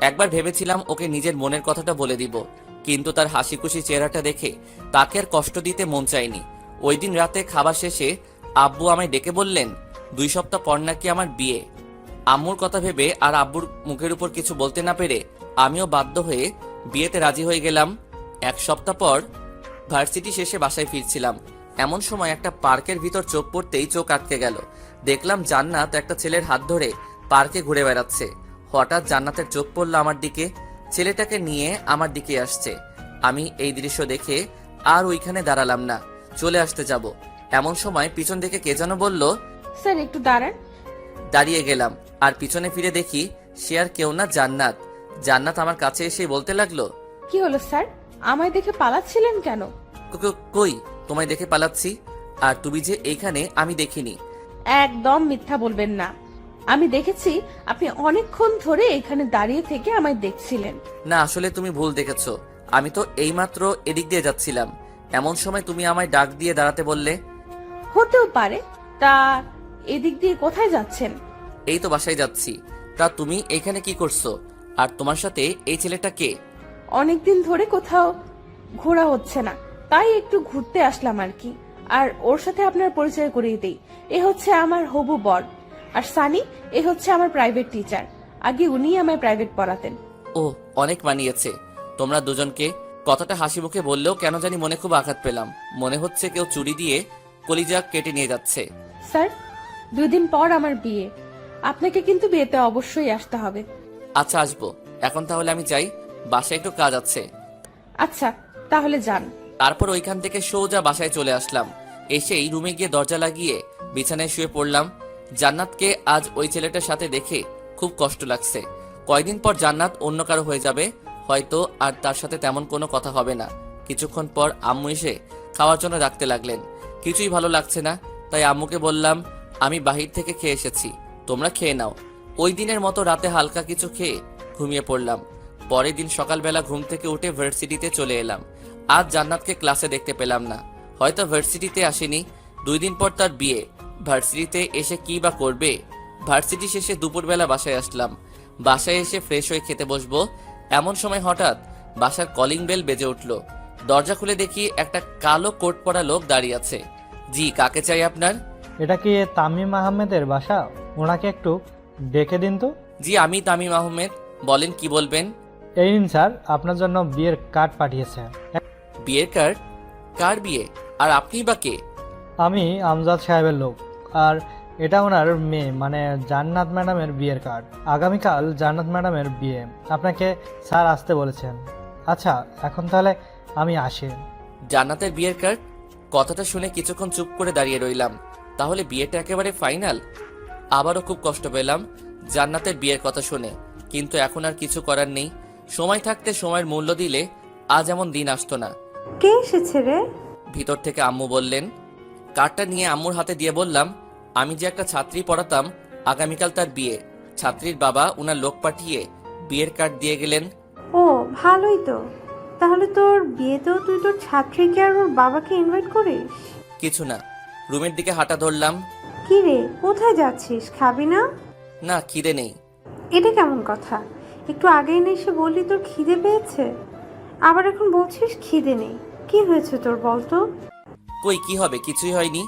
একবার ভেবেছিলাম ওকে নিজের মনের কথাটা বলে দিব, কিন্তু তার হাসি খুশি চেহারাটা দেখে তাকে আর কষ্ট দিতে মন চায়নি। ওই দিন রাতে খাবার শেষে আব্বু আমায় ডেকে বললেন 2 সপ্তাহ পর নাকি আমার বিয়ে। আম্মুর কথা ভেবে আর আব্বুর মুখের উপর কিছু বলতে না পেরে আমিও বাধ্য হয়ে বিয়েতে রাজি হয়ে গেলাম। 1 সপ্তাহ পর ভার্সিটি শেষে বাসায় ফিরছিলাম। এমন সময় একটা পার্কের ভিতর চোখ পড়তেই চোখ আটকে গেল। দেখলাম জান্নাত একটা ছেলের হাত ধরে পার্কে ঘুরে বেড়াচ্ছে। হঠাৎ জান্নাতের চোখ পড়ল আমার দিকে, ছেলেটাকে নিয়ে আমার দিকে আসছে। আমি এই দৃশ্য দেখে আর ওইখানে দাঁড়ালাম না, চলে আসতে যাব। এমন সময় পিছন থেকে কে যেন বলল, স্যার একটু দাঁড়ান। দাঁড়িয়ে গেলাম আর পিছনে ফিরে দেখি সে আর কেউ না, জান্নাত। জান্নাত আমার কাছে এসে বলতে লাগলো, কি হলো স্যার, আমায় দেখে পালাচ্ছিলেন কেন? কই তোমায় দেখে পালাচ্ছি? আর তুমি যে এইখানে আমি দেখিনি। একদম মিথ্যা বলবেন না, আমি দেখেছি আপনি অনেকক্ষণ ধরে এখানে দাঁড়িয়ে থেকে আমায় দেখছিলেন। না, আসলে তুমি ভুল দেখেছো। আমি তো এইমাত্র এদিক দিয়ে যাচ্ছিলাম, এমন সময় তুমি আমায় ডাক দিয়ে দাঁড়াতে বললে। হতেও পারে। তা এদিক দিয়ে কোথায় যাচ্ছেন? এই তো বাসায় যাচ্ছি। তা তুমি এখানে কি করছো? আর তোমার সাথে এই ছেলেটা কে? অনেকদিন ধরে কোথাও ঘোরা হচ্ছে না, তাই একটু ঘুরতে আসলাম আর কি। আর ওর সাথে আপনার পরিচয় করিয়ে দেই, এ হচ্ছে আমার হবু বর। আর সানি, এ হচ্ছে আমার প্রাইভেট টিচার। আগে উনিই আমায় প্রাইভেট পড়াতেন। ও, অনেক মানিয়েছে তোমরা দুজনকে। কথাটা হাসি মুখে বললেও কেন জানি মনে খুব আঘাত পেলাম। মনে হচ্ছে কেউ চুরি দিয়ে কলিজা কেটে নিয়ে যাচ্ছে। স্যার, 2 দিন পর আমার বিয়ে, আপনাকে কিন্তু বিয়েতে অবশ্যই আসতে হবে। আচ্ছা, আসবো। এখন তাহলে আমি যাই, বাসায় একটু কাজ আছে। আচ্ছা, তাহলে যান। তারপর ওইখান থেকে সোজা বাসায় চলে আসলাম। এসেই রুমে গিয়ে দরজা লাগিয়ে বিছানায় শুয়ে পড়লাম। জান্নাতকে আজ ওই ছেলেটার সাথে দেখে খুব কষ্ট লাগছে। কয়দিন পর জান্নাত অন্য কারো হয়ে যাবে হয়তো, আর তার সাথে তেমন কোনো কথা হবে না। কিছুক্ষণ পর আম্মু এসে খাওয়ার জন্য ডাকতে লাগলেন। কিছুই ভালো লাগছে না, তাই আম্মুকে বললাম আমি বাহির থেকে খেয়ে এসেছি, তোমরা খেয়ে নাও। ওই দিনের মতো রাতে হালকা কিছু খেয়ে ঘুমিয়ে পড়লাম। পরের দিন সকালবেলা ঘুম থেকে উঠে ভার্সিটিতে চলে এলাম। আজ জান্নাতকে ক্লাসে দেখতে পেলাম না, হয়তো ভার্সিটিতে আসেনি। 2 দিন পর তার বিয়ে, ভার্সিটিতে এসে কি বা করবে। ভার্সিটি শেষে দুপুরবেলা বাসায় আসলাম। বাসায় এসে ফ্রেশ হয়ে খেতে বসবো, এমন সময় হঠাৎ বাসার কলিং বেল বেজে উঠল। দরজা খুলে দেখি একটা কালো কোট পরা লোক দাঁড়িয়ে আছে। জি, কাকে চাই আপনার? এটা কি তামিম আহমেদের বাসা? ওনাকে একটু ডেকে দিন তো। জি, আমি তামিম আহমেদ, বলেন কি বলবেন? এই নিন স্যার, আপনার জন্য বিয়ের কার্ড পাঠিয়েছে। বিয়ের কার্ড? কার বিয়ে? আর আপনিই বা কে? আমি আমজাদ সাহেবের লোক, আর এটা ওনার মেয়ে মানে জান্নাত ম্যাডামের বিয়ের কার্ড। আগামীকাল জান্নাত ম্যাডামের বিয়ে, আপনাকে স্যার আসতে বলেছেন। আচ্ছা, এখন তাহলে আমি আসি। জান্নাতের বিয়ের কার্ড? কথাটা শুনে কিছুক্ষণ চুপ করে দাঁড়িয়ে রইলাম। তাহলে বিয়েটা একেবারে ফাইনাল? আবারও খুব কষ্ট পেলাম জান্নাতের বিয়ের কথা শুনে, কিন্তু এখন আর কিছু করার নেই। সময় থাকতে সময়ের মূল্য দিলে আজ এমন দিন আসতো না। কে এসেছে রে? ভিতর থেকে আম্মু বললেন। কার্ডটা নিয়ে আম্মুর হাতে দিয়ে বললাম আমি যে একটা ছাত্রী পড়াতাম, আগামীকাল তার বিয়ে। ছাত্রীর বাবা উনার লোক পাঠিয়ে বিয়ের কার্ড দিয়ে গেলেন। ও, ভালোই তো। তাহলে তোর বিয়েতেও তুই তোর ছাত্রীকে আর ওর বাবাকে ইনভাইট করিস? কিছু না, রুমের দিকে হাঁটা ধরলাম। কি রে, কোথায় যাচ্ছিস? খাবি না? না, খিদে নেই। এটা কেমন কথা? একটু আগেই না এসে বললি তোর খিদে পেয়েছে, আবার এখন বলছিস খিদে নেই। কি হয়েছে তোর বলতো? কই কি হবে, কিছুই হয়নি।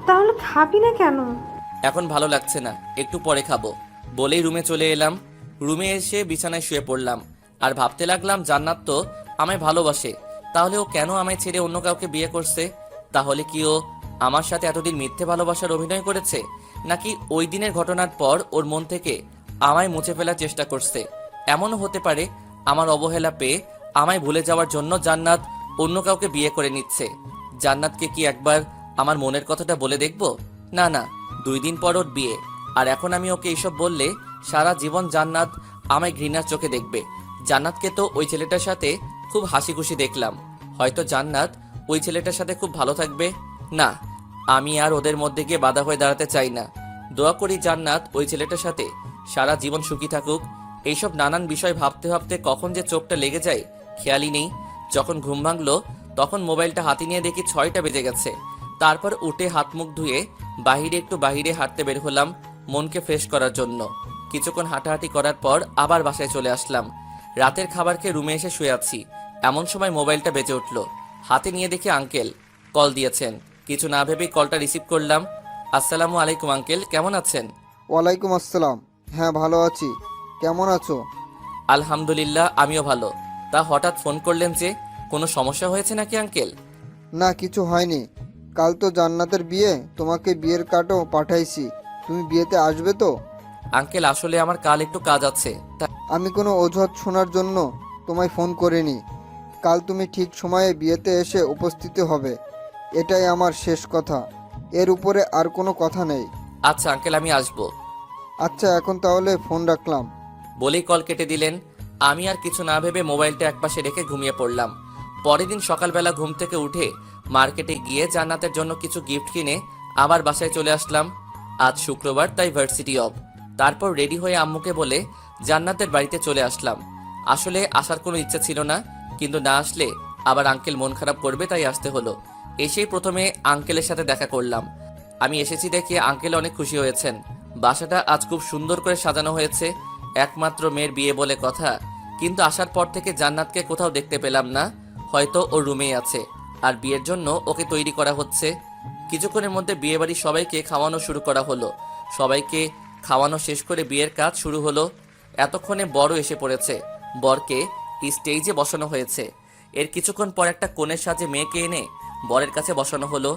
তাহলে খাবি না কেন? এখন ভালো লাগছে না, একটু পরে খাবো বলেই রুমে চলে এলাম। রুমে এসে বিছানায় শুয়ে পড়লাম আর ভাবতে লাগলাম জান্নাত তো আমায় ভালোবাসে, তাহলে ও কেন আমায় ছেড়ে অন্য কাউকে বিয়ে করছে? তাহলে কি ও আমার সাথে এতদিন মিথ্যে ভালোবাসার অভিনয় করেছে, নাকি ওই দিনের ঘটনার পর ওর মন থেকে আমায় মুছে ফেলার চেষ্টা করছে? এমনও হতে পারে আমার অবহেলা পেয়ে আমায় ভুলে যাওয়ার জন্য জান্নাত অন্য কাউকে বিয়ে করে নিচ্ছে। জান্নাতকে কি একবার আমার মনের কথাটা বলে দেখব? না না, 2 দিন পর ওর বিয়ে, আর এখন আমি ওকে এইসব বললে সারা জীবন জান্নাত আমায় ঘৃণার চোখে দেখবে। জান্নাতকে তো ওই ছেলেটার সাথে খুব হাসি খুশি দেখলাম, হয়তো জান্নাত ওই ছেলেটার সাথে খুব ভালো থাকবে। না, আমি আর ওদের মধ্যে গিয়ে বাধা হয়ে দাঁড়াতে চাই না। দোয়া করি জান্নাত ওই ছেলেটার সাথে সারা জীবন সুখী থাকুক। এইসব নানান বিষয় ভাবতে ভাবতে কখন যে চোখটা লেগে যায় খেয়ালই নেই। যখন ঘুম ভাঙলো তখন মোবাইলটা হাতে নিয়ে দেখি 6টা বেজে গেছে। তারপর উঠে হাত মুখ ধুয়ে বাইরে হাঁটতে বের হলাম মনকে ফ্রেশ করার জন্য। কিছুক্ষণ হাঁটাহাঁটি করার পর আবার বাসায় চলে আসলাম। রাতের খাবার খেয়ে রুমে এসে শুয়ে আছি, এমন সময় মোবাইলটা বেজে উঠলো। হাতে নিয়ে দেখি আঙ্কেল কল দিয়েছেন। কিছু না ভেবেই কলটা রিসিভ করলাম। আসসালামু আলাইকুম আঙ্কেল, কেমন আছেন? ওয়ালাইকুম আসসালাম। হ্যাঁ, ভালো আছি। কেমন আছো? আলহামদুলিল্লাহ, আমিও ভালো। তা হঠাৎ ফোন করলেন যে, কোনো সমস্যা হয়েছে নাকি আঙ্কেল? না, কিছু হয়নি। কাল তো জান্নাতের বিয়ে, তোমাকে বিয়ের কার্ডও পাঠাইছি। তুমি বিয়েতে আসবে তো? আঙ্কেল, আসলে আমার কাল একটু কাজ আছে। আমি কোনো অজুহাত শোনার জন্য তোমায় ফোন করিনি। কাল তুমি ঠিক সময়ে বিয়েতে এসে উপস্থিত হবে, এটাই আমার শেষ কথা। এর উপরে আর কোনো কথা নেই। আচ্ছা আঙ্কেল, আমি আসবো। আচ্ছা, এখন তাহলে ফোন রাখলাম। বলেই কল কেটে দিলেন। আমি আর কিছু না ভেবে মোবাইলটা একপাশে রেখে ঘুমিয়ে পড়লাম। পরের দিন সকালবেলা ঘুম থেকে উঠে মার্কেটে গিয়ে জান্নাতের জন্য কিছু গিফট কিনে আবার বাসায় চলে আসলাম। আজ শুক্রবার, তাই ভার্সিটি অফ। তারপর রেডি হয়ে আম্মুকে বলে জান্নাতের বাড়িতে চলে আসলাম। আসলে আসার কোনো ইচ্ছা ছিল না, কিন্তু না আসলে আবার আঙ্কেল মন খারাপ করবে, তাই আসতে হলো। এসেই প্রথমে আঙ্কেলের সাথে দেখা করলাম। আমি এসেছি দেখে আঙ্কেল অনেক খুশি হয়েছেন। বাসাটা আজ খুব সুন্দর করে সাজানো হয়েছে। একমাত্র মেয়ের বিয়ে বলে কথা, কিন্তু আসার পর থেকে জান্নাতকে কোথাও দেখতে পেলাম না। হয়তো ওর রুমেই আছে, আর বিয়ের জন্য ওকে তৈরি করা হচ্ছে। কিছুক্ষণের মধ্যে বিয়ে বাড়ির সবাইকে খাওয়ানো শুরু করা হলো। সবাইকে খাওয়ানো শেষ করে বিয়ের কাজ শুরু হলো। এতক্ষণে বড় এসে পড়েছে। বরকে স্টেজে বসানো হয়েছে। এর কিছুক্ষণ পর একটা কোণের সাজে মেয়েকে এনে বরের কাছে বসানো হলো।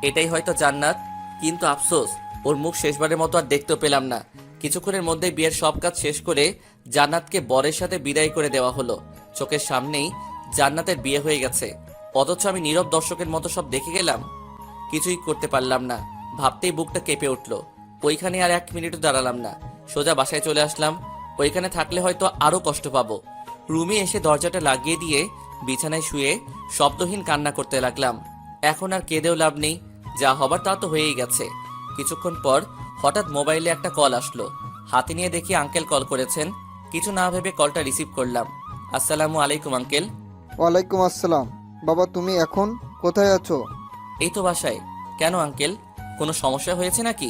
এটাই হয়তো জান্নাত, কিন্তু আফসোস ওর মুখ শেষবারের মতো আর দেখতেও পেলাম না। কিছুক্ষণের মধ্যে বিয়ের সব কাজ শেষ করে জান্নাতকে বরের সাথে বিদায় করে দেওয়া হলো। চোখের সামনেই জান্নাতের বিয়ে হয়ে গেছে, অথচ আমি নীরব দর্শকের মতো সব দেখে গেলাম। কিছুই করতে পারলাম না। ভাবতেই বুকটা কেঁপে উঠল। ওইখানে আর 1 মিনিটও দাঁড়ালাম না, সোজা বাসায় চলে আসলাম। ওইখানে থাকলে হয়তো আরো কষ্ট পাবো। রুমে এসে দরজাটা লাগিয়ে দিয়ে বিছানায় শুয়ে শব্দহীন কান্না করতে লাগলাম। এখন আর কেঁদেও লাভ নেই, যা হবার তা তো হয়েই গেছে। কিছুক্ষণ পর হঠাৎ মোবাইলে একটা কল আসলো। হাতে নিয়ে দেখি আঙ্কেল কল করেছেন। কিছু না ভেবে কলটা রিসিভ করলাম। আসসালামু আলাইকুম আঙ্কেল। ওয়ালাইকুম আসসালাম। বাবা, তুমি এখন কোথায় আছো? এই তো বাসায়। কেন আঙ্কেল, কোনো সমস্যা হয়েছে নাকি?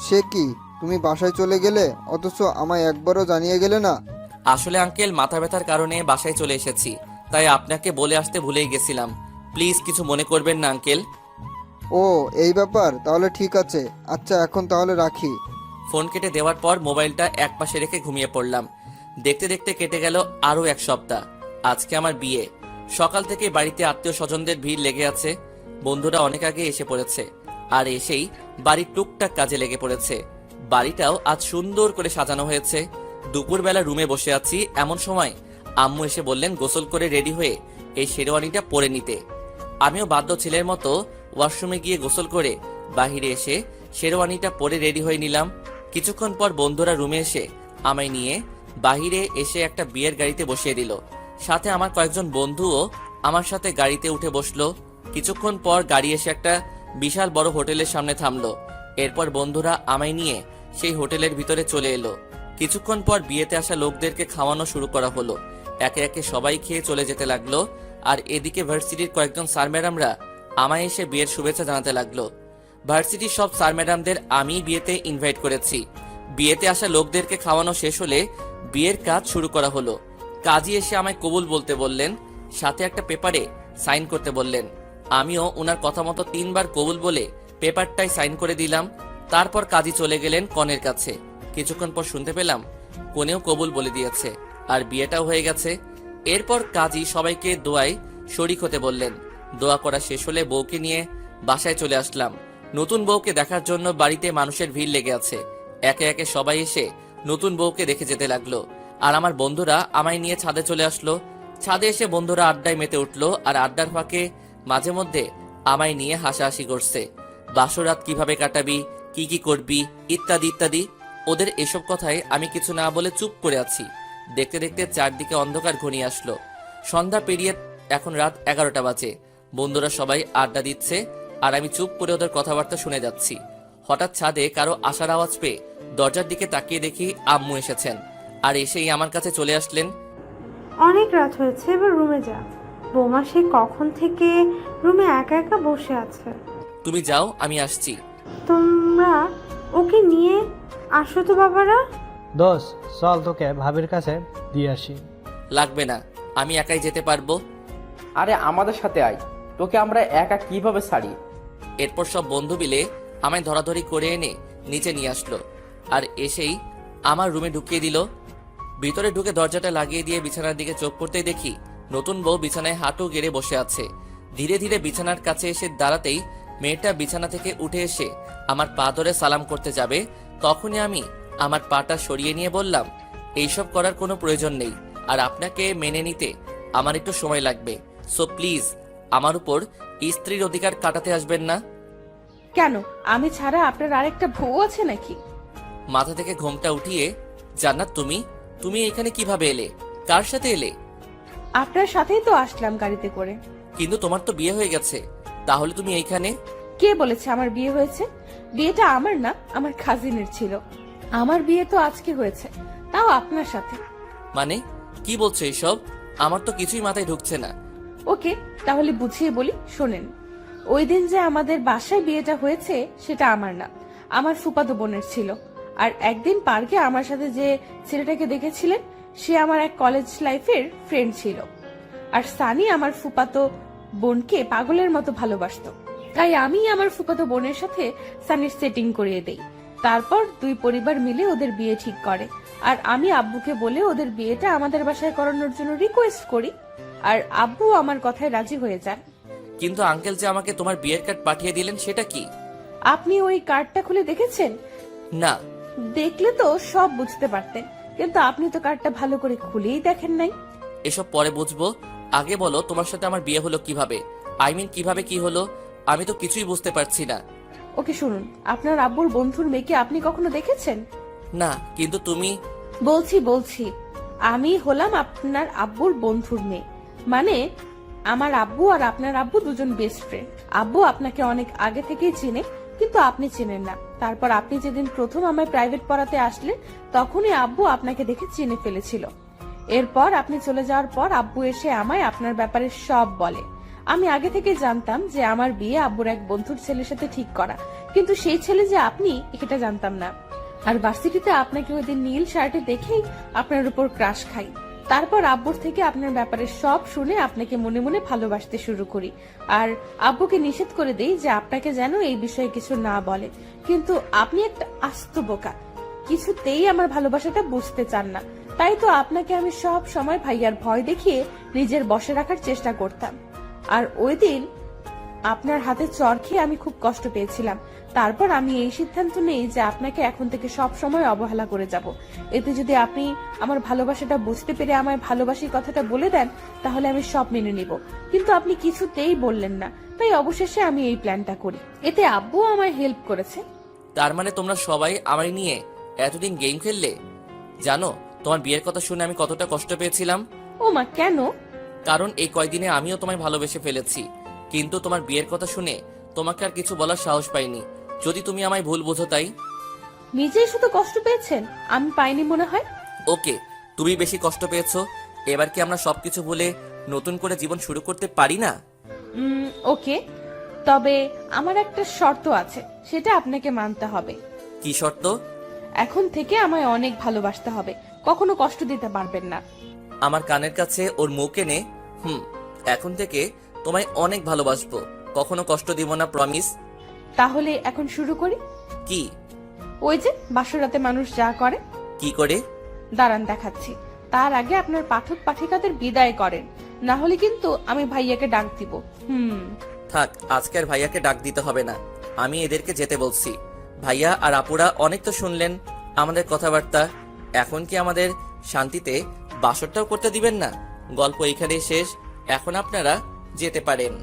সে কি, তুমি বাসায় চলে গেলে অথচ আমায় একবারও জানিয়ে গেলে না? আসলে আঙ্কেল, মাথা ব্যথার কারণে বাসায় চলে এসেছি, তাই আপনাকে বলে আসতে ভুলেই গেছিলাম। প্লিজ কিছু মনে করবেন না আঙ্কেল। ও, এই ব্যাপার, তাহলে ঠিক আছে। আচ্ছা, এখন তাহলে রাখি। ফোন কেটে দেওয়ার পর মোবাইলটা একপাশে রেখে ঘুমিয়ে পড়লাম। দেখতে দেখতে কেটে গেল আরো 1 সপ্তাহ। আজকে আমার বিয়ে। সকাল থেকে বাড়িতে আত্মীয় স্বজনদের ভিড় লেগে আছে। বন্ধুরা অনেক আগে এসে পড়েছে, আর এসেই বাড়ির টুকটাক কাজে লেগে পড়েছে। বাড়িটাও আজ সুন্দর করে সাজানো হয়েছে। দুপুরবেলা রুমে বসে আছি, এমন সময় আম্মু এসে বললেন গোসল করে রেডি হয়ে এই শেরওয়ানিটা পরে নিতে। আমিও বাধ্য ছেলের মতো ওয়াশরুমে গিয়ে গোসল করে বাহিরে এসে শেরওয়ানিটা পরে রেডি হয়ে নিলাম। কিছুক্ষণ পর বন্ধুরা রুমে এসে আমায় নিয়ে বাহিরে এসে একটা বিয়ের গাড়িতে বসিয়ে দিল। সাথে আমার কয়েকজন বন্ধুও আমার সাথে গাড়িতে উঠে বসলো। কিছুক্ষণ পর গাড়ি এসে একটা বিশাল বড় হোটেলের সামনে থামলো। এরপর বন্ধুরা আমায় নিয়ে সেই হোটেলের ভিতরে চলে এলো। কিছুক্ষণ পর বিয়েতে আসা লোকদেরকে খাওয়ানো শুরু করা হলো। একে একে সবাই খেয়ে চলে যেতে লাগলো। আর এদিকে ভার্সিটির কয়েকজন স্যার ম্যাডামরা আমায় এসে বিয়ের শুভেচ্ছা জানাতে লাগলো। ভার্সিটির সব স্যার ম্যাডামদের আমি বিয়েতে ইনভাইট করেছি। বিয়েতে আসা লোকদেরকে খাওয়ানো শেষ হলে বিয়ের কাজ শুরু করা হলো। কাজী এসে আমায় কবুল বলতে বললেন, সাথে একটা পেপারে সাইন করতে বললেন। আমিও ওনার কথা মতো 3 বার কবুল বলে পেপারটাই সাইন করে দিলাম। তারপর কাজী চলে গেলেন কনের কাছে। কিছুক্ষণ পর শুনতে পেলাম কনেও কবুল বলে দিয়েছে, আর বিয়েটাও হয়ে গেছে। এরপর কাজী সবাইকে দোয়ায় শরিক হতে বললেন। দোয়া করা শেষ হলে বউকে নিয়ে বাসায় চলে আসলাম। নতুন বউকে দেখার জন্য বাড়িতে মানুষের ভিড় লেগে আছে। একে একে সবাই এসে নতুন বউকে দেখে যেতে লাগলো। আর আমার বন্ধুরা আমায় নিয়ে ছাদে চলে আসলো। ছাদে এসে বন্ধুরা আড্ডায় মেতে উঠলো, আর আড্ডার ফাঁকে মাঝে মধ্যে আমায় নিয়ে হাসাহাসি করছে। বাসরাত কিভাবে কাটাবি, কি কি করবি, ইত্যাদি ইত্যাদি। ওদের এসব কথায় আমি কিছু না বলে চুপ করে আছি। দেখতে দেখতে চারদিকে অন্ধকার ঘনিয়ে আসলো। সন্ধ্যা পেরিয়ে এখন রাত 11টা বাজে। বন্ধুরা সবাই আড্ডা দিচ্ছে, আর আমি চুপ করে ওদের কথাবার্তা শুনে যাচ্ছি। হঠাৎ ছাদে কারো আসার আওয়াজ পেয়ে দরজার দিকে তাকিয়ে দেখি আম্মু এসেছেন, আর এসেই আমার কাছে চলে আসলেন। অনেক রাত হয়েছে, এবার রুমে যা। বৌমা সে কখন থেকে রুমে একা একা বসে আছে। তুমি যাও, আমি আসছি। তোমরা ওকে নিয়ে আসো তো বাবারা। দোষ, চল তোকে ভাবির কাছে দিয়ে আসি। লাগবে না, আমি একাই যেতে পারবো। আরে আমাদের সাথে আয়, তোকে আমরা একা কিভাবে ছাড়ি? এরপর সব বন্ধু মিলে আমায় ধরাধরি করে এনে নিচে নিয়ে আসলো, আর এসেই আমার রুমে ঢুকিয়ে দিল। ভিতরে ঢুকে দরজাটা লাগিয়ে দিয়ে বিছানার দিকে চোখ পড়তেই দেখি নতুন বউ বিছানায় হাঁটু গেড়ে বসে আছে। ধীরে ধীরে বিছানার কাছে এসে দাঁড়াতেই মেয়েটা বিছানা থেকে উঠে এসে আমার পা ধরে সালাম করতে যাবে, তখনই আমি আমার পাটা সরিয়ে নিয়ে বললাম, এইসব করার কোনো প্রয়োজন নেই, আর আপনাকে মেনে নিতে আমার একটু সময় লাগবে। সো প্লিজ আমার উপর স্ত্রীর অধিকার কাটাতে আসবেন না। কেন, আমি ছাড়া আপনার আরেকটা বউ আছে নাকি? মাথা থেকে ঘোমটা উঠিয়ে, জান্নাত তুমি তুমি এখানে কিভাবে এলে, কার সাথে এলে? আপনার সাথেই তো আসলাম গাড়িতে করে। কিন্তু তোমার তো বিয়ে হয়ে গেছে, তাহলে তুমি এইখানে? কে বলেছে আমার বিয়ে হয়েছে? বিয়েটা আমার না, আমার কাজিনের ছিল। আমার বিয়ে তো আজকে হয়েছে, তাও আপনার সাথে। মানে কি বলছো এইসব? আমার তো কিছুই মাথায় ঢুকছে না। ওকে, তাহলে বুঝিয়ে বলি, শোনেন। ওই দিন যে আমাদের বাসায় বিয়েটা হয়েছে সেটা আমার না, আমার ফুফাতো বোনের ছিল। আর একদিন পার্কে আমার সাথে যে ছেলেটাকে দেখেছিলেন সে আমার এক কলেজ লাইফের ফ্রেন্ড ছিল। আর সানি আমার ফুফাতো বোনকে পাগলের মতো ভালোবাসতো, তাই আমি আমার ফুফাতো বোনের সাথে সানির সেটিং করিয়ে দেই। তারপর দুই পরিবার মিলে ওদের বিয়ে ঠিক করে, আর আমি আব্বুকে বলে ওদের বিয়েটা আমাদের বাসায় করানোর জন্য রিকোয়েস্ট করি, আর আব্বু আমার কথায় রাজি হয়ে যান। কিন্তু আঙ্কেল যে আমাকে তোমার বিয়ের কার্ড পাঠিয়ে দিলেন সেটা কি? আপনি ওই কার্ডটা খুলে দেখেছেন? না। দেখলে তো সব বুঝতে পারতেন, কিন্তু আপনি তো কার্ডটা ভালো করে খুলেই দেখেন নাই। এসব পরে বুঝবো, আগে বলো তোমার সাথে আমার বিয়ে হলো কিভাবে? কিভাবে কি হলো? আমি তো কিছুই বুঝতে পারছি না। ওকে শুনুন, আপনার আব্বুর বন্ধুর মেয়েকে আপনি কখনো দেখেছেন? না, কিন্তু তুমি। বলছি আমি হলাম আপনার আব্বুর বন্ধুর মেয়ে, মানে আমার আব্বু আর আপনার আব্বু দুজন বেস্ট ফ্রেন্ড। আব্বু আপনাকে অনেক আগে থেকেই চিনে, কিন্তু আপনি চেনেন না। তারপর আপনি যেদিন প্রথম আমায় প্রাইভেট পড়াতে আসলেন তখনই আব্বু আপনাকে দেখে চিনে ফেলেছিল। এরপর আপনি চলে যাওয়ার পর আব্বু এসে আমায় আপনার ব্যাপারে সব বলে। আমি আগে থেকে জানতাম যে আমার বিয়ে আব্বুর এক বন্ধুর ছেলের সাথে ঠিক করা, কিন্তু সেই ছেলে যে আপনি এটা জানতাম না। আর ভার্সিটিতে আপনাকে ওই দিন নীল শার্টে দেখেই আপনার উপর ক্রাশ খাই। তারপর আব্বুর থেকে আপনার ব্যাপারে সব শুনে আপনাকে মনে মনে ভালোবাসতে শুরু করি, আর আব্বুকে নিষেধ করে দেই যে আপনাকে যেন এই বিষয়ে কিছু না বলে। কিন্তু আপনি একটা আস্ত বোকা, কিছুতেই আমার ভালোবাসাটা বুঝতে চান না। তাই তো আপনাকে আমি সব সময় ভাইয়ার ভয় দেখিয়ে নিজের বশে রাখার চেষ্টা করতাম। আর ওই দিন আপনার হাতে চড় খেয়ে আমি খুব কষ্ট পেয়েছিলাম। তারপর আমি এই সিদ্ধান্ত নেই যে আপনাকে এখন থেকে সব সময় অবহেলা করে যাব। এতে যদি আপনি আমার ভালোবাসাটা বুঝতে পেরে আমায় ভালোবাসি কথাটা বলে দেন তাহলে আমি সব মেনে নিব, কিন্তু আপনি কিছুতেই বললেন না। তাই অবশেষে আমি এই প্ল্যানটা করি। এতে আব্বু আমায় হেল্প করেছে। তার মানে তোমরা সবাই আমার নিয়ে এতদিন গেম খেললে? জানো তোমার বিয়ের কথা শুনে আমি কতটা কষ্ট পেয়েছিলাম? ও মা, কেন? কারণ এই কয়দিনে আমিও তোমায় ভালোবেসে ফেলেছি, কিন্তু তোমার বিয়ের কথা শুনে তোমাকে আর কিছু বলার সাহস পাইনি। যদি তুমি আমায় ভুল বোঝো তাই। নিজেই শুধু কষ্ট পেয়েছেন, আমি পাইনি মনে হয়। ওকে, তুমি বেশি কষ্ট পেয়েছো। এবার কি আমরা সবকিছু ভুলে নতুন করে জীবন শুরু করতে পারি না? ওকে, তবে আমার একটা শর্ত আছে, সেটা আপনাকে মানতে হবে। কি শর্ত? এখন থেকে আমায় অনেক ভালোবাসতে হবে, কখনো কষ্ট দিতে পারবেন না। আমার কানের কাছে ওর মুখ এনে এখন থেকে তোমায় অনেক ভালোবাসবো, কখনো কষ্ট দিব না, প্রমিস। তাহলে এখন শুরু করি। কি? ওই যে বাসরাতে মানুষ যা করে। কি করে? দাঁড়ান দেখাচ্ছি। তার আগে আপনার পাঠক পাঠিকাদের বিদায় করেন, না হলে কিন্তু আমি ভাইয়াকে ডাক দিব। থাক, আজকে আর ভাইয়াকে ডাক দিতে হবে না, আমি এদেরকে যেতে বলছি। ভাইয়া আর আপুরা অনেক তো শুনলেন আমাদের কথাবার্তা, এখন কি আমাদের শান্তিতে বাসরটাও করতে দিবেন না? গল্প এখানেই শেষ, এখন আপনারা যেতে পারেন।